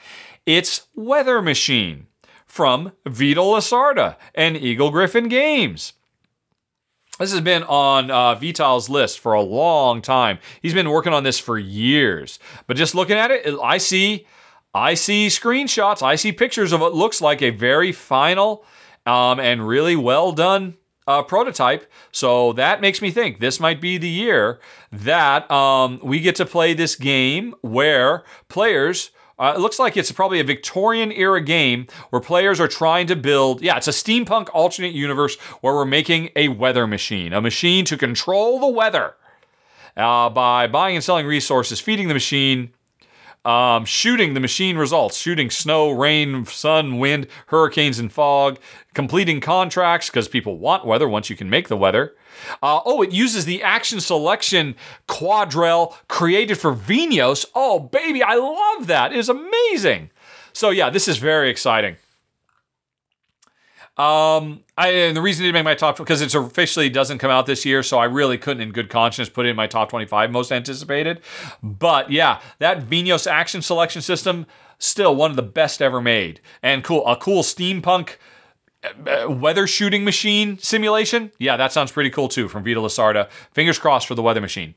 It's Weather Machine from Vita Lasarda and Eagle Griffin Games. This has been on Vital's list for a long time. He's been working on this for years. But just looking at it, I see screenshots, I see pictures of what looks like a very final and really well done prototype. So that makes me think this might be the year that we get to play this game where players... it looks like it's probably a Victorian-era game where players are trying to build... Yeah, it's a steampunk alternate universe where we're making a weather machine. A machine to control the weather by buying and selling resources, feeding the machine, shooting the machine results, shooting snow, rain, sun, wind, hurricanes, and fog, completing contracts because people want weather once you can make the weather. It uses the action selection quadrille created for Vinos. Oh, baby, I love that. It is amazing. So, yeah, this is very exciting. And the reason it didn't make my top, because it officially doesn't come out this year, so I really couldn't in good conscience put it in my top 25 most anticipated. But, yeah, that Vinos action selection system, still one of the best ever made. And cool, a cool steampunk weather shooting machine simulation. Yeah, that sounds pretty cool too from Vita Lasarda. Fingers crossed for the weather machine.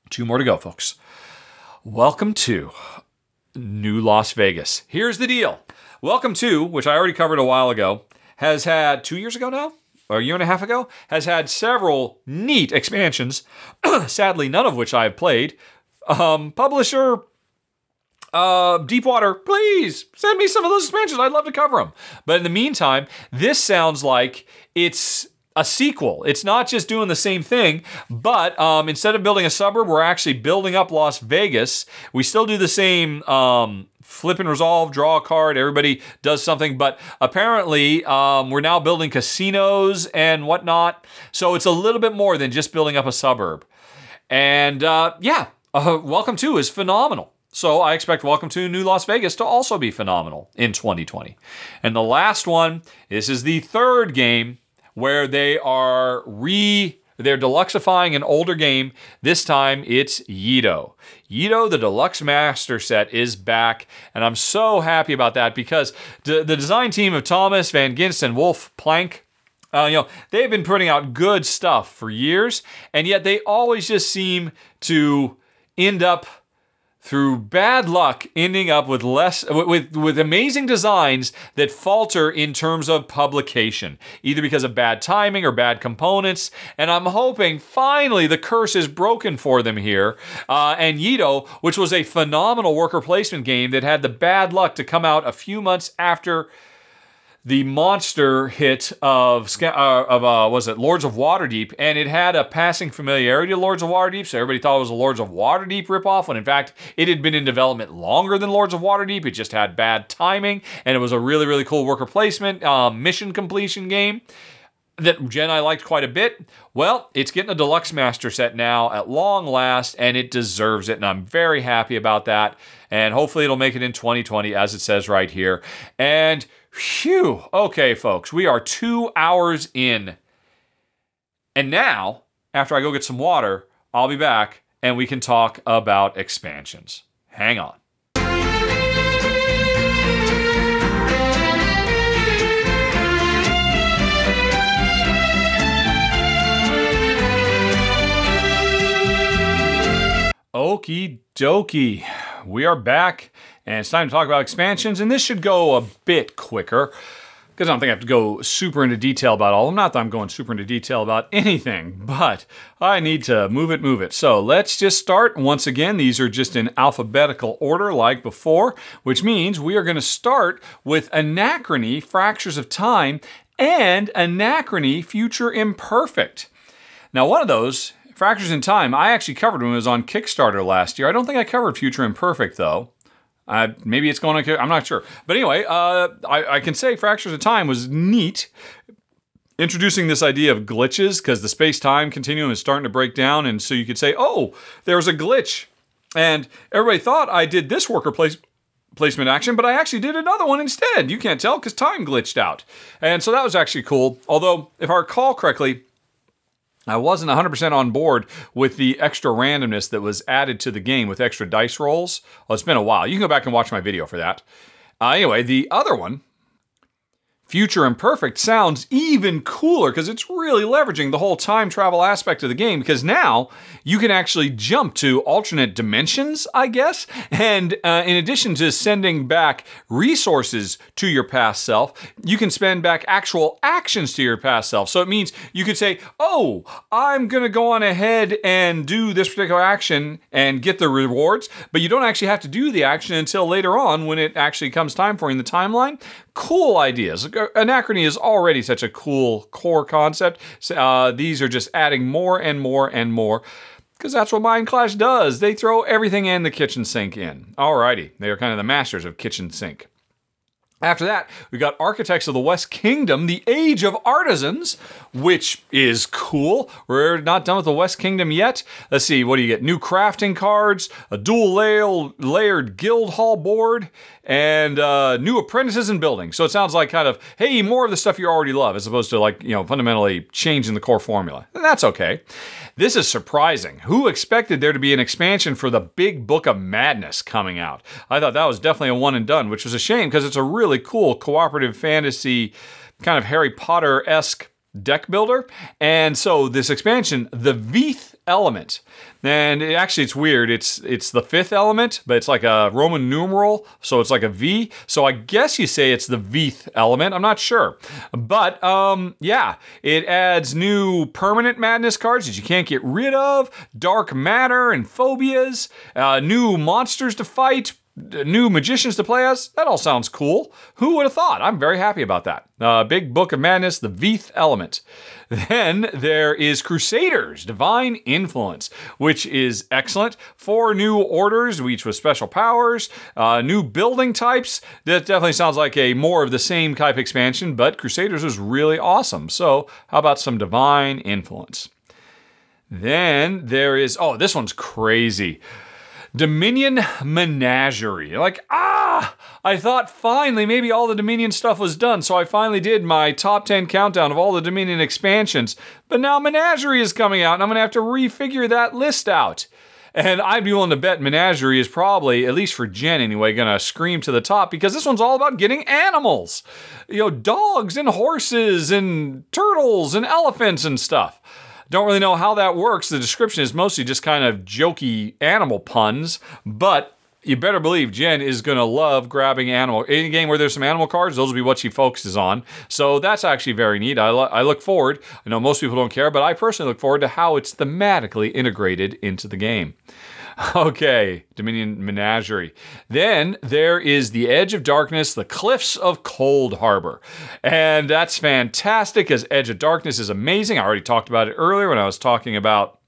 2 more to go, folks. Welcome to New Las Vegas. Here's the deal. Welcome to, which I already covered a while ago, has had 2 years ago now, or a year and a half ago, has had several neat expansions, sadly none of which I have played. Publisher Deepwater, please send me some of those expansions. I'd love to cover them. But in the meantime, this sounds like it's a sequel. It's not just doing the same thing, but instead of building a suburb, we're actually building up Las Vegas. We still do the same flip and resolve, draw a card, everybody does something, but apparently we're now building casinos and whatnot. So it's a little bit more than just building up a suburb. And Welcome to is phenomenal. So I expect Welcome to New Las Vegas to also be phenomenal in 2020. And the last one, this is the third game where they are They're deluxifying an older game. This time it's Yido. Yido, the Deluxe Master Set, is back, and I'm so happy about that because the design team of Thomas, Van Ginst, and Wolf Plank, they've been putting out good stuff for years, and yet they always just seem to end up, through bad luck, ending up with with amazing designs that falter in terms of publication, either because of bad timing or bad components. And I'm hoping finally the curse is broken for them here. And Yido, which was a phenomenal worker placement game that had the bad luck to come out a few months after the monster hit of was it Lords of Waterdeep, and it had a passing familiarity to Lords of Waterdeep, so everybody thought it was a Lords of Waterdeep ripoff, when in fact it had been in development longer than Lords of Waterdeep. It just had bad timing, and it was a really, really cool worker placement mission completion game that Jen and I liked quite a bit. Well, it's getting a Deluxe Master Set now at long last, and it deserves it, and I'm very happy about that, and hopefully it'll make it in 2020, as it says right here. And phew. Okay, folks, we are 2 hours in. And now, after I go get some water, I'll be back and we can talk about expansions. Hang on. Okie dokie. We are back, and it's time to talk about expansions, and this should go a bit quicker, because I don't think I have to go super into detail about all of them. Not that I'm going super into detail about anything, but I need to move it. So let's just start. Once again, these are just in alphabetical order like before, which means we are going to start with Anachrony, Fractures of Time, and Anachrony, Future Imperfect. Now, one of those, Fractures in Time, I actually covered when it was on Kickstarter last year. I don't think I covered Future Imperfect, though. Maybe it's going to... I'm not sure. But anyway, I can say Fractures of Time was neat, introducing this idea of glitches, because the space-time continuum is starting to break down, and so you could say, oh, there's a glitch. And everybody thought I did this worker placement action, but I actually did another one instead. You can't tell, because time glitched out. And so that was actually cool. Although, if I recall correctly, I wasn't 100% on board with the extra randomness that was added to the game with extra dice rolls. Well, it's been a while. You can go back and watch my video for that. Anyway, the other one, Future Imperfect, sounds even cooler because it's really leveraging the whole time travel aspect of the game, because now you can actually jump to alternate dimensions, I guess. And in addition to sending back resources to your past self, you can spend back actual actions to your past self. So it means you could say, oh, I'm going to go on ahead and do this particular action and get the rewards, but you don't actually have to do the action until later on when it actually comes time for you in the timeline. Cool ideas. Anachrony is already such a cool core concept. These are just adding more and more and more, because that's what Mind Clash does. They throw everything and the kitchen sink in. Alrighty, they are kind of the masters of kitchen sink. After that, we got Architects of the West Kingdom, the Age of Artisans, which is cool. We're not done with the West Kingdom yet. Let's see, what do you get? New crafting cards, a dual layered guild hall board, and new apprentices and buildings. So it sounds like kind of, hey, more of the stuff you already love, as opposed to fundamentally changing the core formula. And that's okay. This is surprising. Who expected there to be an expansion for the Big Book of Madness coming out? I thought that was definitely a one and done, which was a shame because it's a really cool cooperative fantasy, kind of Harry Potter-esque deck builder. And so this expansion, the Veeth element, and it's weird. It's the fifth element, but it's like a Roman numeral, so it's like a V. So I guess you say it's the Veeth element. I'm not sure. But yeah, it adds new permanent madness cards that you can't get rid of, dark matter and phobias, new monsters to fight, new magicians to play as. That all sounds cool. Who would have thought? I'm very happy about that. Big Book of Madness, the Veeth element. Then there is Crusaders, Divine Influence, which is excellent. 4 new orders, each with special powers, new building types. That definitely sounds like a more of the same type expansion, but Crusaders was really awesome. So how about some Divine Influence? Then there is, this one's crazy. Dominion Menagerie. I thought finally maybe all the Dominion stuff was done, so I finally did my top 10 countdown of all the Dominion expansions. But now Menagerie is coming out, and I'm going to have to refigure that list out. And I'd be willing to bet Menagerie is probably, at least for Jen anyway, going to scream to the top, because this one's all about getting animals. You know, dogs and horses and turtles and elephants and stuff. Don't really know how that works. The description is mostly just kind of jokey animal puns, but you better believe Jen is going to love grabbing animal. Any game where there's some animal cards, those will be what she focuses on. So that's actually very neat. I look forward. I know most people don't care, but I personally look forward to how it's thematically integrated into the game. Okay, Dominion Menagerie. Then there is the Edge of Darkness, the Cliffs of Cold Harbor. And that's fantastic, because Edge of Darkness is amazing. I already talked about it earlier when I was talking about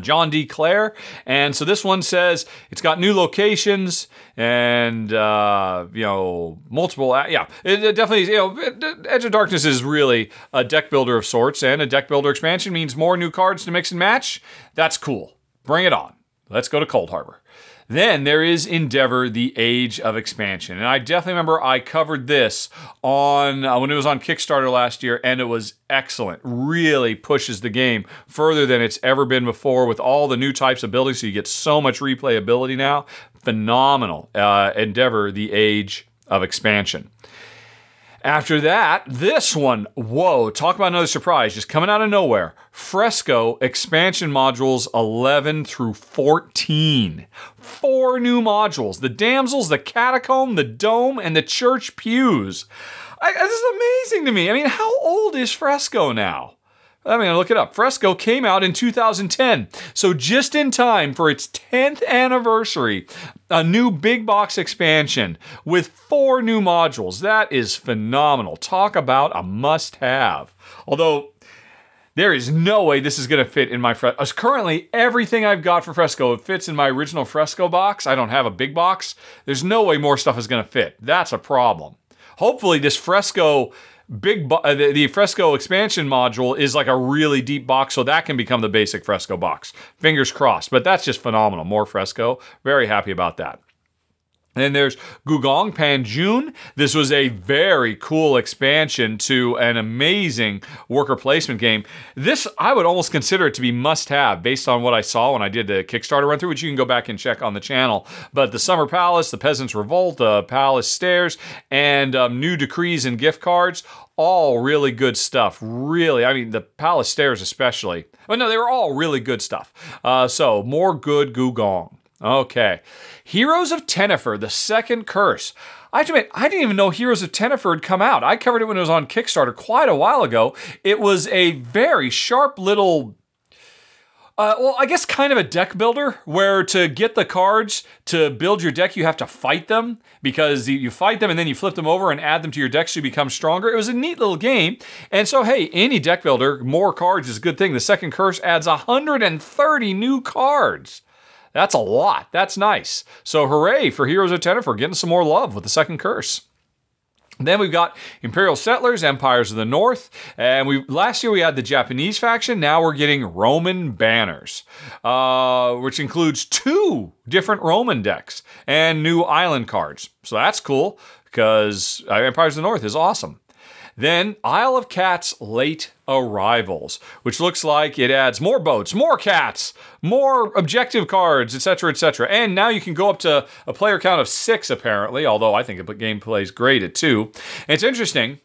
John D. Clare. And so this one says it's got new locations and, multiple, it definitely, Edge of Darkness is really a deck builder of sorts, and a deck builder expansion means more new cards to mix and match. That's cool. Bring it on. Let's go to Cold Harbor. Then there is Endeavor, the Age of Expansion. And I definitely remember I covered this on when it was on Kickstarter last year, and it was excellent. Really pushes the game further than it's ever been before with all the new types of buildings, so you get so much replayability now. Phenomenal. Endeavor, the Age of Expansion. After that, this one, whoa, talk about another surprise, just coming out of nowhere. Fresco expansion modules 11 through 14. 4 new modules. The Damsels, the Catacomb, the Dome, and the Church Pews. This is amazing to me. I mean, how old is Fresco now? I mean, look it up. Fresco came out in 2010, so just in time for its 10th anniversary, a new big box expansion with 4 new modules. That is phenomenal. Talk about a must-have. Although, there is no way this is going to fit in my Fresco. Currently, everything I've got for Fresco fits in my original Fresco box. I don't have a big box. There's no way more stuff is going to fit. That's a problem. Hopefully, this Fresco the Fresco expansion module is like a really deep box, so that can become the basic Fresco box. Fingers crossed, but that's just phenomenal. More Fresco. Very happy about that. Then there's Gugong Panjun. This was a very cool expansion to an amazing worker placement game. This, I would almost consider it to be must-have based on what I saw when I did the Kickstarter run-through, which you can go back and check on the channel. But the Summer Palace, the Peasants' Revolt, the Palace Stairs, and new decrees and gift cards, all really good stuff. Really, I mean, the Palace Stairs especially. But no, they were all really good stuff. So, more good Gugong. Okay. Heroes of Tennefer, the Second Curse. I have to admit, I didn't even know Heroes of Tennefer had come out. I covered it when it was on Kickstarter quite a while ago. It was a very sharp little, I guess kind of a deck builder, where to get the cards to build your deck, you have to fight them, because you fight them and then you flip them over and add them to your deck so you become stronger. It was a neat little game. And so, hey, any deck builder, more cards is a good thing. The Second Curse adds 130 new cards. That's a lot. That's nice. So hooray for Heroes of Tennefer getting some more love with the Second Curse. Then we've got Imperial Settlers, Empires of the North. And last year we had the Japanese faction. Now we're getting Roman Banners, which includes 2 different Roman decks and new island cards. So that's cool, because Empires of the North is awesome. Then Isle of Cats Late Arrivals, which looks like it adds more boats, more cats, more objective cards, etc., etc. And now you can go up to a player count of 6, apparently, although I think the gameplay is great at 2. And it's interesting.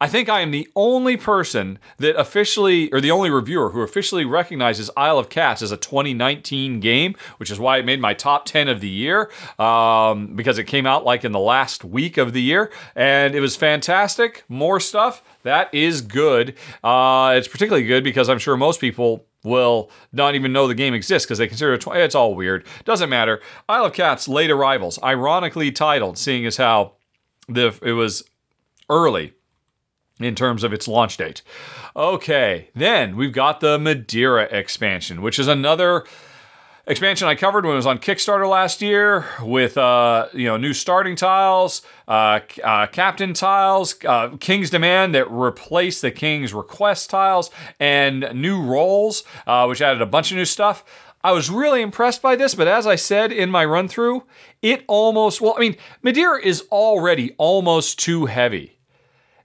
I think I am the only person that officially, or the only reviewer who officially recognizes Isle of Cats as a 2019 game, which is why it made my top 10 of the year, because it came out like in the last week of the year, and it was fantastic. More stuff. That is good. It's particularly good because I'm sure most people will not even know the game exists because they consider it, it's all weird. Doesn't matter. Isle of Cats Late Arrivals, ironically titled, seeing as how it was early in terms of its launch date. Okay, then we've got the Madeira expansion, which is another expansion I covered when it was on Kickstarter last year with new starting tiles, captain tiles, King's Demand that replaced the King's Request tiles, and new roles, which added a bunch of new stuff. I was really impressed by this, but as I said in my run through, it almost, well, I mean, Madeira is already almost too heavy.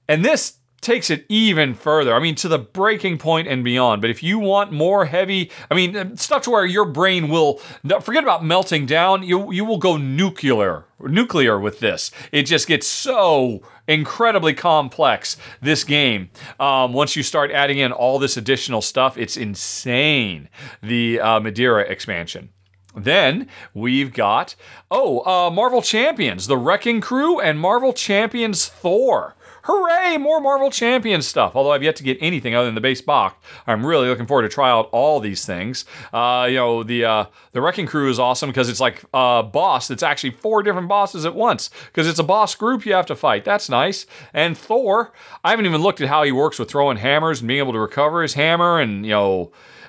And this takes it even further. I mean, to the breaking point and beyond. But if you want more heavy, I mean, stuff to where your brain will, forget about melting down, you will go nuclear with this. It just gets so incredibly complex, this game. Once you start adding in all this additional stuff, it's insane, the Madeira expansion. Then we've got, Marvel Champions, the Wrecking Crew, and Marvel Champions Thor. Hooray, more Marvel Champions stuff. Although I've yet to get anything other than the base box. I'm really looking forward to try out all these things. The Wrecking Crew is awesome because it's like a boss that's actually 4 different bosses at once. Because it's a boss group you have to fight. That's nice. And Thor, I haven't even looked at how he works with throwing hammers and being able to recover his hammer and,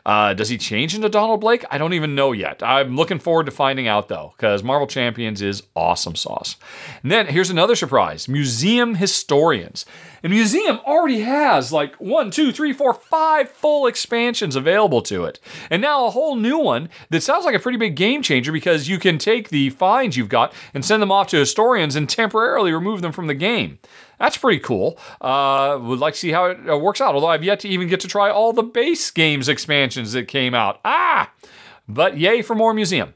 does he change into Donald Blake? I don't even know yet. I'm looking forward to finding out, though, because Marvel Champions is awesome sauce. And then here's another surprise. Museum Historians. And Museum already has like 1, 2, 3, 4, 5 full expansions available to it. And now a whole new one that sounds like a pretty big game changer because you can take the finds you've got and send them off to historians and temporarily remove them from the game. That's pretty cool. Would like to see how it works out, although I've yet to even get to try all the base games expansions that came out. But yay for more Museum.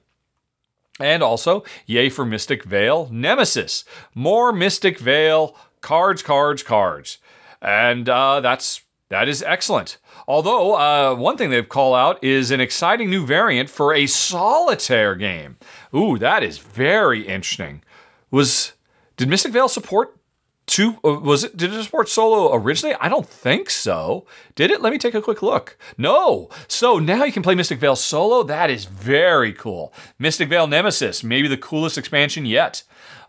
And also, yay for Mystic Vale Nemesis. More Mystic Vale cards. And that is excellent. Although, one thing they've called out is an exciting new variant for a solitaire game. Ooh, that is very interesting. Did Mystic Vale support did it support solo originally? I don't think so. Did it? Let me take a quick look. No. So now you can play Mystic Vale solo. That is very cool. Mystic Vale Nemesis, maybe the coolest expansion yet.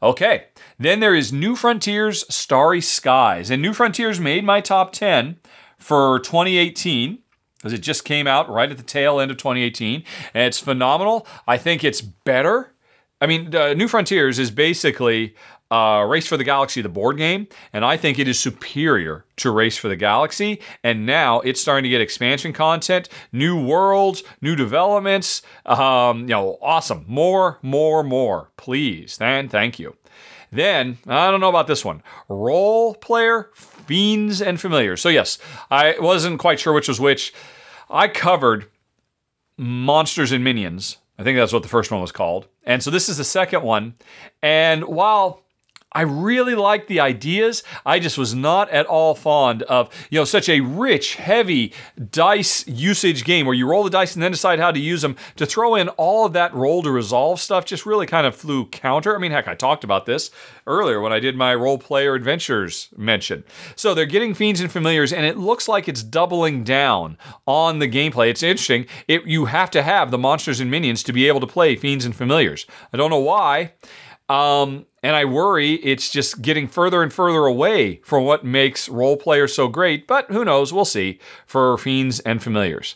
Okay. Then there is New Frontiers Starry Skies. And New Frontiers made my top 10 for 2018. Because it just came out right at the tail end of 2018. And it's phenomenal. I think it's better. I mean, New Frontiers is basically Race for the Galaxy, the board game, and I think it is superior to Race for the Galaxy, and now it's starting to get expansion content, new worlds, new developments, awesome. More, please, and thank you. Then, I don't know about this one, Role Player, Fiends, and Familiars. So yes, I wasn't quite sure which was which. I covered Monsters and Minions. I think that's what the first one was called. And so this is the second one, and while I really liked the ideas, I just was not at all fond of, such a rich, heavy dice usage game where you roll the dice and then decide how to use them. To throw in all of that roll to resolve stuff just really kind of flew counter. I mean, heck, I talked about this earlier when I did my Role Player Adventures mention. So they're getting Fiends and Familiars, and it looks like it's doubling down on the gameplay. It's interesting. You have to have the Monsters and Minions to be able to play Fiends and Familiars. I don't know why. And I worry it's just getting further and further away from what makes Role Player so great, but who knows, we'll see, for Fiends and Familiars.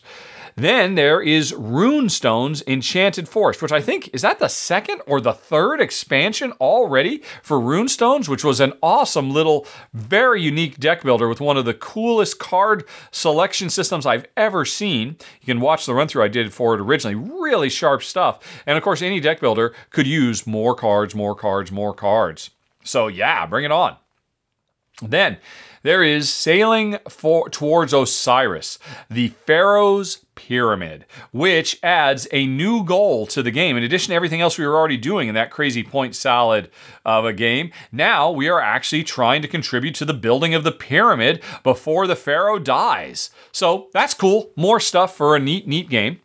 Then there is Runestone's Enchanted Forest, which I think, is that the second or the third expansion already for Runestones, which was an awesome little, very unique deck builder with one of the coolest card selection systems I've ever seen. You can watch the run-through I did for it originally. Really sharp stuff. And of course, any deck builder could use more cards. So yeah, bring it on. Then there is Sailing Towards Osiris, the Pharaoh's Pyramid, which adds a new goal to the game. In addition to everything else we were already doing in that crazy point salad of a game, now we are actually trying to contribute to the building of the pyramid before the pharaoh dies. So that's cool. More stuff for a neat game.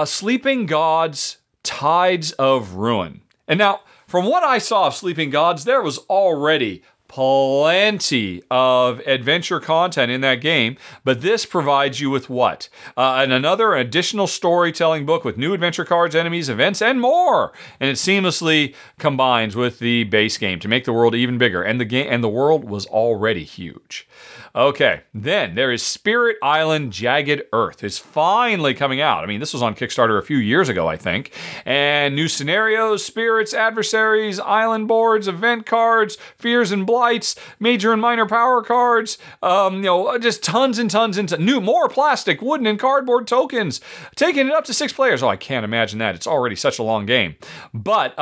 Sleeping Gods, Tides of Ruin. And now, from what I saw of Sleeping Gods, there was already plenty of adventure content in that game, but this provides you with what? Another additional storytelling book with new adventure cards, enemies, events, and more. And it seamlessly combines with the base game to make the world even bigger. And the world was already huge. Okay, then there is Spirit Island Jagged Earth. It's finally coming out. I mean, this was on Kickstarter a few years ago, I think. And new scenarios, spirits, adversaries, island boards, event cards, fears and blights, major and minor power cards, just tons and tons and more plastic, wooden, and cardboard tokens. Taking it up to 6 players. Oh, I can't imagine that. It's already such a long game. But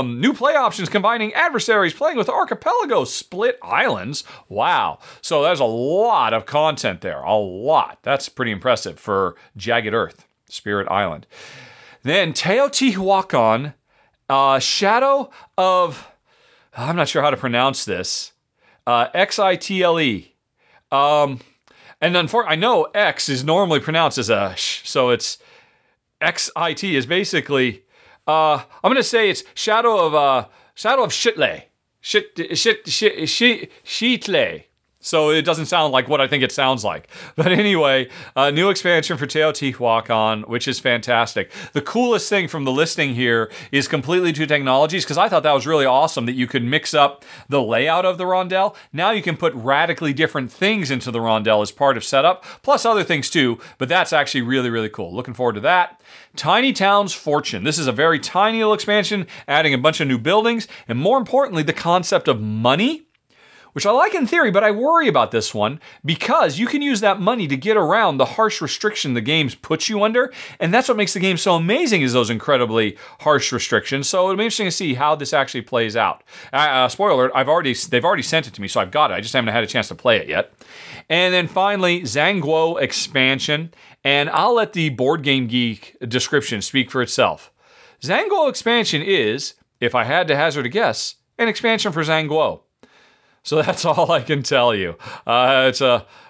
new play options combining adversaries, playing with archipelagos, split islands. Wow. So there's a lot of content there. A lot. That's pretty impressive for Jagged Earth, Spirit Island. Then Teotihuacan, Shadow of... I'm not sure how to pronounce this. Xitle. And unfortunately, I know X is normally pronounced as a sh, so it's XIT is basically... I'm going to say it's Shadow of Shitle. Shitle. So it doesn't sound like what I think it sounds like. But anyway, a new expansion for Teotihuacan, which is fantastic. The coolest thing from the listing here is completely new technologies, because I thought that was really awesome that you could mix up the layout of the rondel. Now you can put radically different things into the rondel as part of setup, plus other things too, but that's actually really, really cool. Looking forward to that. Tiny Towns Fortune. This is a very tiny little expansion, adding a bunch of new buildings, and more importantly, the concept of money, which I like in theory, but I worry about this one because you can use that money to get around the harsh restriction the game puts you under, and that's what makes the game so amazing is those incredibly harsh restrictions. So it'll be interesting to see how this actually plays out. Spoiler alert, they've already sent it to me, so I've got it. I just haven't had a chance to play it yet. And then finally, Zhanguo expansion, and I'll let the Board Game Geek description speak for itself. Zhanguo expansion is, if I had to hazard a guess, an expansion for Zhanguo. So that's all I can tell you.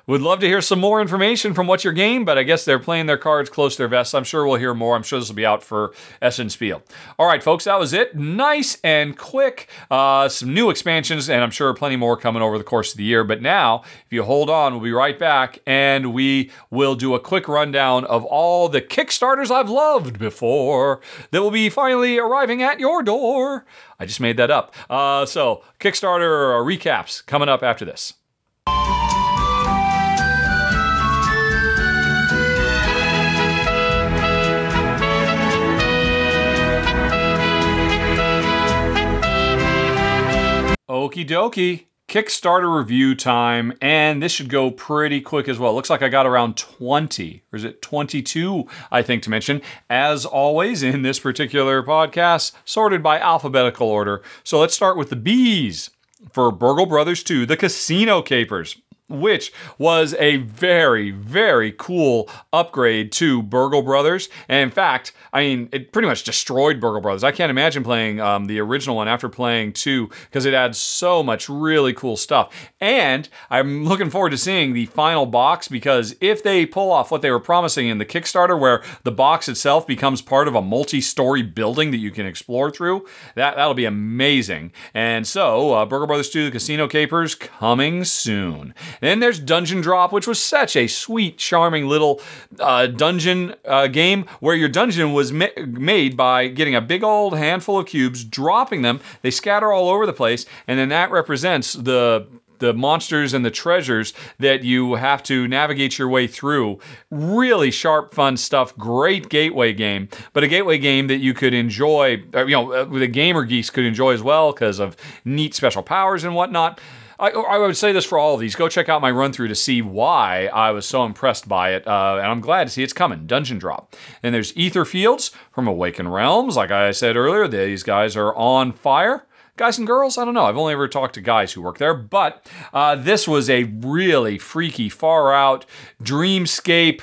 Would love to hear some more information from What's Your Game, but I guess they're playing their cards close to their vests. I'm sure we'll hear more. I'm sure this will be out for Essen Spiel. All right, folks, that was it. Nice and quick. Some new expansions, and I'm sure plenty more coming over the course of the year. But now, if you hold on, we'll be right back, and we will do a quick rundown of all the Kickstarters I've loved before that will be finally arriving at your door. I just made that up. So, Kickstarter recaps coming up after this. Okie dokie. Kickstarter review time, and this should go pretty quick as well. Looks like I got around 20, or is it 22, I think to mention. As always, in this particular podcast, sorted by alphabetical order. So let's start with the B's for Burgle Brothers 2, The Casino Capers, which was a very, very cool upgrade to Burgle Brothers. And in fact, I mean, it pretty much destroyed Burgle Brothers. I can't imagine playing the original one after playing 2, because it adds so much really cool stuff. And I'm looking forward to seeing the final box, because if they pull off what they were promising in the Kickstarter, where the box itself becomes part of a multi-story building that you can explore through, that'll be amazing. And so, Burgle Brothers 2, The Casino Capers, coming soon. Then there's Dungeon Drop, which was such a sweet, charming little dungeon game where your dungeon was made by getting a big old handful of cubes, dropping them, they scatter all over the place, and then that represents the monsters and the treasures that you have to navigate your way through. Really sharp, fun stuff. Great gateway game, but a gateway game that you could enjoy, the gamer geeks could enjoy as well because of neat special powers and whatnot. I would say this for all of these. Go check out my run-through to see why I was so impressed by it. And I'm glad to see it's coming. Dungeon Drop. And there's Ether Fields from Awakened Realms. Like I said earlier, these guys are on fire. Guys and girls? I don't know. I've only ever talked to guys who work there. But this was a really freaky, far-out, dreamscape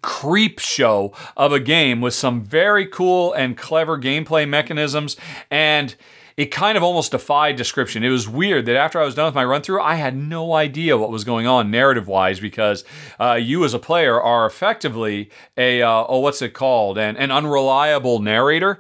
creep show of a game with some very cool and clever gameplay mechanisms, and it kind of almost defied description. It was weird that after I was done with my run-through, I had no idea what was going on narrative-wise, because you as a player are effectively a, what's it called? An unreliable narrator.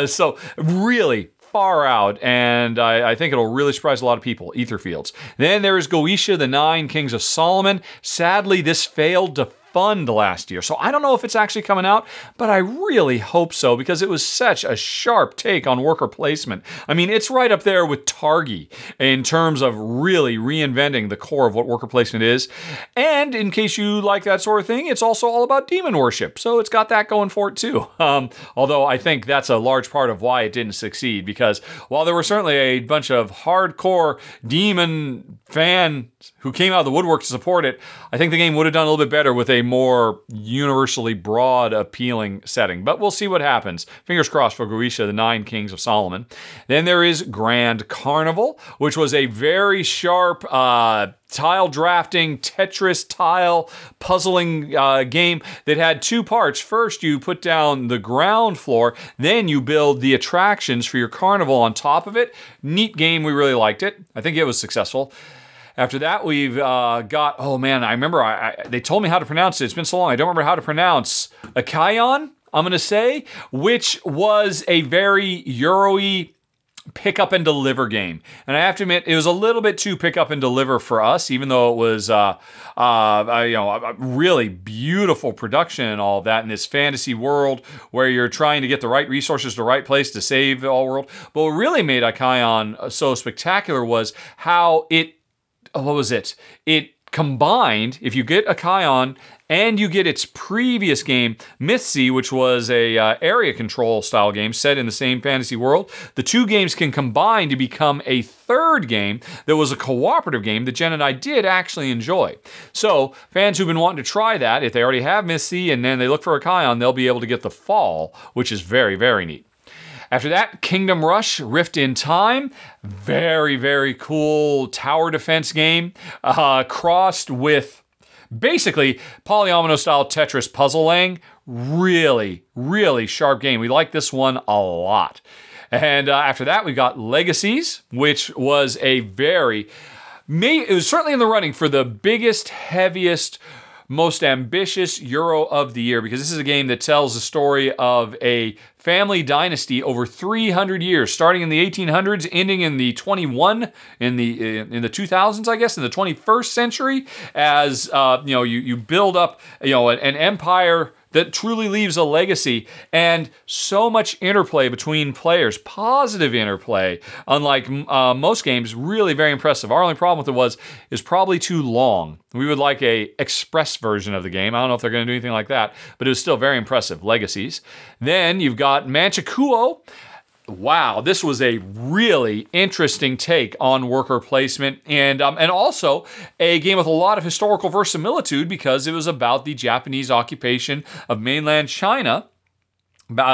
So really far out, and I think it'll really surprise a lot of people. Etherfields. Then there is Goetia, the 9 Kings of Solomon. Sadly, this failed to fund last year. So I don't know if it's actually coming out, but I really hope so because it was such a sharp take on worker placement. I mean, it's right up there with Targi in terms of really reinventing the core of what worker placement is. And in case you like that sort of thing, it's also all about demon worship. So it's got that going for it too. Although I think that's a large part of why it didn't succeed, because while there were certainly a bunch of hardcore demon fans who came out of the woodwork to support it, I think the game would have done a little bit better with a more universally broad, appealing setting. But we'll see what happens. Fingers crossed for Grisha, the Nine Kings of Solomon. Then there is Grand Carnival, which was a very sharp tile drafting, Tetris tile puzzling game that had two parts. First, you put down the ground floor, then you build the attractions for your carnival on top of it. Neat game. We really liked it. I think it was successful. After that, we've got, oh man, I remember they told me how to pronounce it. It's been so long, I don't remember how to pronounce Achaeon, I'm going to say, which was a very Euro-y pick up and deliver game. And I have to admit, it was a little bit too pick up and deliver for us, even though it was a really beautiful production and all of that in this fantasy world where you're trying to get the right resources to the right place to save the all world. But what really made Achaeon so spectacular was how it combined, if you get Achaeon and you get its previous game, Mythsea, which was a area control style game set in the same fantasy world, the two games can combine to become a third game that was a cooperative game that Jen and I did actually enjoy. So fans who've been wanting to try that, if they already have Mythsea and then they look for Achaeon, they'll be able to get the Fall, which is very, very neat. After that, Kingdom Rush, Rift in Time. Very, very cool tower defense game. Crossed with basically polyomino-style Tetris puzzle laying. Really, really sharp game. We like this one a lot. And after that, we got Legacies, which was it was certainly in the running for the biggest, heaviest, most ambitious Euro of the year, because this is a game that tells the story of a family dynasty over 300 years, starting in the 1800s, ending in the 2000s, in the 21st century, as you build up an empire that truly leaves a legacy, and so much interplay between players, positive interplay, unlike most games, really very impressive. Our only problem with it is probably too long. We would like a express version of the game. I don't know if they're going to do anything like that, but it was still very impressive. Legacies. Then you've got Manchukuo. Wow, this was a really interesting take on worker placement, and also a game with a lot of historical verisimilitude because it was about the Japanese occupation of mainland China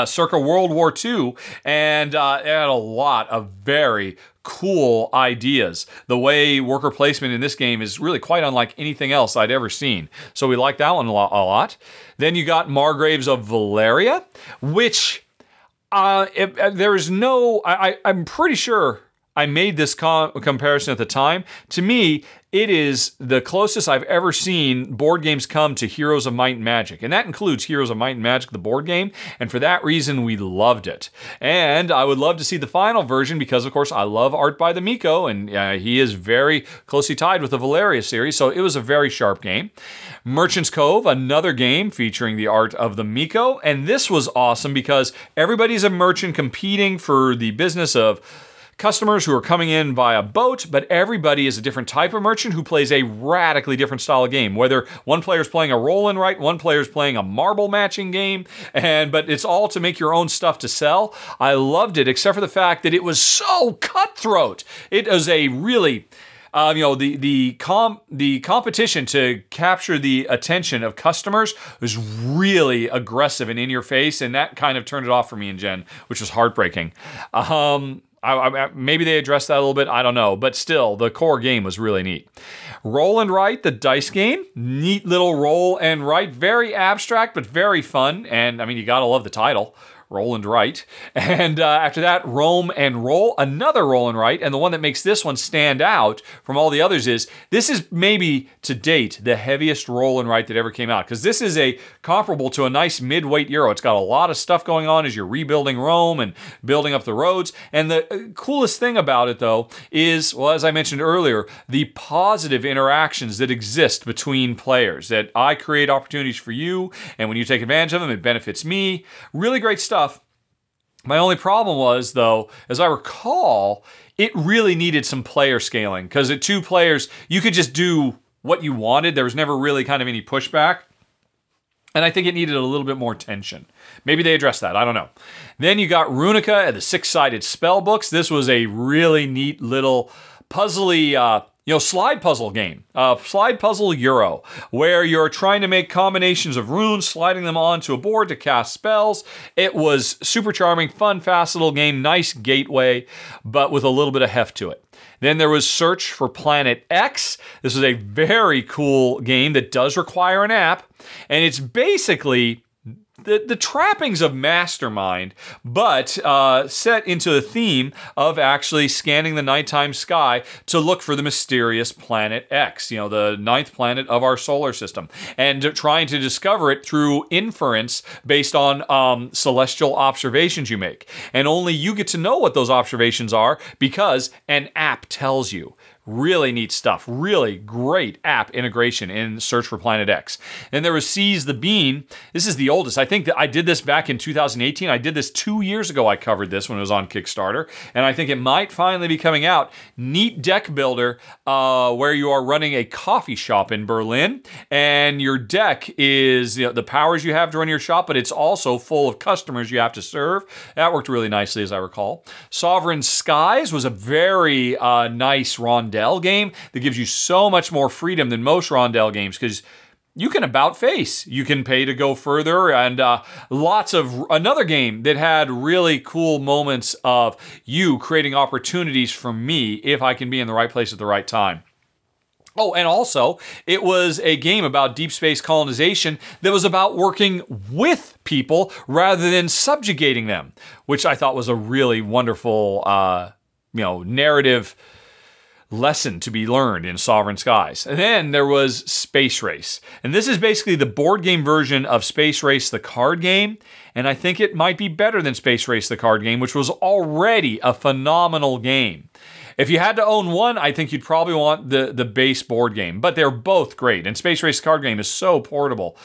circa World War II, and it had a lot of very cool ideas. The way worker placement in this game is really quite unlike anything else I'd ever seen. So we like that one a lot. Then you got Margraves of Valeria, which I'm pretty sure I made this comparison at the time. To me, it is the closest I've ever seen board games come to Heroes of Might and Magic. And that includes Heroes of Might and Magic, the board game. And for that reason, we loved it. And I would love to see the final version because, of course, I love art by the Miko. And he is very closely tied with the Valeria series. So it was a very sharp game. Merchant's Cove, another game featuring the art of the Miko. And this was awesome because everybody's a merchant competing for the business of customers who are coming in via boat, but everybody is a different type of merchant who plays a radically different style of game. Whether one player is playing a roll and write, one player is playing a marble matching game, but it's all to make your own stuff to sell. I loved it, except for the fact that it was so cutthroat. It was a really the competition to capture the attention of customers was really aggressive and in your face, and that kind of turned it off for me and Jen, which was heartbreaking. Maybe they addressed that a little bit, I don't know, but still, the core game was really neat. Roll and Write, the dice game, neat little roll and write, very abstract but very fun, and I mean, you gotta love the title. roll and write. And after that, roam and roll, another roll and write. And the one that makes this one stand out from all the others is this is maybe to date the heaviest roll and write that ever came out, because this is a comparable to a nice mid-weight Euro. It's got a lot of stuff going on as you're rebuilding Rome and building up the roads. And the coolest thing about it, though, is, well, as I mentioned earlier, the positive interactions that exist between players, that I create opportunities for you, and when you take advantage of them, it benefits me. Really great stuff. My only problem was, though, as I recall, it really needed some player scaling, because at 2 players, you could just do what you wanted. There was never really kind of any pushback. And I think it needed a little bit more tension. Maybe they addressed that. I don't know. Then you got Runica and the 6-sided spell books. This was a really neat little puzzly, slide puzzle game. Slide puzzle Euro, where you're trying to make combinations of runes, sliding them onto a board to cast spells. It was super charming, fun, fast little game, nice gateway, but with a little bit of heft to it. Then there was Search for Planet X. This was a very cool game that does require an app, and it's basically the trappings of Mastermind, but set into the theme of actually scanning the nighttime sky to look for the mysterious Planet X, the 9th planet of our solar system, and trying to discover it through inference based on celestial observations you make. And only you get to know what those observations are because an app tells you. Really neat stuff. Really great app integration in Search for Planet X. And there was Seize the Bean. This is the oldest. I think that I did this back in 2018. I did this 2 years ago. I covered this when it was on Kickstarter. And I think it might finally be coming out. Neat deck builder where you are running a coffee shop in Berlin. And your deck is the powers you have to run your shop, but it's also full of customers you have to serve. That worked really nicely, as I recall. Sovereign Skies was a very nice rondel game that gives you so much more freedom than most rondel games, because you can about face, you can pay to go further, and lots of another game that had really cool moments of you creating opportunities for me if I can be in the right place at the right time. Oh, and also, it was a game about deep space colonization that was about working with people rather than subjugating them, which I thought was a really wonderful, narrative lesson to be learned in Sovereign Skies. And then there was Space Race. And this is basically the board game version of Space Race, the card game. And I think it might be better than Space Race, the card game, which was already a phenomenal game. If you had to own one, I think you'd probably want the base board game. But they're both great. And Space Race, the card game, is so portable.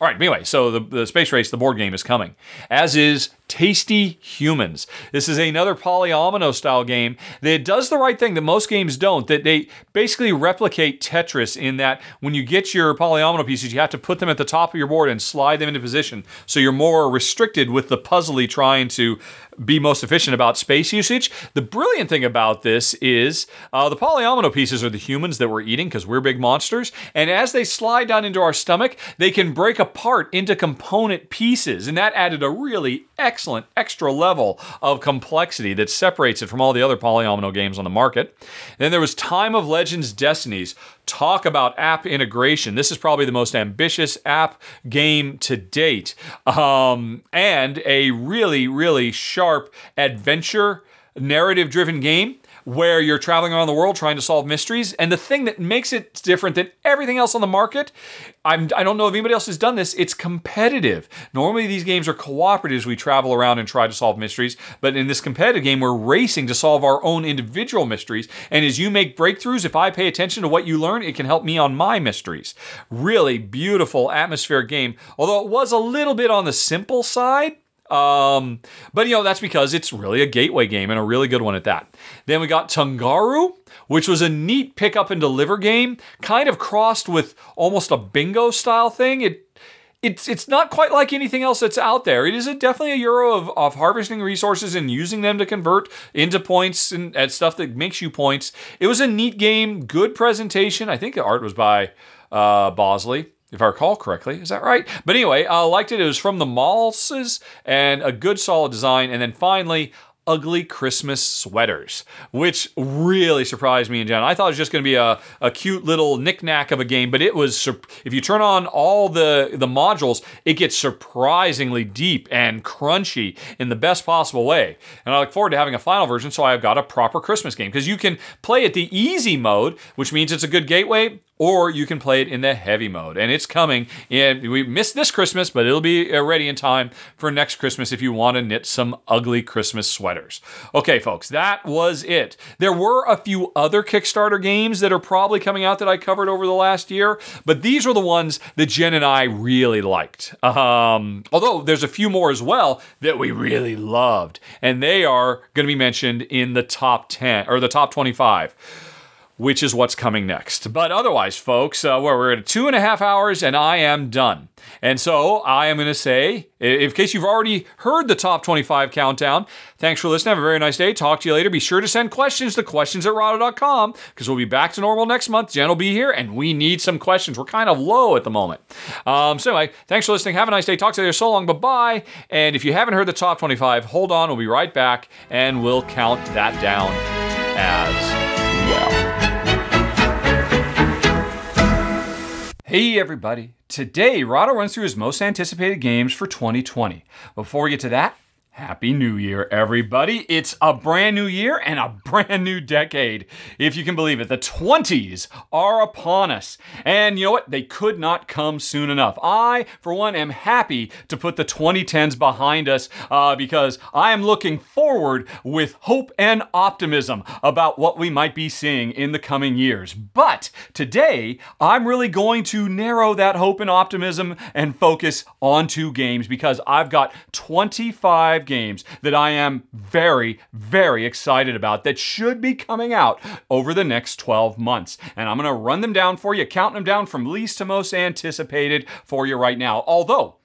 All right, anyway, so the Space Race, the board game, is coming, as is Tasty Humans. This is another polyomino-style game that does the right thing that most games don't, that they basically replicate Tetris in that when you get your polyomino pieces, you have to put them at the top of your board and slide them into position, so you're more restricted with the puzzly trying to be most efficient about space usage. The brilliant thing about this is the polyomino pieces are the humans that we're eating because we're big monsters, and as they slide down into our stomach, they can break apart into component pieces, and that added a really excellent extra level of complexity that separates it from all the other polyomino games on the market. Then there was Time of Legends Destinies. Talk about app integration. This is probably the most ambitious app game to date, and a really, really sharp adventure narrative-driven game where you're traveling around the world trying to solve mysteries. And the thing that makes it different than everything else on the market, I don't know if anybody else has done this, it's competitive. Normally these games are cooperative as we travel around and try to solve mysteries, but in this competitive game, we're racing to solve our own individual mysteries. And as you make breakthroughs, if I pay attention to what you learn, it can help me on my mysteries. Really beautiful atmospheric game, although it was a little bit on the simple side. But that's because it's really a gateway game and a really good one at that. Then we got Tungaru, which was a neat pick up and deliver game, kind of crossed with almost a bingo style thing. It's not quite like anything else that's out there. It is definitely a Euro of harvesting resources and using them to convert into points and stuff that makes you points. It was a neat game, good presentation. I think the art was by Bosley, if I recall correctly. Is that right? But anyway, I liked it. It was from the Malses and a good solid design. And then finally, ugly Christmas sweaters, which really surprised me in general. I thought it was just going to be a cute little knick-knack of a game, but it was, if you turn on all the modules, it gets surprisingly deep and crunchy in the best possible way. And I look forward to having a final version so I've got a proper Christmas game, because you can play it the easy mode, which means it's a good gateway, or you can play it in the heavy mode. And it's coming. And we missed this Christmas, but it'll be ready in time for next Christmas if you want to knit some ugly Christmas sweaters. Okay, folks, that was it. There were a few other Kickstarter games that are probably coming out that I covered over the last year, but these are the ones that Jen and I really liked. Although there's a few more as well that we really loved, and they are going to be mentioned in the top 10 or the top 25. Which is what's coming next. But otherwise, folks, we're at 2.5 hours and I am done. And so I am going to say, in case you've already heard the top 25 countdown, thanks for listening. Have a very nice day. Talk to you later. Be sure to send questions to questions@rahdo.com, because we'll be back to normal next month. Jen will be here and we need some questions. We're kind of low at the moment. So anyway, thanks for listening. Have a nice day. Talk to you later. So long. Bye-bye. And if you haven't heard the top 25, hold on. We'll be right back and we'll count that down as well. Hey everybody, today Rahdo runs through his most anticipated games for 2020. Before we get to that, Happy New Year, everybody. It's a brand new year and a brand new decade. If you can believe it, the 20s are upon us. And you know what? They could not come soon enough. I, for one, am happy to put the 2010s behind us because I am looking forward with hope and optimism about what we might be seeing in the coming years. But today, I'm really going to narrow that hope and optimism and focus on 2 games, because I've got 25 games that I am very, very excited about that should be coming out over the next 12 months. And I'm going to run them down for you, counting them down from least to most anticipated for you right now. Although,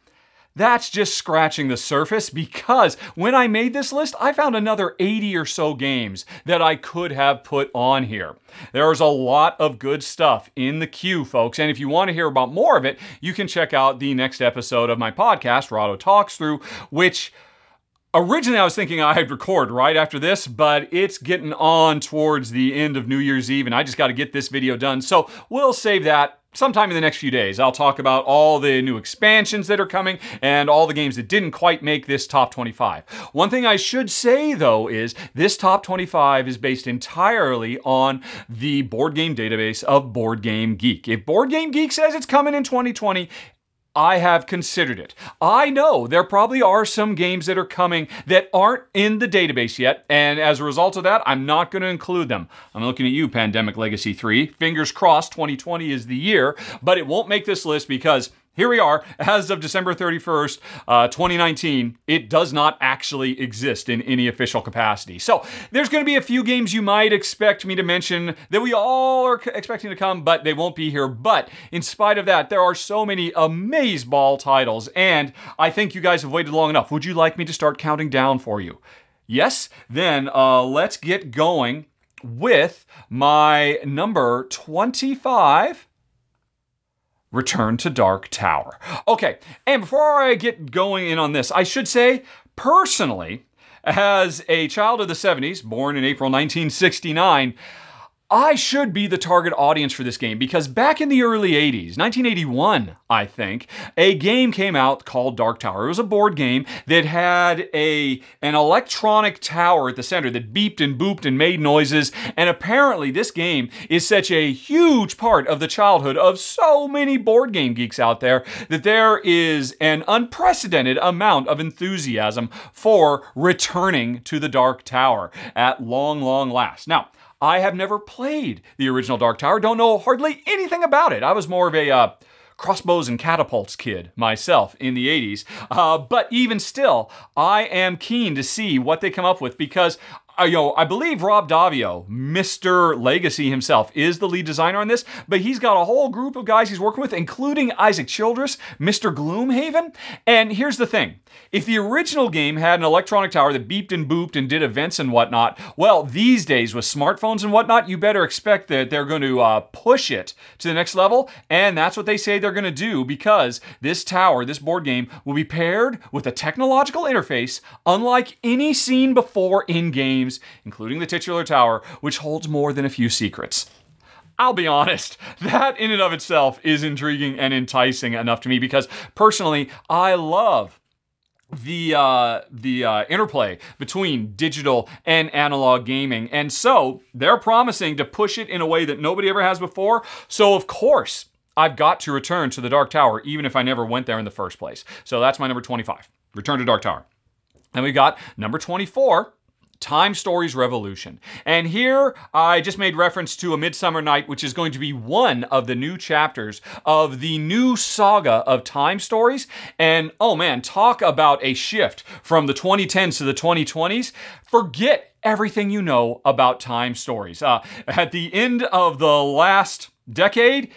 that's just scratching the surface, because when I made this list, I found another 80 or so games that I could have put on here. There's a lot of good stuff in the queue, folks, and if you want to hear about more of it, you can check out the next episode of my podcast, Rahdo Talks Through, which originally I was thinking I'd record right after this, but it's getting on towards the end of New Year's Eve, and I just got to get this video done, so we'll save that sometime in the next few days. I'll talk about all the new expansions that are coming and all the games that didn't quite make this top 25. One thing I should say, though, is this top 25 is based entirely on the board game database of Board Game Geek. If Board Game Geek says it's coming in 2020, I have considered it. I know there probably are some games that are coming that aren't in the database yet, and as a result of that, I'm not going to include them. I'm looking at you, Pandemic Legacy 3. Fingers crossed 2020 is the year, but it won't make this list because here we are, as of December 31st, 2019, it does not actually exist in any official capacity. So there's going to be a few games you might expect me to mention that we all are expecting to come, but they won't be here. But in spite of that, there are so many amazeballs titles, and I think you guys have waited long enough. Would you like me to start counting down for you? Yes? Then let's get going with my number 25. Return to Dark Tower. Okay, and before I get going in on this, I should say, personally, as a child of the 70s, born in April 1969, I should be the target audience for this game, because back in the early 80s, 1981, I think, a game came out called Dark Tower. It was a board game that had an electronic tower at the center that beeped and booped and made noises, and apparently this game is such a huge part of the childhood of so many board game geeks out there that there is an unprecedented amount of enthusiasm for returning to the Dark Tower at long, long last. Now, I have never played the original Dark Tower, don't know hardly anything about it. I was more of a crossbows and catapults kid myself in the 80s. But even still, I am keen to see what they come up with, because I believe Rob Davio, Mr. Legacy himself, is the lead designer on this, but he's got a whole group of guys he's working with, including Isaac Childress, Mr. Gloomhaven. And here's the thing. If the original game had an electronic tower that beeped and booped and did events and whatnot, well, these days with smartphones and whatnot, you better expect that they're going to push it to the next level, and that's what they say they're going to do, because this tower, this board game, will be paired with a technological interface unlike any seen before in games, including the titular tower, which holds more than a few secrets. I'll be honest, that in and of itself is intriguing and enticing enough to me, because personally, I love the interplay between digital and analog gaming. And so they're promising to push it in a way that nobody ever has before. So of course, I've got to return to the Dark Tower, even if I never went there in the first place. So that's my number 25, Return to Dark Tower. And we got number 24, Time Stories Revolution. And here I just made reference to A Midsummer Night, which is going to be one of the new chapters of the new saga of Time Stories. And oh man, talk about a shift from the 2010s to the 2020s. Forget everything you know about Time Stories. At the end of the last decade,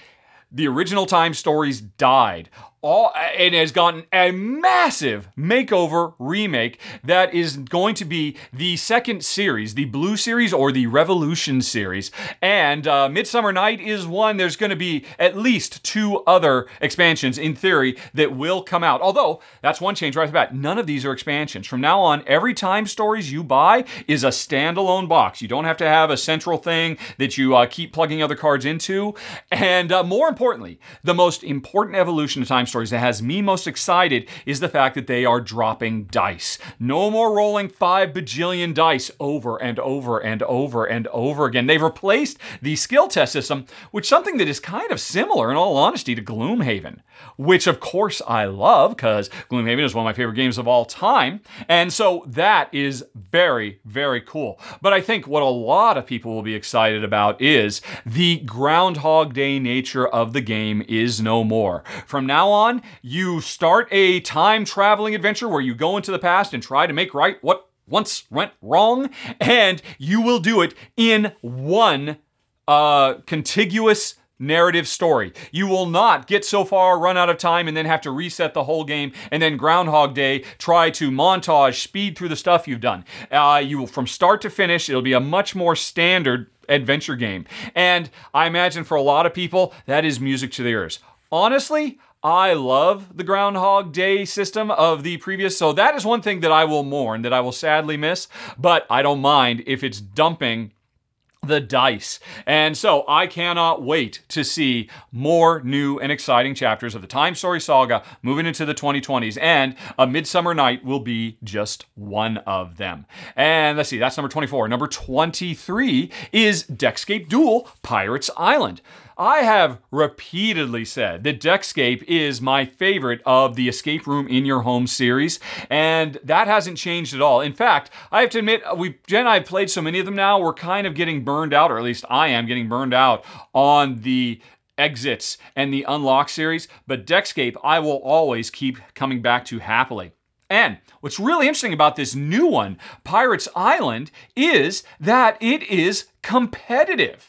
the original Time Stories died. It has gotten a massive makeover remake that is going to be the second series, the Blue series or the Revolution series. And Midsummer Night is one. There's going to be at least 2 other expansions in theory that will come out. Although, that's one change right off the bat. None of these are expansions. From now on, every Time Stories you buy is a standalone box. You don't have to have a central thing that you keep plugging other cards into. And more importantly, the most important evolution of Time Stories that has me most excited is the fact that they are dropping dice. No more rolling 5 bajillion dice over and over and over and over again. They've replaced the skill test system with something that is kind of similar, in all honesty, to Gloomhaven, which of course I love, because Gloomhaven is one of my favorite games of all time. And so that is very, very cool. But I think what a lot of people will be excited about is the Groundhog Day nature of the game is no more. From now on, you start a time-traveling adventure where you go into the past and try to make right what once went wrong, and you will do it in one contiguous narrative story. You will not get so far, run out of time, and then have to reset the whole game, and then Groundhog Day try to montage, speed through the stuff you've done. You will, from start to finish, it'll be a much more standard adventure game. And I imagine for a lot of people, that is music to the ears. Honestly, I love the Groundhog Day system of the previous, so that is one thing that I will mourn, that I will sadly miss, but I don't mind if it's dumping the dice. And so I cannot wait to see more new and exciting chapters of the Time Story saga moving into the 2020s, and A Midsummer Night will be just one of them. And let's see, that's number 24. Number 23 is Deckscape Duel Pirates Island. I have repeatedly said that Deckscape is my favorite of the Escape Room in Your Home series, and that hasn't changed at all. In fact, I have to admit, Jen and I have played so many of them now, we're kind of getting burned out, or at least I am getting burned out on the exits and the unlock series, but Deckscape I will always keep coming back to happily. And what's really interesting about this new one, Pirates Island, is that it is competitive.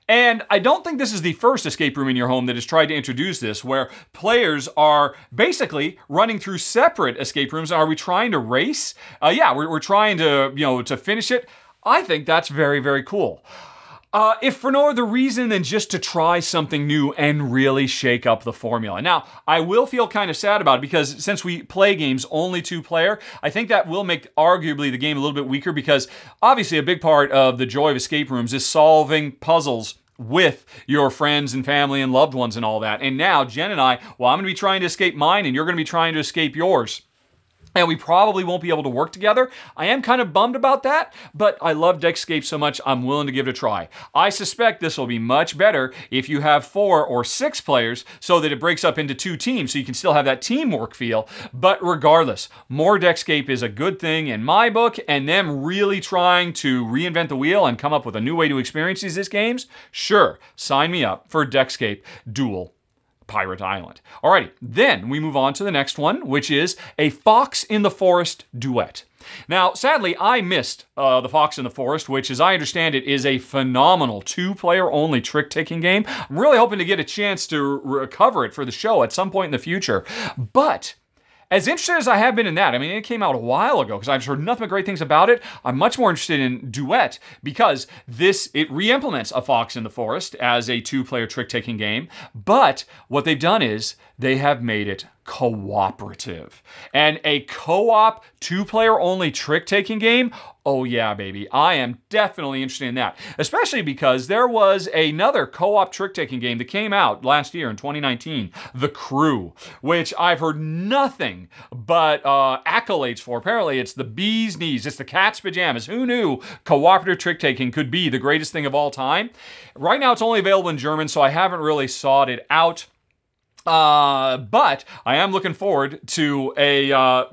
And I don't think this is the first escape room in your home that has tried to introduce this, where players are basically running through separate escape rooms. Are we trying to race? Yeah, we're trying to, to finish it. I think that's very, very cool. If for no other reason than just to try something new and really shake up the formula. Now, I will feel kind of sad about it, because since we play games only 2-player, I think that will make arguably the game a little bit weaker, because obviously a big part of the joy of escape rooms is solving puzzles with your friends and family and loved ones and all that. And now Jen and I, well, I'm going to be trying to escape mine and you're going to be trying to escape yours. And we probably won't be able to work together. I am kind of bummed about that, but I love Deckscape so much, I'm willing to give it a try. I suspect this will be much better if you have 4 or 6 players, so that it breaks up into 2 teams, so you can still have that teamwork feel. But regardless, more Deckscape is a good thing in my book, and them really trying to reinvent the wheel and come up with a new way to experience these games, sure, sign me up for Deckscape Duel pirate island. Alrighty, then we move on to the next one, which is a Fox in the Forest duet. Now, sadly, I missed the Fox in the Forest, which, as I understand it, is a phenomenal two-player-only trick-taking game. I'm really hoping to get a chance to recover it for the show at some point in the future. But as interested as I have been in that, I mean, it came out a while ago because I've heard nothing but great things about it. I'm much more interested in Duet because it re-implements a Fox in the Forest as a two-player trick-taking game. But what they've done is they have made it cooperative. And a co-op, two-player only trick-taking game, oh yeah, baby. I am definitely interested in that. Especially because there was another co-op trick-taking game that came out last year in 2019, The Crew, which I've heard nothing but accolades for. Apparently, it's the bee's knees. It's the cat's pajamas. Who knew cooperative trick-taking could be the greatest thing of all time? Right now, it's only available in German, so I haven't really sought it out. But I am looking forward to a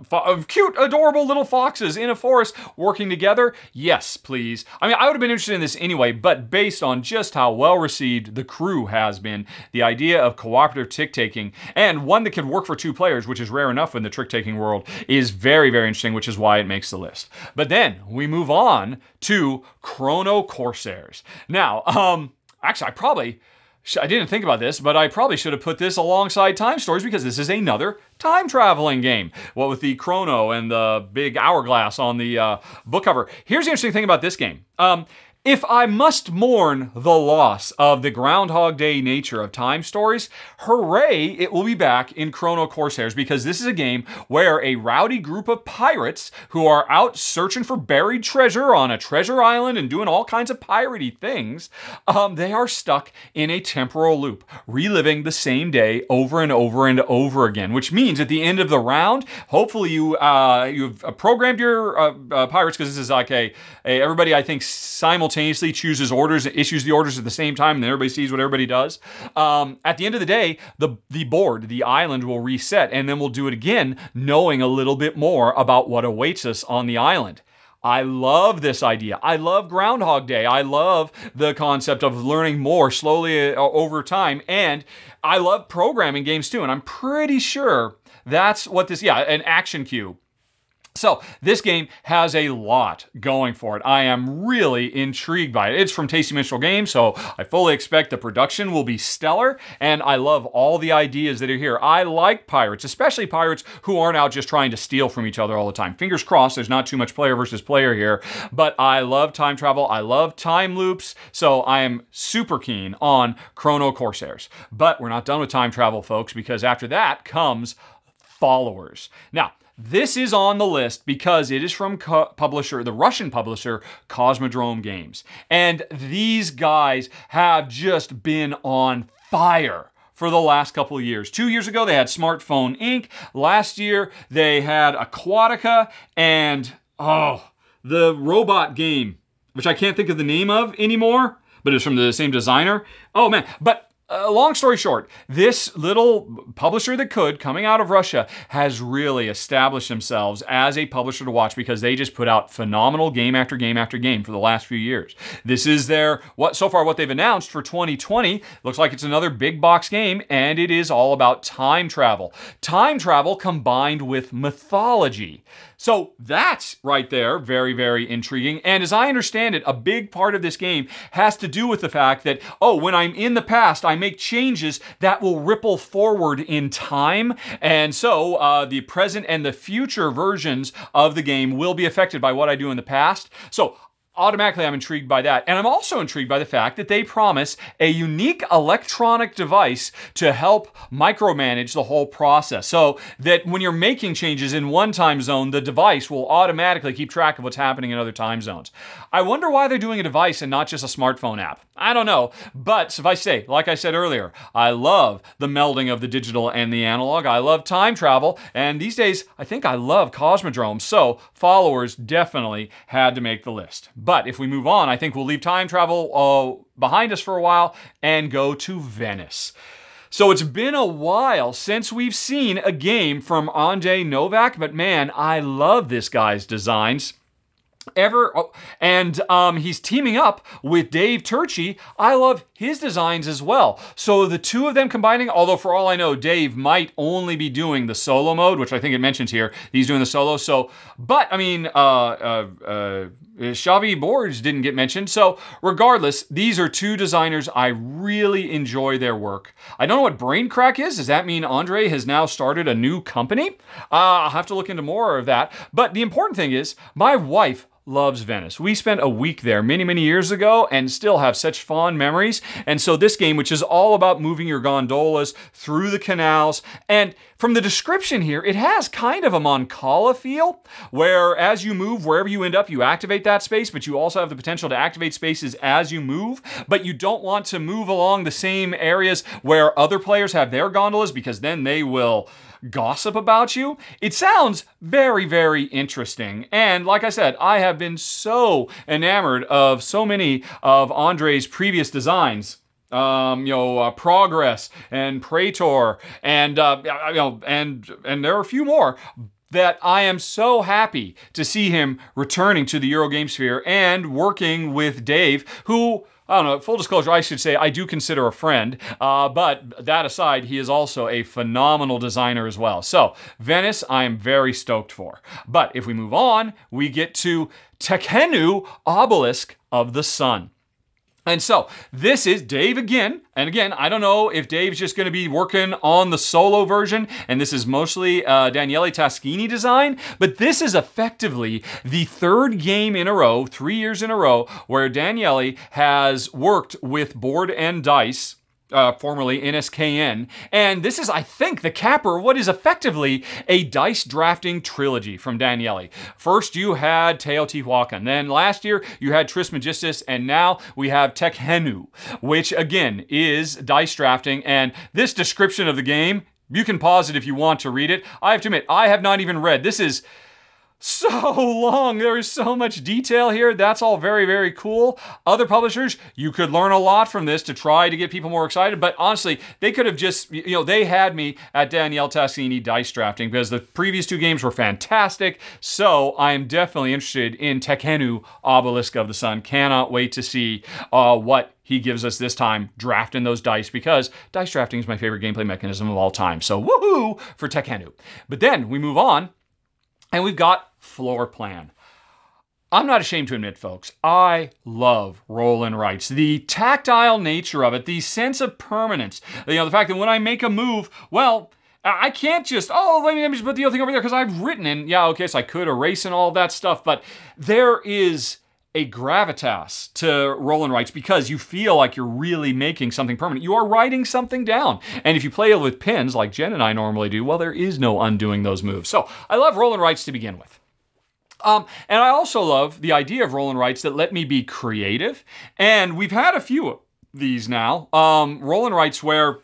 cute, adorable little foxes in a forest working together. Yes, please. I mean, I would have been interested in this anyway, but based on just how well received The Crew has been, the idea of cooperative trick-taking, and one that can work for two players, which is rare enough in the trick-taking world, is very, very interesting, which is why it makes the list. But then we move on to Chrono Corsairs. Now, actually, I didn't think about this, but I probably should have put this alongside Time Stories because this is another time-traveling game. What with the chrono and the big hourglass on the book cover. Here's the interesting thing about this game. If I must mourn the loss of the Groundhog Day nature of Time Stories, hooray, it will be back in Chrono Corsairs because this is a game where a rowdy group of pirates who are out searching for buried treasure on a treasure island and doing all kinds of piratey things, they are stuck in a temporal loop, reliving the same day over and over and over again, which means at the end of the round, hopefully you've programmed your pirates, because this is like everybody, I think, simultaneously chooses orders, issues the orders at the same time, and then everybody sees what everybody does. At the end of the day, the island will reset, and then we'll do it again, knowing a little bit more about what awaits us on the island. I love this idea. I love Groundhog Day. I love the concept of learning more slowly over time, and I love programming games too, and I'm pretty sure that's what an action cube. So this game has a lot going for it. I am really intrigued by it. It's from Tasty Minstrel Games, so I fully expect the production will be stellar, and I love all the ideas that are here. I like pirates, especially pirates who aren't out just trying to steal from each other all the time. Fingers crossed there's not too much player versus player here, but I love time travel. I love time loops, so I am super keen on Chrono Corsairs. But we're not done with time travel, folks, because after that comes Followers. Now, this is on the list because it is from the Russian publisher, Cosmodrome Games. And these guys have just been on fire for the last couple of years. 2 years ago, they had Smartphone Inc. Last year, they had Aquatica and, the robot game, which I can't think of the name of anymore, but it's from the same designer. Oh, man. But long story short, this little publisher that could, coming out of Russia, has really established themselves as a publisher to watch because they just put out phenomenal game after game after game for the last few years. This is what they've announced for 2020. Looks like it's another big box game, and it is all about time travel. Time travel combined with mythology. So that's right there very, very intriguing. And as I understand it, a big part of this game has to do with the fact that, when I'm in the past, I make changes that will ripple forward in time. And so the present and the future versions of the game will be affected by what I do in the past. So automatically, I'm intrigued by that. And I'm also intrigued by the fact that they promise a unique electronic device to help micromanage the whole process. So that when you're making changes in one time zone, the device will automatically keep track of what's happening in other time zones. I wonder why they're doing a device and not just a smartphone app. I don't know. But suffice to say, like I said earlier, I love the melding of the digital and the analog. I love time travel. And these days, I think I love Cosmodrome. So Followers definitely had to make the list. But if we move on, I think we'll leave time travel behind us for a while and go to Venice. So it's been a while since we've seen a game from Andrzej Nowak, but man, I love this guy's designs. He's teaming up with Dave Turczi. I love his designs as well. So the two of them combining, although for all I know, Dave might only be doing the solo mode, which I think it mentions here. He's doing the solo. So, but I mean, Xavi Borges didn't get mentioned. So regardless, these are two designers. I really enjoy their work. I don't know what Brain Crack is. Does that mean Andre has now started a new company? I'll have to look into more of that. But the important thing is, my wife loves Venice. We spent a week there many, many years ago and still have such fond memories. And so this game, which is all about moving your gondolas through the canals, and from the description here, it has kind of a Moncala feel, where as you move, wherever you end up, you activate that space, but you also have the potential to activate spaces as you move, but you don't want to move along the same areas where other players have their gondolas, because then they will gossip about you. It sounds very, very interesting. And like I said, I have been so enamored of so many of Andre's previous designs. Progress and Praetor, and and there are a few more, that I am so happy to see him returning to the Eurogame sphere and working with Dave, who, I don't know, full disclosure, I should say I do consider a friend, but that aside, he is also a phenomenal designer as well. So, Venice, I am very stoked for. But if we move on, we get to Tekhenu, Obelisk of the Sun. And so, this is Dave again. And again, I don't know if Dave's just going to be working on the solo version, and this is mostly Daniele Taschini design, but this is effectively the third game in a row, 3 years in a row, where Daniele has worked with Board and Dice, formerly NSKN. And this is, I think, the capper of what is effectively a dice drafting trilogy from Daniele. First, you had Teotihuacan. Then last year, you had Trismegistus. And now we have Tekhenu, which again is dice drafting. And this description of the game, you can pause it if you want to read it. I have to admit, I have not even read. This is so long. There is so much detail here. That's all very, very cool. Other publishers, you could learn a lot from this to try to get people more excited. But honestly, they could have just, they had me at Daniele Taschini dice drafting because the previous two games were fantastic. So I am definitely interested in Tekhenu, Obelisk of the Sun. Cannot wait to see what he gives us this time drafting those dice, because dice drafting is my favorite gameplay mechanism of all time. So woohoo for Tekhenu. But then we move on, and we've got Floor Plan. I'm not ashamed to admit, folks, I love roll and writes. The tactile nature of it, the sense of permanence, the fact that when I make a move, well, I can't just, let me just put the other thing over there because I've written in. Yeah, okay, so I could erase and all that stuff, but there is a gravitas to roll and writes because you feel like you're really making something permanent. You are writing something down. And if you play with pins like Jen and I normally do, well, there is no undoing those moves. So I love roll and writes to begin with. And I also love the idea of roll and writes that let me be creative. And we've had a few of these now. Roll and writes where,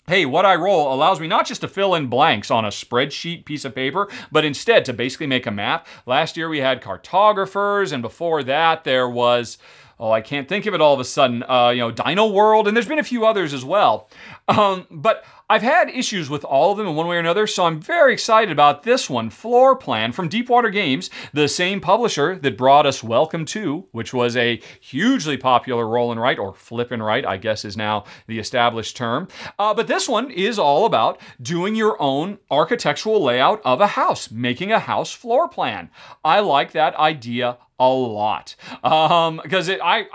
hey, what I roll allows me not just to fill in blanks on a spreadsheet piece of paper, but instead to basically make a map. Last year we had cartographers, and before that there was, I can't think of it all of a sudden, Dino World, and there's been a few others as well. But I've had issues with all of them in one way or another, so I'm very excited about this one, Floor Plan, from Deepwater Games, the same publisher that brought us Welcome To, which was a hugely popular roll and write, or flip and write, I guess is now the established term. But this one is all about doing your own architectural layout of a house, making a house floor plan. I like that idea a lot. Because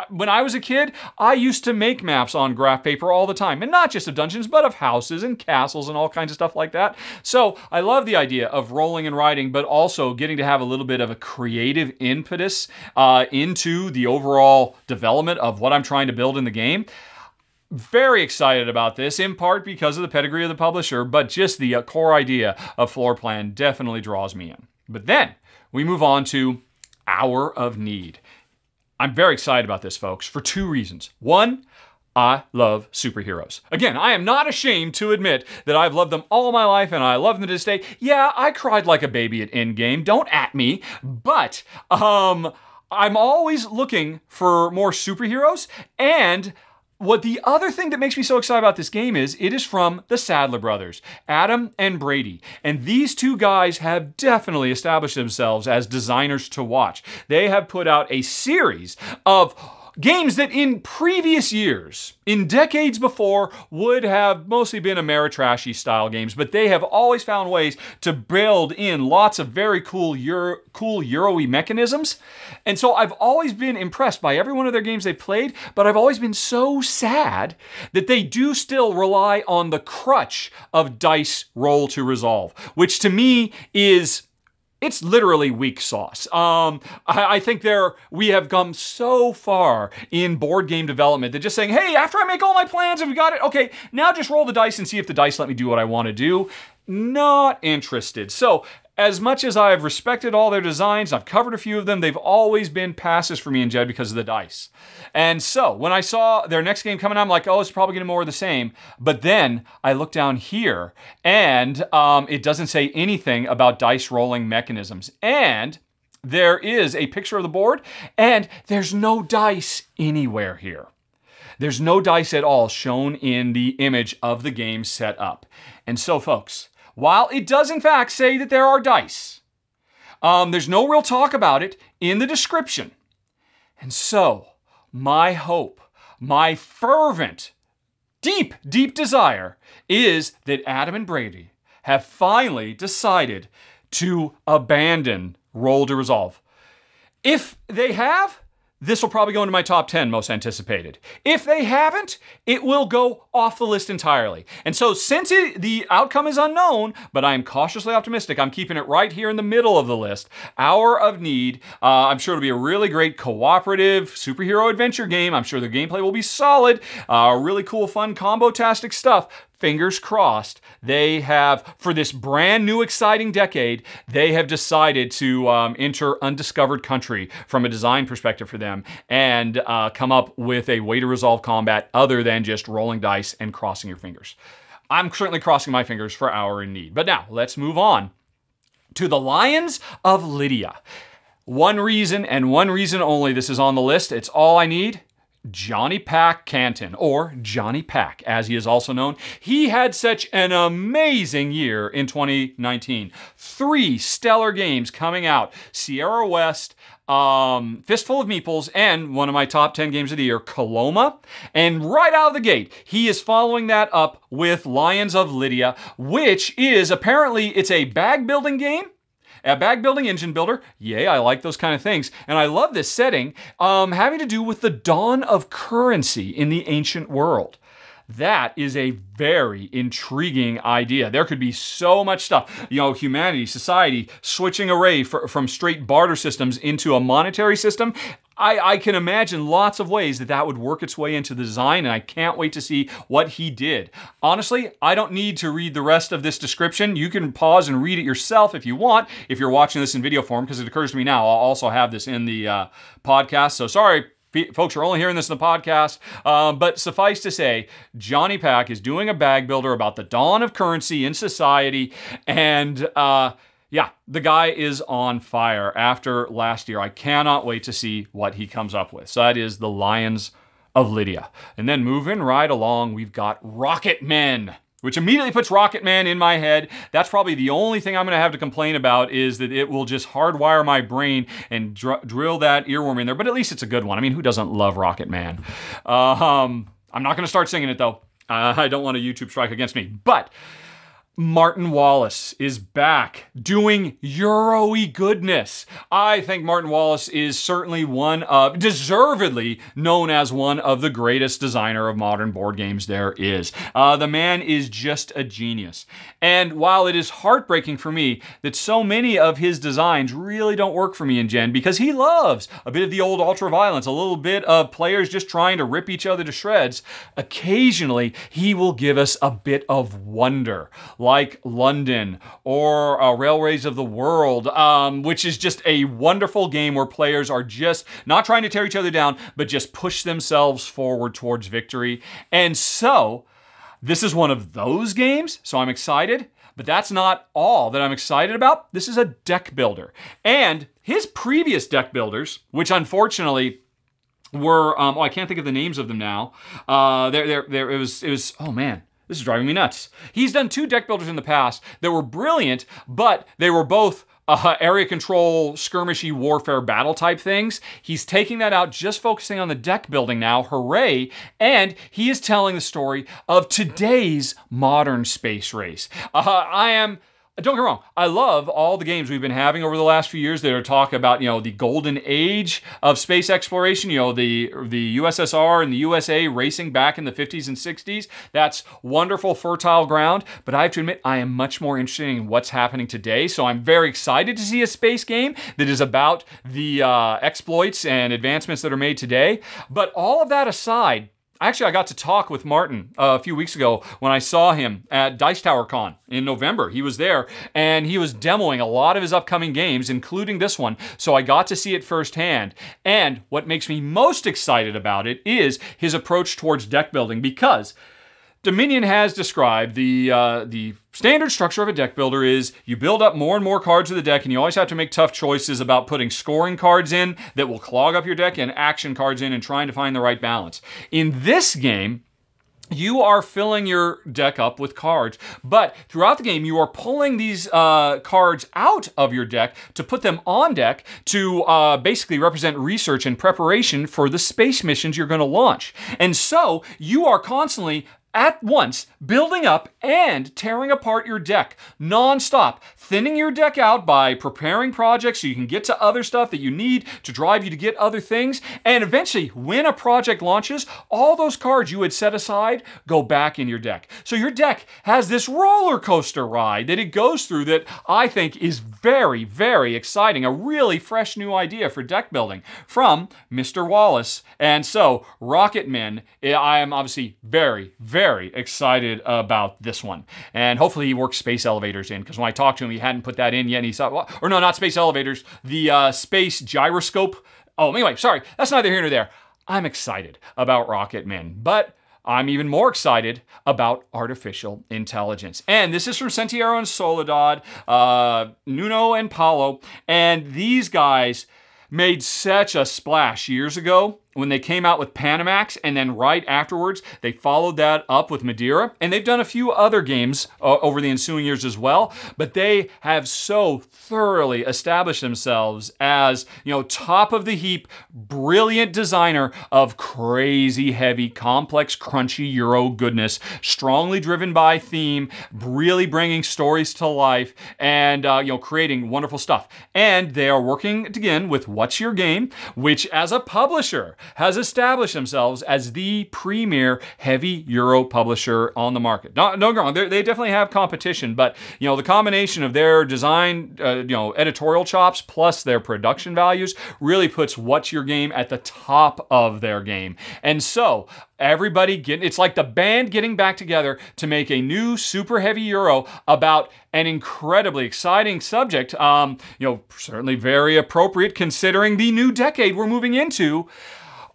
when I was a kid, I used to make maps on graph paper all the time. And not just of dungeons, but of houses and castles and all kinds of stuff like that. So I love the idea of rolling and writing, but also getting to have a little bit of a creative impetus into the overall development of what I'm trying to build in the game. Very excited about this, in part because of the pedigree of the publisher, but just the core idea of floor plan definitely draws me in. But then we move on to Hour of Need. I'm very excited about this, folks, for two reasons. One, I love superheroes. Again, I am not ashamed to admit that I've loved them all my life and I love them to this day. Yeah, I cried like a baby at Endgame. Don't at me. But I'm always looking for more superheroes, and What the other thing that makes me so excited about this game is it is from the Sadler brothers, Adam and Brady. And these two guys have definitely established themselves as designers to watch. They have put out a series of games that in previous years, in decades before, would have mostly been Ameritrashy style games, but they have always found ways to build in lots of very cool Euro-y mechanisms. And so I've always been impressed by every one of their games they've played, but I've always been so sad that they do still rely on the crutch of dice roll to resolve, which to me is... it's literally weak sauce. I think we have come so far in board game development that just saying, hey, after I make all my plans and we got it, okay, now just roll the dice and see if the dice let me do what I want to do. Not interested. So, as much as I've respected all their designs, I've covered a few of them, they've always been passes for me and Jed because of the dice. And so, when I saw their next game coming out, I'm like, oh, it's probably going to be more of the same. But then, I look down here, and it doesn't say anything about dice rolling mechanisms. And there is a picture of the board, and there's no dice anywhere here. There's no dice at all shown in the image of the game set up. And so, folks, while it does in fact say that there are dice, there's no real talk about it in the description. And so, my hope, my fervent, deep, deep desire is that Adam and Brady have finally decided to abandon Roll to Resolve. If they have, this will probably go into my top 10 most anticipated. If they haven't, it will go off the list entirely. And so since the outcome is unknown, but I'm cautiously optimistic, I'm keeping it right here in the middle of the list. Hour of Need. I'm sure it'll be a really great cooperative superhero adventure game. I'm sure the gameplay will be solid. Really cool, fun, combo-tastic stuff. Fingers crossed, they have, for this brand new exciting decade, they have decided to enter undiscovered country from a design perspective for them and come up with a way to resolve combat other than just rolling dice and crossing your fingers. I'm certainly crossing my fingers for Hour in Need. But now, let's move on to the Lions of Lydia. One reason and one reason only this is on the list. It's all I need. Johnny Pack Canton, or Johnny Pack, as he is also known. He had such an amazing year in 2019. 3 stellar games coming out. Sierra West, Fistful of Meeples, and one of my top 10 games of the year, Coloma. And right out of the gate, he is following that up with Lions of Lydia, which is apparently, it's a bag building game. A bag building engine builder. Yay, I like those kind of things. And I love this setting, having to do with the dawn of currency in the ancient world. That is a very intriguing idea. There could be so much stuff. You know, humanity, society, switching array from straight barter systems into a monetary system. I can imagine lots of ways that would work its way into the design, and I can't wait to see what he did. Honestly, I don't need to read the rest of this description. You can pause and read it yourself if you want, if you're watching this in video form, because it occurs to me now, I'll also have this in the podcast. So sorry, folks are only hearing this in the podcast, but suffice to say, Johnny Pack is doing a bag builder about the dawn of currency in society, and yeah, the guy is on fire after last year. I cannot wait to see what he comes up with. So that is the Lions of Lydia. And then moving right along, we've got Rocket Men, which immediately puts Rocket Man in my head. That's probably the only thing I'm going to have to complain about, is that it will just hardwire my brain and drill that earworm in there. But at least it's a good one. I mean, who doesn't love Rocket Man? I'm not going to start singing it, though. I don't want a YouTube strike against me. But Martin Wallace is back doing Euro-y goodness. I think Martin Wallace is certainly deservedly known as one of the greatest designer of modern board games there is. The man is just a genius. And while it is heartbreaking for me that so many of his designs really don't work for me and Jen, because he loves a bit of the old ultra-violence, a little bit of players just trying to rip each other to shreds, occasionally he will give us a bit of wonder, like London or Railways of the World, which is just a wonderful game where players are just not trying to tear each other down, but just push themselves forward towards victory. And so, this is one of those games, so I'm excited. But that's not all that I'm excited about. This is a deck builder. And his previous deck builders, which unfortunately were, I can't think of the names of them now. It was, oh man, this is driving me nuts. He's done 2 deck builders in the past that were brilliant, but they were both area control, skirmishy warfare battle type things. He's taking that out, just focusing on the deck building now. Hooray. And he is telling the story of today's modern space race. Don't get me wrong, I love all the games we've been having over the last few years that are talking about, the golden age of space exploration, the USSR and the USA racing back in the 50s and 60s. That's wonderful, fertile ground, but I have to admit, I am much more interested in what's happening today, so I'm very excited to see a space game that is about the exploits and advancements that are made today. But all of that aside, actually, I got to talk with Martin a few weeks ago when I saw him at Dice Tower Con in November. He was there, and he was demoing a lot of his upcoming games, including this one, so I got to see it firsthand. And what makes me most excited about it is his approach towards deck building, because Dominion has described the standard structure of a deck builder is you build up more and more cards of the deck, and you always have to make tough choices about putting scoring cards in that will clog up your deck and action cards in and trying to find the right balance. In this game, you are filling your deck up with cards, but throughout the game, you are pulling these cards out of your deck to put them on deck to basically represent research and preparation for the space missions you're going to launch. And so you are constantly at once building up and tearing apart your deck non-stop, thinning your deck out by preparing projects so you can get to other stuff that you need to drive you to get other things, and eventually when a project launches, all those cards you had set aside go back in your deck. So your deck has this roller coaster ride that it goes through that I think is very, very exciting, a really fresh new idea for deck building from Mr. Wallace. And so Rocketmen, I am obviously very, very excited about this one. And hopefully he works space elevators in, because when I talked to him, he hadn't put that in yet. And he said, well, or no, not space elevators, the space gyroscope. Oh, anyway, sorry, that's neither here nor there. I'm excited about Rocketmen, but I'm even more excited about artificial intelligence. And this is from Sentiero and Soledad, Nuno and Paulo. And these guys made such a splash years ago when they came out with Panamax, and then right afterwards, they followed that up with Madeira. And they've done a few other games over the ensuing years as well, but they have so thoroughly established themselves as, top of the heap, brilliant designer of crazy heavy, complex, crunchy Euro goodness, strongly driven by theme, really bringing stories to life, and, creating wonderful stuff. And they are working again with What's Your Game, which as a publisher has established themselves as the premier heavy Euro publisher on the market. Don't get me wrong, they definitely have competition, but the combination of their design, editorial chops plus their production values really puts What's Your Game at the top of their game. And so it's like the band getting back together to make a new super heavy Euro about an incredibly exciting subject, certainly very appropriate considering the new decade we're moving into.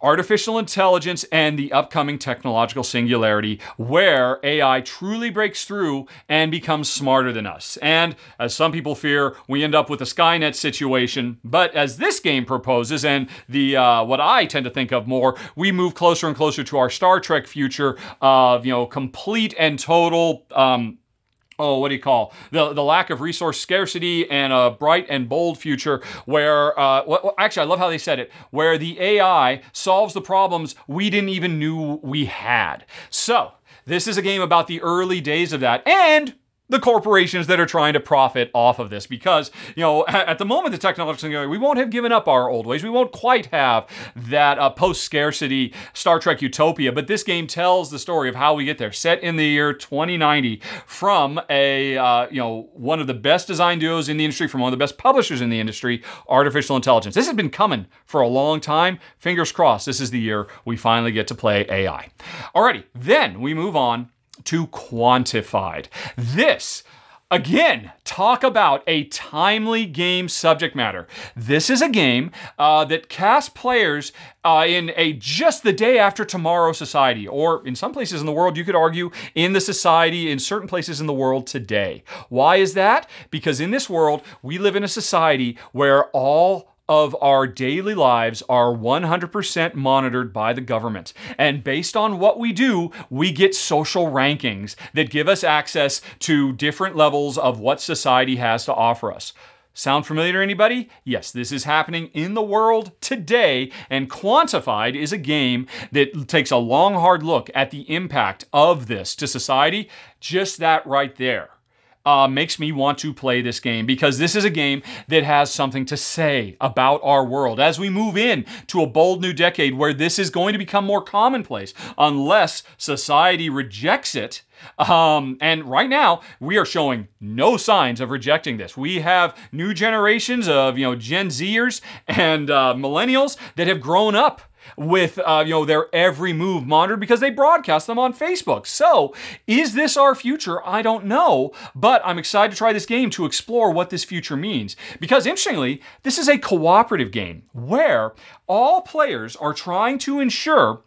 Artificial intelligence and the upcoming technological singularity, where AI truly breaks through and becomes smarter than us. And as some people fear, we end up with a Skynet situation. But as this game proposes, and the what I tend to think of more, we move closer and closer to our Star Trek future of complete and total. The lack of resource scarcity and a bright and bold future where, actually, I love how they said it, where the AI solves the problems we didn't even knew we had. So, this is a game about the early days of that, and the corporations that are trying to profit off of this, because, at the moment, the technology, we won't have given up our old ways. We won't quite have that post-scarcity Star Trek utopia, but this game tells the story of how we get there, set in the year 2090 from one of the best design duos in the industry, from one of the best publishers in the industry, artificial intelligence. This has been coming for a long time. Fingers crossed, this is the year we finally get to play AI. Alrighty, then we move on to Quantified. This, again, talk about a timely game subject matter. This is a game that casts players in a just the day after tomorrow society, or in some places in the world, you could argue, in the society, in certain places in the world today. Why is that? Because in this world, we live in a society where all of our daily lives are 100% monitored by the government. And based on what we do, we get social rankings that give us access to different levels of what society has to offer us. Sound familiar to anybody? Yes, this is happening in the world today, and Quantified is a game that takes a long, hard look at the impact of this to society. Just that right there makes me want to play this game, because this is a game that has something to say about our world as we move in to a bold new decade where this is going to become more commonplace unless society rejects it. And right now, we are showing no signs of rejecting this. We have new generations of, Gen Zers and millennials that have grown up with their every move monitored because they broadcast them on Facebook. So, is this our future? I don't know, but I'm excited to try this game to explore what this future means. Because interestingly, this is a cooperative game where all players are trying to ensure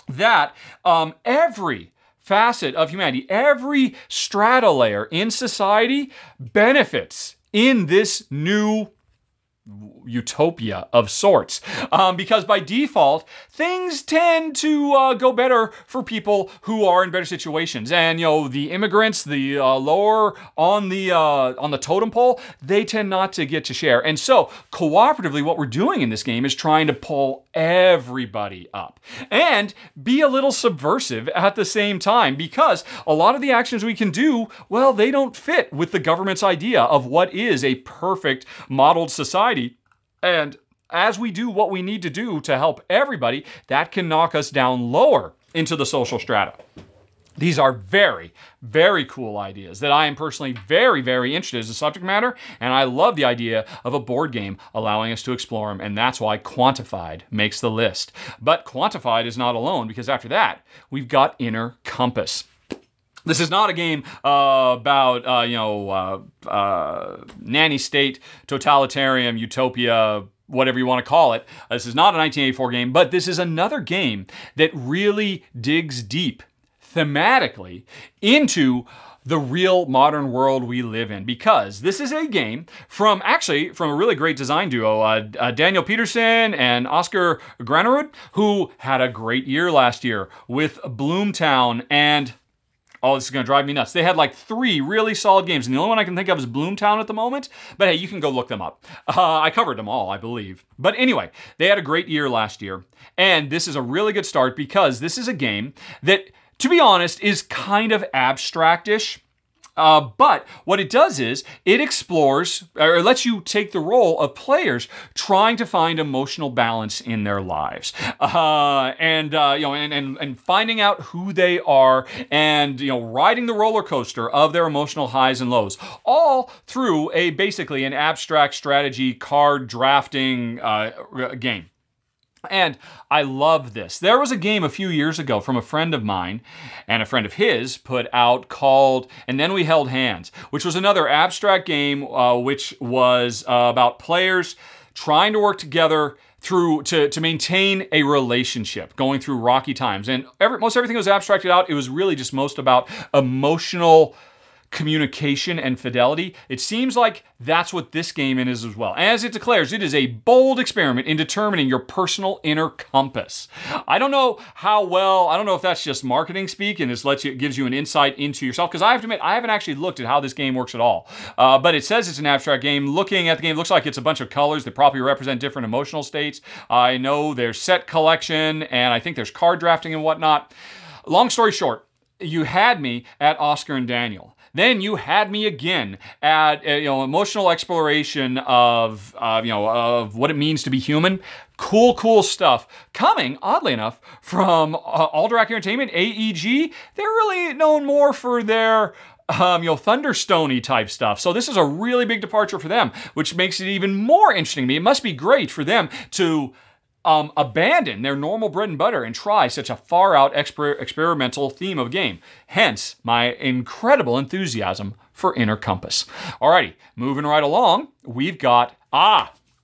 that every facet of humanity, every strata layer in society benefits in this new utopia of sorts. Because by default, things tend to go better for people who are in better situations. And, the immigrants, the lower on the totem pole, they tend not to get to share. And so, cooperatively, what we're doing in this game is trying to pull everybody up and be a little subversive at the same time, because a lot of the actions we can do, well, they don't fit with the government's idea of what is a perfect modeled society. And as we do what we need to do to help everybody, that can knock us down lower into the social strata. These are very, very cool ideas that I am personally very, very interested in as a subject matter, and I love the idea of a board game allowing us to explore them, and that's why Quantified makes the list. But Quantified is not alone, because after that, we've got Inner Compass. This is not a game about, nanny state, totalitarian, utopia, whatever you want to call it. This is not a 1984 game, but this is another game that really digs deep thematically into the real modern world we live in, because this is a game from a really great design duo, Daniel Peterson and Oscar Granerud, who had a great year last year with Bloomtown and... Oh, this is going to drive me nuts. They had like 3 really solid games, and the only one I can think of is Bloomtown at the moment. But hey, you can go look them up. I covered them all, I believe. But anyway, they had a great year last year, and this is a really good start because this is a game that, to be honest, is kind of abstract-ish. But what it does is it explores, or lets you take the role of players trying to find emotional balance in their lives, and finding out who they are, and riding the roller coaster of their emotional highs and lows, all through basically an abstract strategy card drafting game. And I love this. There was a game a few years ago from a friend of mine and a friend of his put out called And Then We Held Hands, which was another abstract game which was about players trying to work together to maintain a relationship going through rocky times. And most everything was abstracted out. It was really just most about emotional communication and fidelity. It seems like that's what this game is as well. As it declares, it is a bold experiment in determining your personal inner compass. I don't know if that's just marketing speak and gives you an insight into yourself, because I have to admit, I haven't actually looked at how this game works at all. But it says it's an abstract game. Looking at the game, it looks like it's a bunch of colors that probably represent different emotional states. I know there's set collection, and I think there's card drafting and whatnot. Long story short, you had me at Oscar and Daniel. Then you had me again at emotional exploration of what it means to be human. Cool stuff coming, oddly enough, from Alderac Entertainment, AEG. They're really known more for their Thunderstone-y type stuff. So this is a really big departure for them, which makes it even more interesting to me. It must be great for them to abandon their normal bread and butter and try such a far-out experimental theme of game. Hence, my incredible enthusiasm for Inner Compass. Alrighty, moving right along, we've got,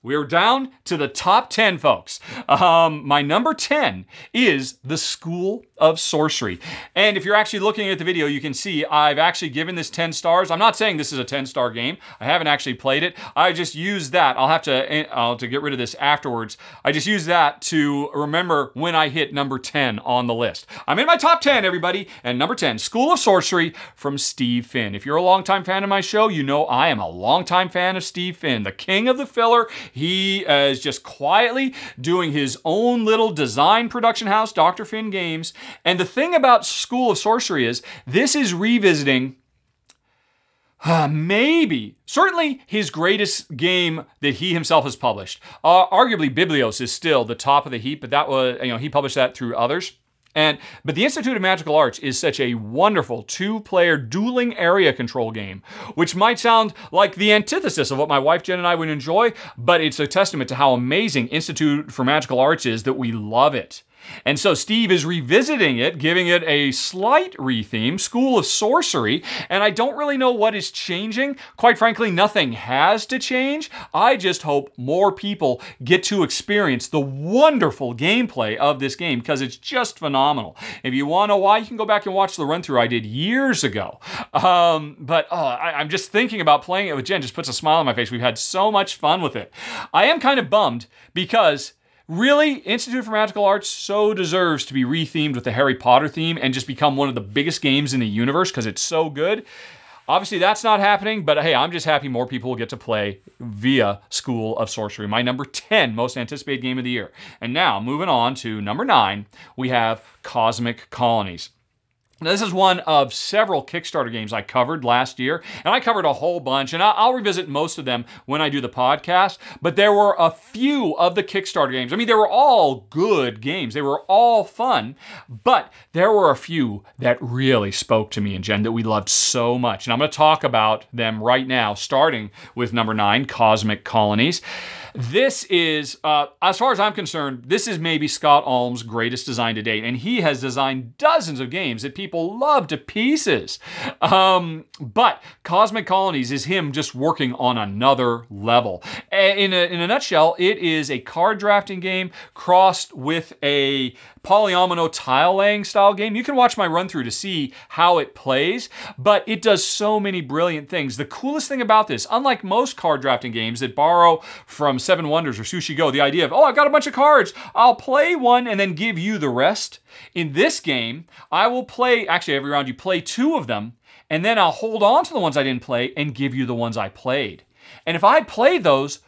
we're down to the top 10, folks. My number 10 is The School of Sorcery. And if you're actually looking at the video, you can see I've actually given this 10 stars. I'm not saying this is a 10-star game. I haven't actually played it. I just use that. I'll have to get rid of this afterwards. I just use that to remember when I hit number 10 on the list. I'm in my top 10, everybody. And number 10, School of Sorcery from Steve Finn. If you're a longtime fan of my show, you know I am a longtime fan of Steve Finn, the king of the filler. He is just quietly doing his own little design production house, Dr. Finn Games. And the thing about School of Sorcery is this is revisiting certainly his greatest game that he himself has published. Arguably, Biblios is still the top of the heap, but that was, he published that through others. But the Institute of Magical Arts is such a wonderful two-player dueling area control game, which might sound like the antithesis of what my wife Jen and I would enjoy, but it's a testament to how amazing Institute for Magical Arts is that we love it. And so Steve is revisiting it, giving it a slight retheme, School of Sorcery, and I don't really know what is changing. Quite frankly, nothing has to change. I just hope more people get to experience the wonderful gameplay of this game because it's just phenomenal. If you want to know why, you can go back and watch the run-through I did years ago. I'm just thinking about playing it with Jen. Just puts a smile on my face. We've had so much fun with it. I am kind of bummed because really, Institute for Magical Arts so deserves to be rethemed with the Harry Potter theme and just become one of the biggest games in the universe because it's so good. Obviously, that's not happening, but hey, I'm just happy more people will get to play via School of Sorcery, my number 10 most anticipated game of the year. And now, moving on to number 9, we have Cosmic Colonies. Now, this is one of several Kickstarter games I covered last year, and I covered a whole bunch, and I'll revisit most of them when I do the podcast, but there were a few of the Kickstarter games. I mean, they were all good games. They were all fun, but there were a few that really spoke to me and Jen that we loved so much, and I'm going to talk about them right now, starting with number 9, Cosmic Colonies. This is, as far as I'm concerned, this is maybe Scott Alm's greatest design to date, and he has designed dozens of games that people love to pieces. But Cosmic Colonies is him just working on another level. In a nutshell, it is a card drafting game crossed with a polyomino tile laying style game. You can watch my run through to see how it plays, but it does so many brilliant things. The coolest thing about this, unlike most card drafting games that borrow from Seven Wonders or Sushi Go, the idea of, oh, I've got a bunch of cards, I'll play one and then give you the rest. In this game, I will play, actually every round you play 2 of them, and then I'll hold on to the ones I didn't play and give you the ones I played. And if I played those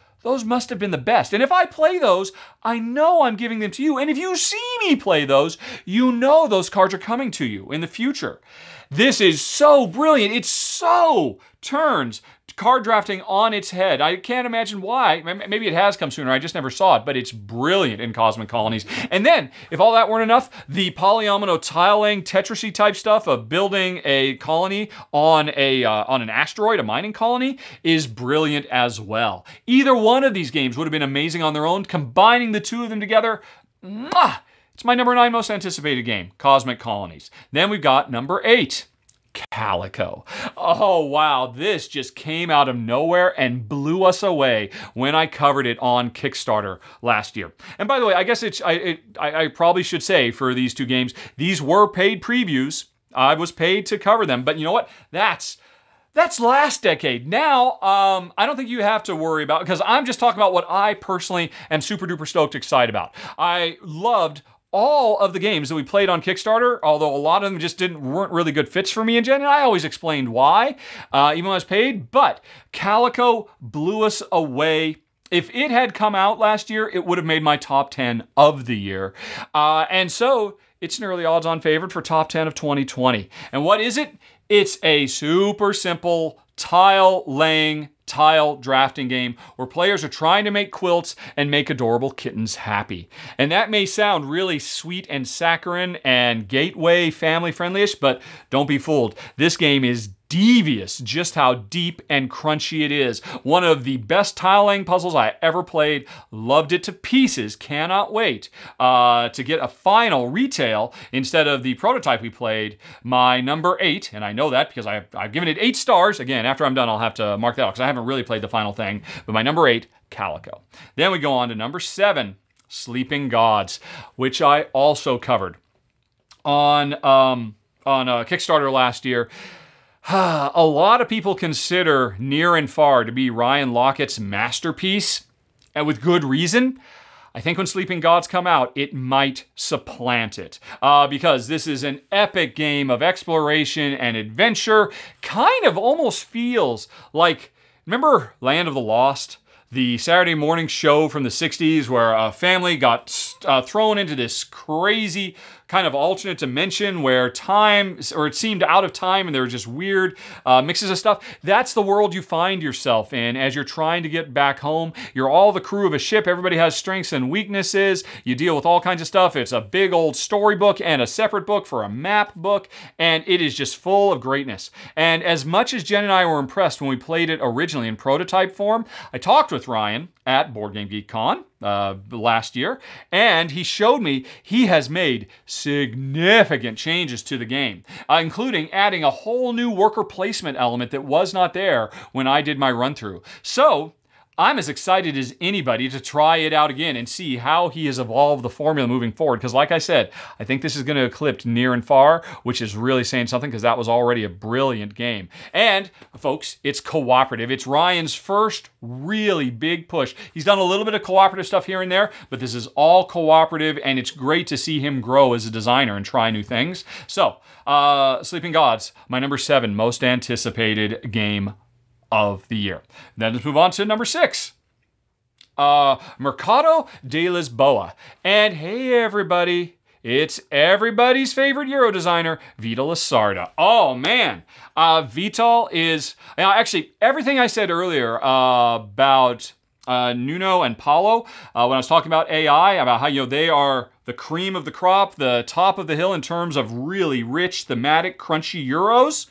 must have been the best. And if I play those, I know I'm giving them to you. And if you see me play those, you know those cards are coming to you in the future. This is so brilliant. It so turns card drafting on its head. I can't imagine why. Maybe it has come sooner. I just never saw it, but it's brilliant in Cosmic Colonies. And then, if all that weren't enough, the polyomino tile-laying Tetris-y type stuff of building a colony on an asteroid, a mining colony, is brilliant as well. Either one of these games would have been amazing on their own. Combining the two of them together, it's my number 9 most anticipated game, Cosmic Colonies. Then we've got number 8. Calico. Oh wow, this just came out of nowhere and blew us away when I covered it on Kickstarter last year. And by the way, I guess I probably should say for these 2 games, these were paid previews. I was paid to cover them, but you know what? That's last decade. Now, I don't think you have to worry about, because I'm just talking about what I personally am super duper stoked excited about. I loved all of the games that we played on Kickstarter, although a lot of them just weren't really good fits for me and Jen, and I always explained why, even when I was paid, but Calico blew us away. If it had come out last year, it would have made my top 10 of the year. And so it's an early odds-on favorite for top 10 of 2020. And what is it? It's a super simple tile-laying, tile drafting game where players are trying to make quilts and make adorable kittens happy. And that may sound really sweet and saccharine and gateway family friendly-ish, but don't be fooled. This game is devious just how deep and crunchy it is. One of the best tile laying puzzles I ever played. Loved it to pieces. Cannot wait to get a final retail instead of the prototype we played. My number 8, and I know that because I've given it 8 stars. Again, after I'm done, I'll have to mark that out because I haven't really played the final thing. But my number 8, Calico. Then we go on to number 7, Sleeping Gods, which I also covered on Kickstarter last year. A lot of people consider Near and Far to be Ryan Laukatt's masterpiece, and with good reason. I think when Sleeping Gods come out, it might supplant it. Because this is an epic game of exploration and adventure. Kind of almost feels like, remember Land of the Lost? The Saturday morning show from the 60s where a family got thrown into this crazy kind of alternate dimension where time, or it seemed out of time and there were just weird mixes of stuff. That's the world you find yourself in as you're trying to get back home. You're all the crew of a ship. Everybody has strengths and weaknesses. You deal with all kinds of stuff. It's a big old storybook and a separate book for a map book, and it is just full of greatness. And as much as Jen and I were impressed when we played it originally in prototype form, I talked with Ryan at Board Game Geek Con last year, and he showed me he has made significant changes to the game, including adding a whole new worker placement element that was not there when I did my run-through. So I'm as excited as anybody to try it out again and see how he has evolved the formula moving forward. Because like I said, I think this is going to eclipse Near and Far, which is really saying something because that was already a brilliant game. And folks, it's cooperative. It's Ryan's first really big push. He's done a little bit of cooperative stuff here and there, but this is all cooperative, and it's great to see him grow as a designer and try new things. So, Sleeping Gods, my number 7 most anticipated game of the year. Then let's move on to number 6. Mercado de Lisboa. And hey everybody, it's everybody's favorite Euro designer, Vital Lacerda. Oh man, Vital is, actually everything I said earlier about Nuno and Paulo, when I was talking about AI, about how they are the cream of the crop, the top of the hill in terms of really rich, thematic, crunchy Euros.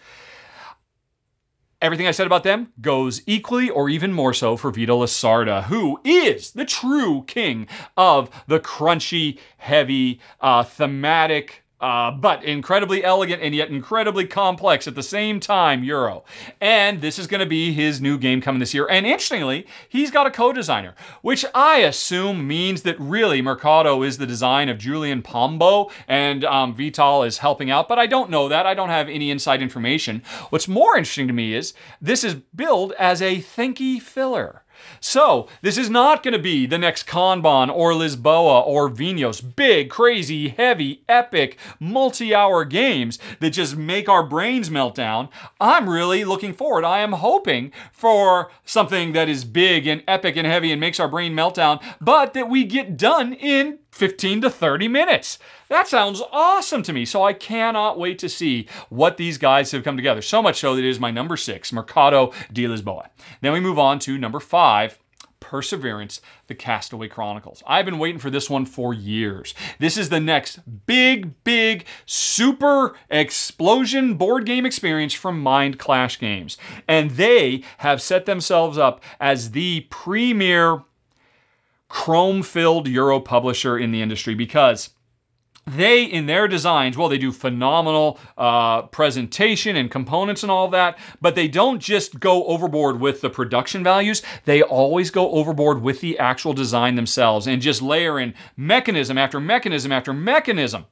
Everything I said about them goes equally or even more so for Vital Lacerda, who is the true king of the crunchy, heavy, thematic, but incredibly elegant and yet incredibly complex at the same time Euro. And this is going to be his new game coming this year. And interestingly, he's got a co-designer, which I assume means that really Mercado is the design of Julian Pombo and Vital is helping out. But I don't know that. I don't have any inside information. What's more interesting to me is this is billed as a thinky filler. So, this is not going to be the next Kanban or Lisboa or Vinhos, big, crazy, heavy, epic, multi-hour games that just make our brains melt down. I'm really looking forward. I am hoping for something that is big and epic and heavy and makes our brain melt down, but that we get done in 15 to 30 minutes. That sounds awesome to me, so I cannot wait to see what these guys have come together. So much so that it is my number 6, Mercado de Lisboa. Then we move on to number 5, Perseverance, The Castaway Chronicles. I've been waiting for this one for years. This is the next big, super explosion board game experience from Mind Clash Games. And they have set themselves up as the premier chrome-filled Euro publisher in the industry because they, in their designs, well, they do phenomenal presentation and components and all that, but they don't just go overboard with the production values. They always go overboard with the actual design themselves and just layer in mechanism after mechanism after mechanism.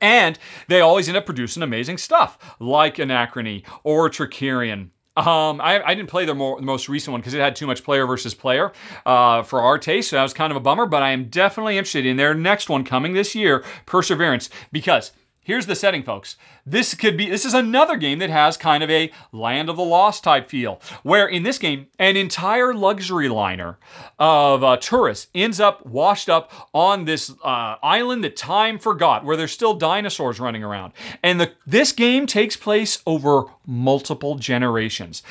And they always end up producing amazing stuff like Anachrony or Trickerion. I didn't play the most recent one because it had too much player versus player for our taste, so that was kind of a bummer, but I am definitely interested in their next one coming this year, Perseverance, because here's the setting, folks. This is another game that has kind of a Land of the Lost type feel, where in this game, an entire luxury liner of tourists ends up washed up on this island that time forgot, where there's still dinosaurs running around. And this game takes place over multiple generations.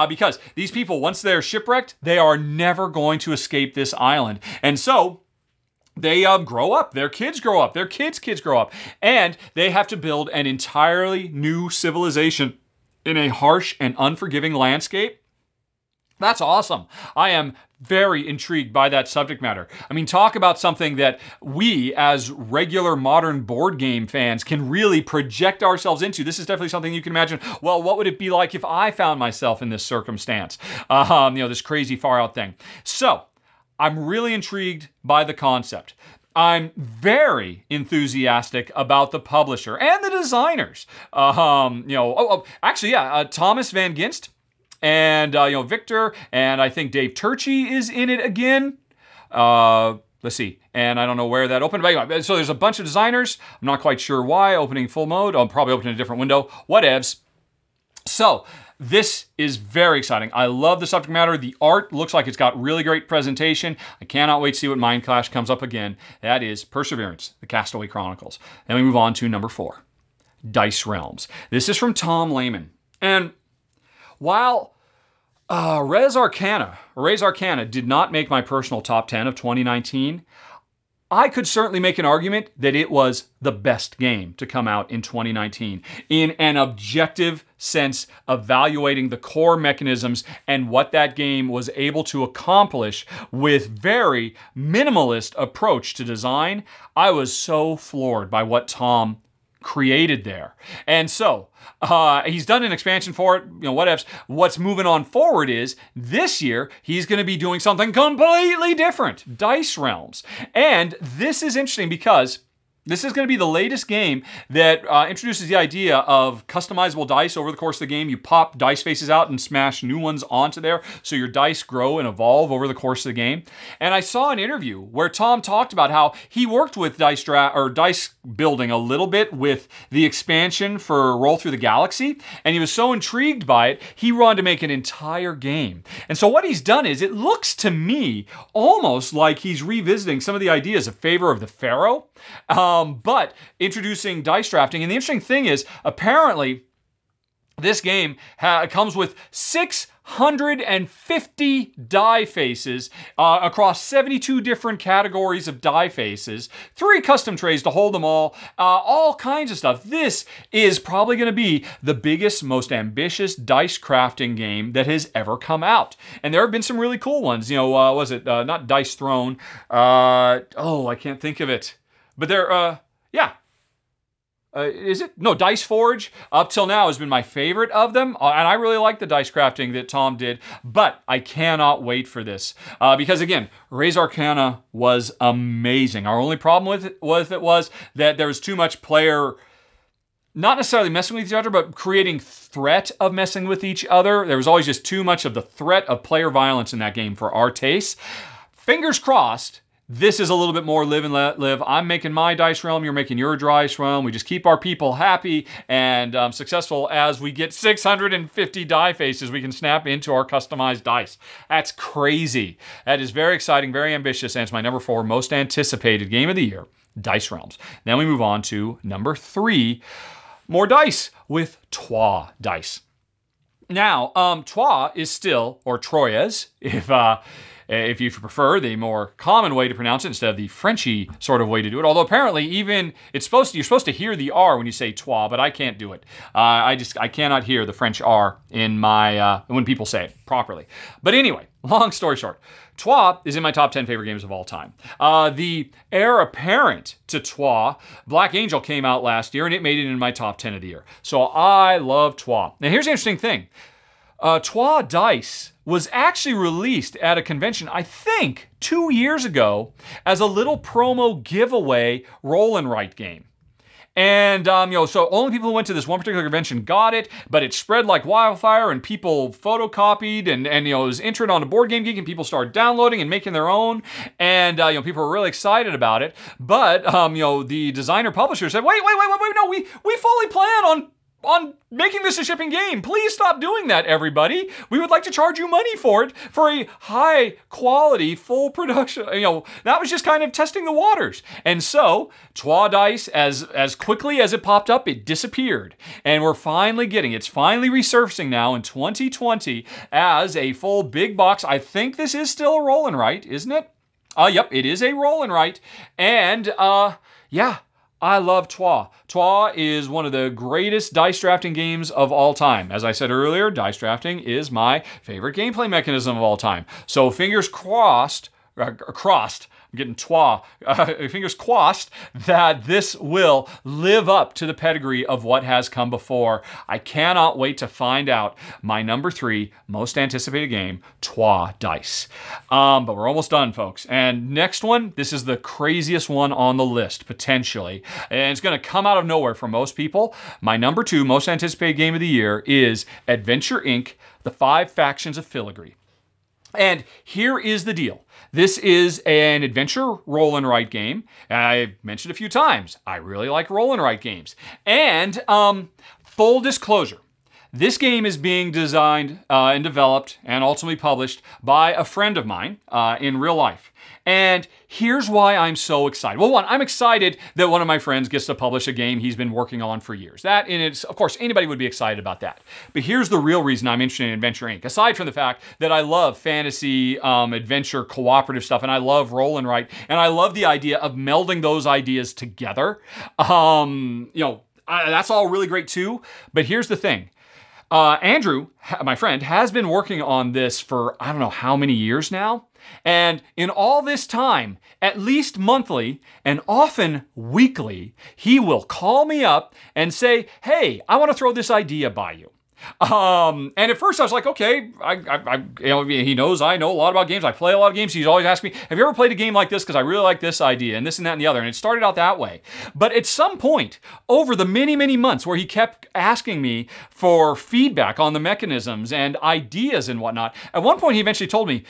Because these people, once they're shipwrecked, they are never going to escape this island. And so they grow up, their kids grow up, their kids' kids grow up, and they have to build an entirely new civilization in a harsh and unforgiving landscape. That's awesome. I am very intrigued by that subject matter. I mean, talk about something that we as regular modern board game fans can really project ourselves into. This is definitely something you can imagine, well, what would it be like if I found myself in this circumstance? This crazy far out thing. So, I'm really intrigued by the concept. I'm very enthusiastic about the publisher and the designers. Thomas Van Ginst and Victor, and I think Dave Turchi is in it again. Let's see, and I don't know where that opened. But so there's a bunch of designers. I'm not quite sure why. Opening full mode. I'm probably opening a different window. Whatevs. So this is very exciting. I love the subject matter. The art looks like it's got really great presentation. I cannot wait to see what Mind Clash comes up again. That is Perseverance, the Castaway Chronicles. Then we move on to number 4, Dice Realms. This is from Tom Lehman. And while Res Arcana did not make my personal top 10 of 2019, I could certainly make an argument that it was the best game to come out in 2019 in an objective sense, evaluating the core mechanisms and what that game was able to accomplish with very minimalist approach to design. I was so floored by what Tom created there. And so he's done an expansion for it, whatevs. What's moving on forward is this year he's going to be doing something completely different, Dice Realms. And this is interesting because this is going to be the latest game that introduces the idea of customizable dice over the course of the game. You pop dice faces out and smash new ones onto there, so your dice grow and evolve over the course of the game. And I saw an interview where Tom talked about how he worked with dice building a little bit with the expansion for Roll Through the Galaxy, and he was so intrigued by it, he wanted to make an entire game. And so what he's done is, it looks to me almost like he's revisiting some of the ideas of Favor of the Pharaoh, but introducing dice drafting. And the interesting thing is, apparently, this game comes with 650 die faces across 72 different categories of die faces, 3 custom trays to hold them all kinds of stuff. This is probably going to be the biggest, most ambitious dice crafting game that has ever come out. And there have been some really cool ones. Was it not Dice Throne? I can't think of it. But is it? No, Dice Forge, up till now, has been my favorite of them. And I really like the dice crafting that Tom did. But I cannot wait for this. Because, again, Res Arcana was amazing. Our only problem with it was that there was too much player, not necessarily messing with each other, but creating threat of messing with each other. There was always just too much of the threat of player violence in that game for our tastes. Fingers crossed, this is a little bit more live and let live. I'm making my dice realm, you're making your dice realm. We just keep our people happy and successful as we get 650 die faces we can snap into our customized dice. That's crazy. That is very exciting, very ambitious, and it's my number 4 most anticipated game of the year, Dice Realms. Then we move on to number 3, more dice with Trois dice. Now, Trois is still, or Troyes, if you prefer the more common way to pronounce it instead of the Frenchy sort of way to do it. Although apparently even you're supposed to hear the R when you say Trois, but I can't do it. I cannot hear the French R in my when people say it properly. But anyway, long story short, Trois is in my top 10 favorite games of all time. The heir apparent to Trois, Black Angel, came out last year and it made it in my top 10 of the year. So I love Trois. Now here's the interesting thing. Trois Dice was actually released at a convention, I think, 2 years ago as a little promo giveaway roll and write game. And, so only people who went to this one particular convention got it, but it spread like wildfire and people photocopied and it was entered on a Board Game Geek and people started downloading and making their own. And, people were really excited about it. But, the designer publisher said, wait, no, we fully plan on making this a shipping game. Please stop doing that, everybody. We would like to charge you money for it for a high quality, full production. That was just kind of testing the waters. And so, Trois Dice, as quickly as it popped up, it disappeared. And we're finally it's finally resurfacing now in 2020 as a full big box. I think this is still a roll and write, isn't it? Yep, it is a roll and write. And, I love Troyes. Troyes is one of the greatest dice drafting games of all time. As I said earlier, dice drafting is my favorite gameplay mechanism of all time. So fingers crossed, I'm getting Troyes, fingers crossed that this will live up to the pedigree of what has come before. I cannot wait to find out my number 3 most anticipated game, Troyes Dice. But we're almost done, folks. And next one, this is the craziest one on the list, potentially. And it's going to come out of nowhere for most people. My number 2 most anticipated game of the year is Adventure Inc., The 5 Factions of Filigree. And here is the deal. This is an adventure roll and write game. I've mentioned a few times, I really like roll and write games. And full disclosure, this game is being designed and developed and ultimately published by a friend of mine in real life. And here's why I'm so excited. Well, one, I'm excited that one of my friends gets to publish a game he's been working on for years. That, and it's, of course, anybody would be excited about that. But here's the real reason I'm interested in Adventure Inc. Aside from the fact that I love fantasy, adventure, cooperative stuff, and I love roll and write, and I love the idea of melding those ideas together. That's all really great too. But here's the thing. Andrew, my friend, has been working on this for I don't know how many years now. And in all this time, at least monthly and often weekly, he will call me up and say, hey, I want to throw this idea by you. And at first I was like, okay, he knows I know a lot about games. I play a lot of games. He's always asking me, have you ever played a game like this? Because I really like this idea and this and that and the other. And it started out that way. But at some point over the many, many months where he kept asking me for feedback on the mechanisms and ideas and whatnot, at one point he eventually told me,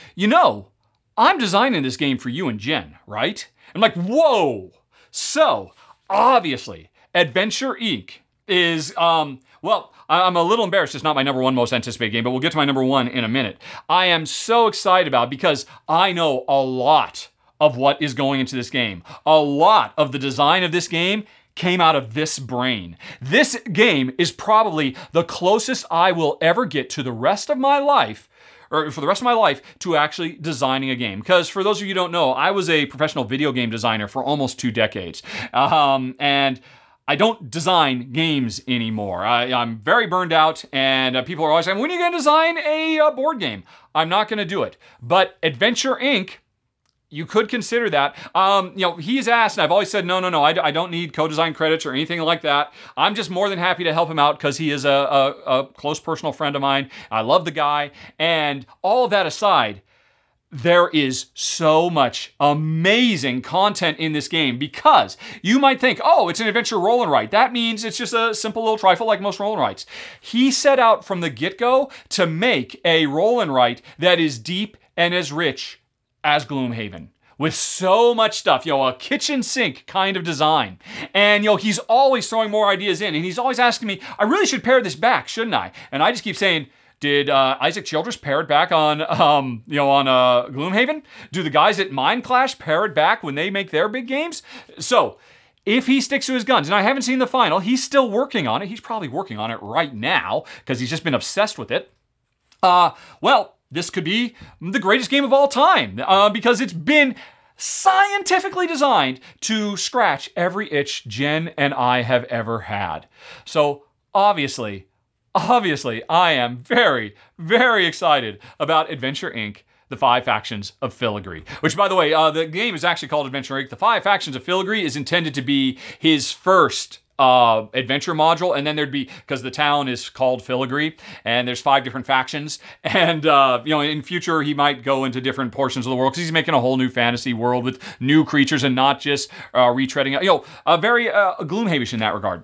I'm designing this game for you and Jen, right? I'm like, whoa. So obviously Adventure Inc. is, I'm a little embarrassed it's not my number 1 most anticipated game, but we'll get to my number 1 in a minute. I am so excited about it because I know a lot of what is going into this game. A lot of the design of this game came out of this brain. This game is probably the closest I will ever get to the rest of my life, or for the rest of my life, to actually designing a game. Because for those of you who don't know, I was a professional video game designer for almost 2 decades. And I don't design games anymore. I'm very burned out, and people are always saying, when are you going to design a board game? I'm not going to do it. But Adventure Inc., you could consider that. He's asked, and I've always said, no, I don't need co-design credits or anything like that. I'm just more than happy to help him out because he is a close personal friend of mine. I love the guy. And all of that aside, there is so much amazing content in this game because you might think, oh, it's an adventure roll and write. That means it's just a simple little trifle like most roll and writes. He set out from the get-go to make a roll and write that is deep and as rich as Gloomhaven, with so much stuff, a kitchen sink kind of design. And, he's always throwing more ideas in, and he's always asking me, I really should pare this back, shouldn't I? And I just keep saying, did Isaac Childress pare it back on Gloomhaven? Do the guys at Mind Clash pare it back when they make their big games? So, if he sticks to his guns, and I haven't seen the final, he's still working on it. He's probably working on it right now, because he's just been obsessed with it. This could be the greatest game of all time because it's been scientifically designed to scratch every itch Jen and I have ever had. So obviously, I am very, very excited about Adventure Inc., The 5 Factions of Filigree. Which, by the way, the game is actually called Adventure Inc. The 5 Factions of Filigree is intended to be his first adventure module, and then there'd be, because the town is called Filigree, and there's 5 different factions, and in future he might go into different portions of the world because he's making a whole new fantasy world with new creatures and not just retreading, very Gloomhaven in that regard.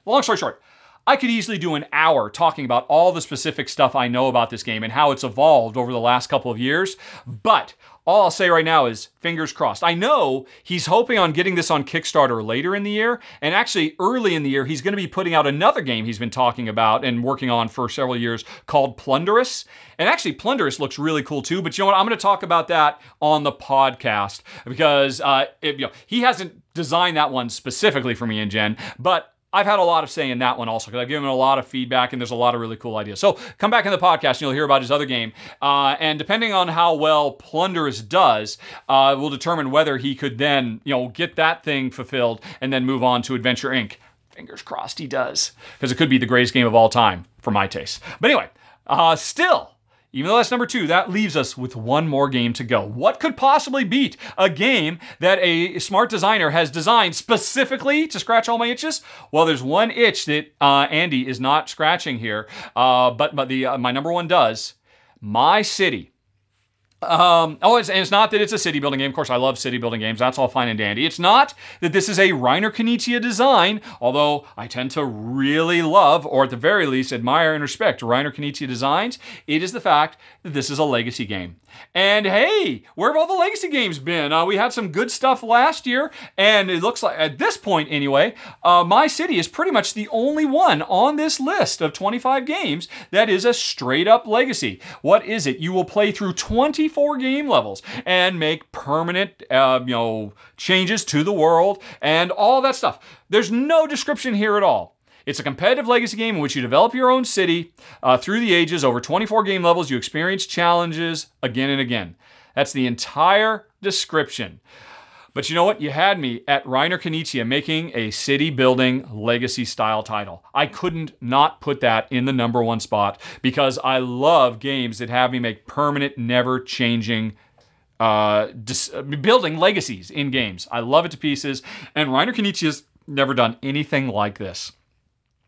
Long story short, I could easily do an hour talking about all the specific stuff I know about this game and how it's evolved over the last couple of years, but all I'll say right now is fingers crossed. I know he's hoping on getting this on Kickstarter later in the year, and actually early in the year, he's going to be putting out another game he's been talking about and working on for several years called Plunderous. And actually, Plunderous looks really cool too, but you know what? I'm going to talk about that on the podcast because he hasn't designed that one specifically for me and Jen, but I've had a lot of say in that one also, because I've given him a lot of feedback, and there's a lot of really cool ideas. So come back in the podcast, and you'll hear about his other game. And depending on how well Plunderous does, will determine whether he could then, get that thing fulfilled and then move on to Adventure Inc. Fingers crossed he does, because it could be the greatest game of all time for my taste. But anyway, still, even though that's number 2, that leaves us with one more game to go. What could possibly beat a game that a smart designer has designed specifically to scratch all my itches? Well, there's one itch that Andy is not scratching here, but my number 1 does. My City. It's not that it's a city building game. Of course, I love city building games. That's all fine and dandy. It's not that this is a Reiner Knizia design, although I tend to really love, or at the very least admire and respect, Reiner Knizia designs. It is the fact that this is a legacy game. And hey, where have all the legacy games been? We had some good stuff last year, and it looks like, at this point anyway, My City is pretty much the only one on this list of 25 games that is a straight up legacy. What is it? You will play through 24 game levels and make permanent, changes to the world and all that stuff. There's no description here at all. It's a competitive legacy game in which you develop your own city through the ages. Over 24 game levels, you experience challenges again and again. That's the entire description. But you know what? You had me at Reiner Knizia making a city building legacy style title. I couldn't not put that in the number 1 spot, because I love games that have me make permanent, never changing building legacies in games. I love it to pieces, and Reiner Knizia's never done anything like this.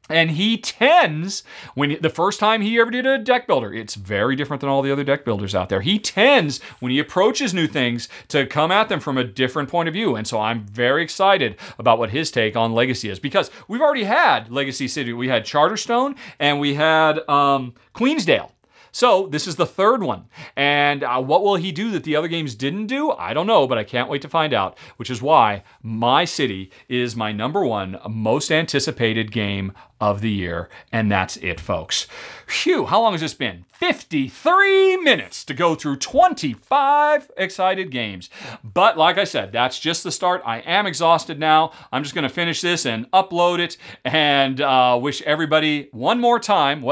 And he tends, the first time he ever did a deck builder, it's very different than all the other deck builders out there. He tends, when he approaches new things, to come at them from a different point of view. And so I'm very excited about what his take on Legacy is, because we've already had Legacy City. We had Charterstone and we had Queensdale. So this is the 3rd one. And what will he do that the other games didn't do? I don't know, but I can't wait to find out, which is why My City is my number 1 most anticipated game of the year. And that's it, folks. Phew, how long has this been? 53 minutes to go through 25 excited games. But like I said, that's just the start. I am exhausted now. I'm just going to finish this and upload it, and wish everybody one more time,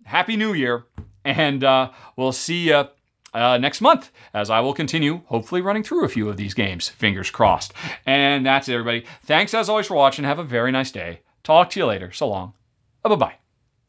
Happy New Year. And we'll see you next month, as I will continue, hopefully running through a few of these games. Fingers crossed. And that's it, everybody. Thanks as always for watching. Have a very nice day. Talk to you later. So long. Bye-bye.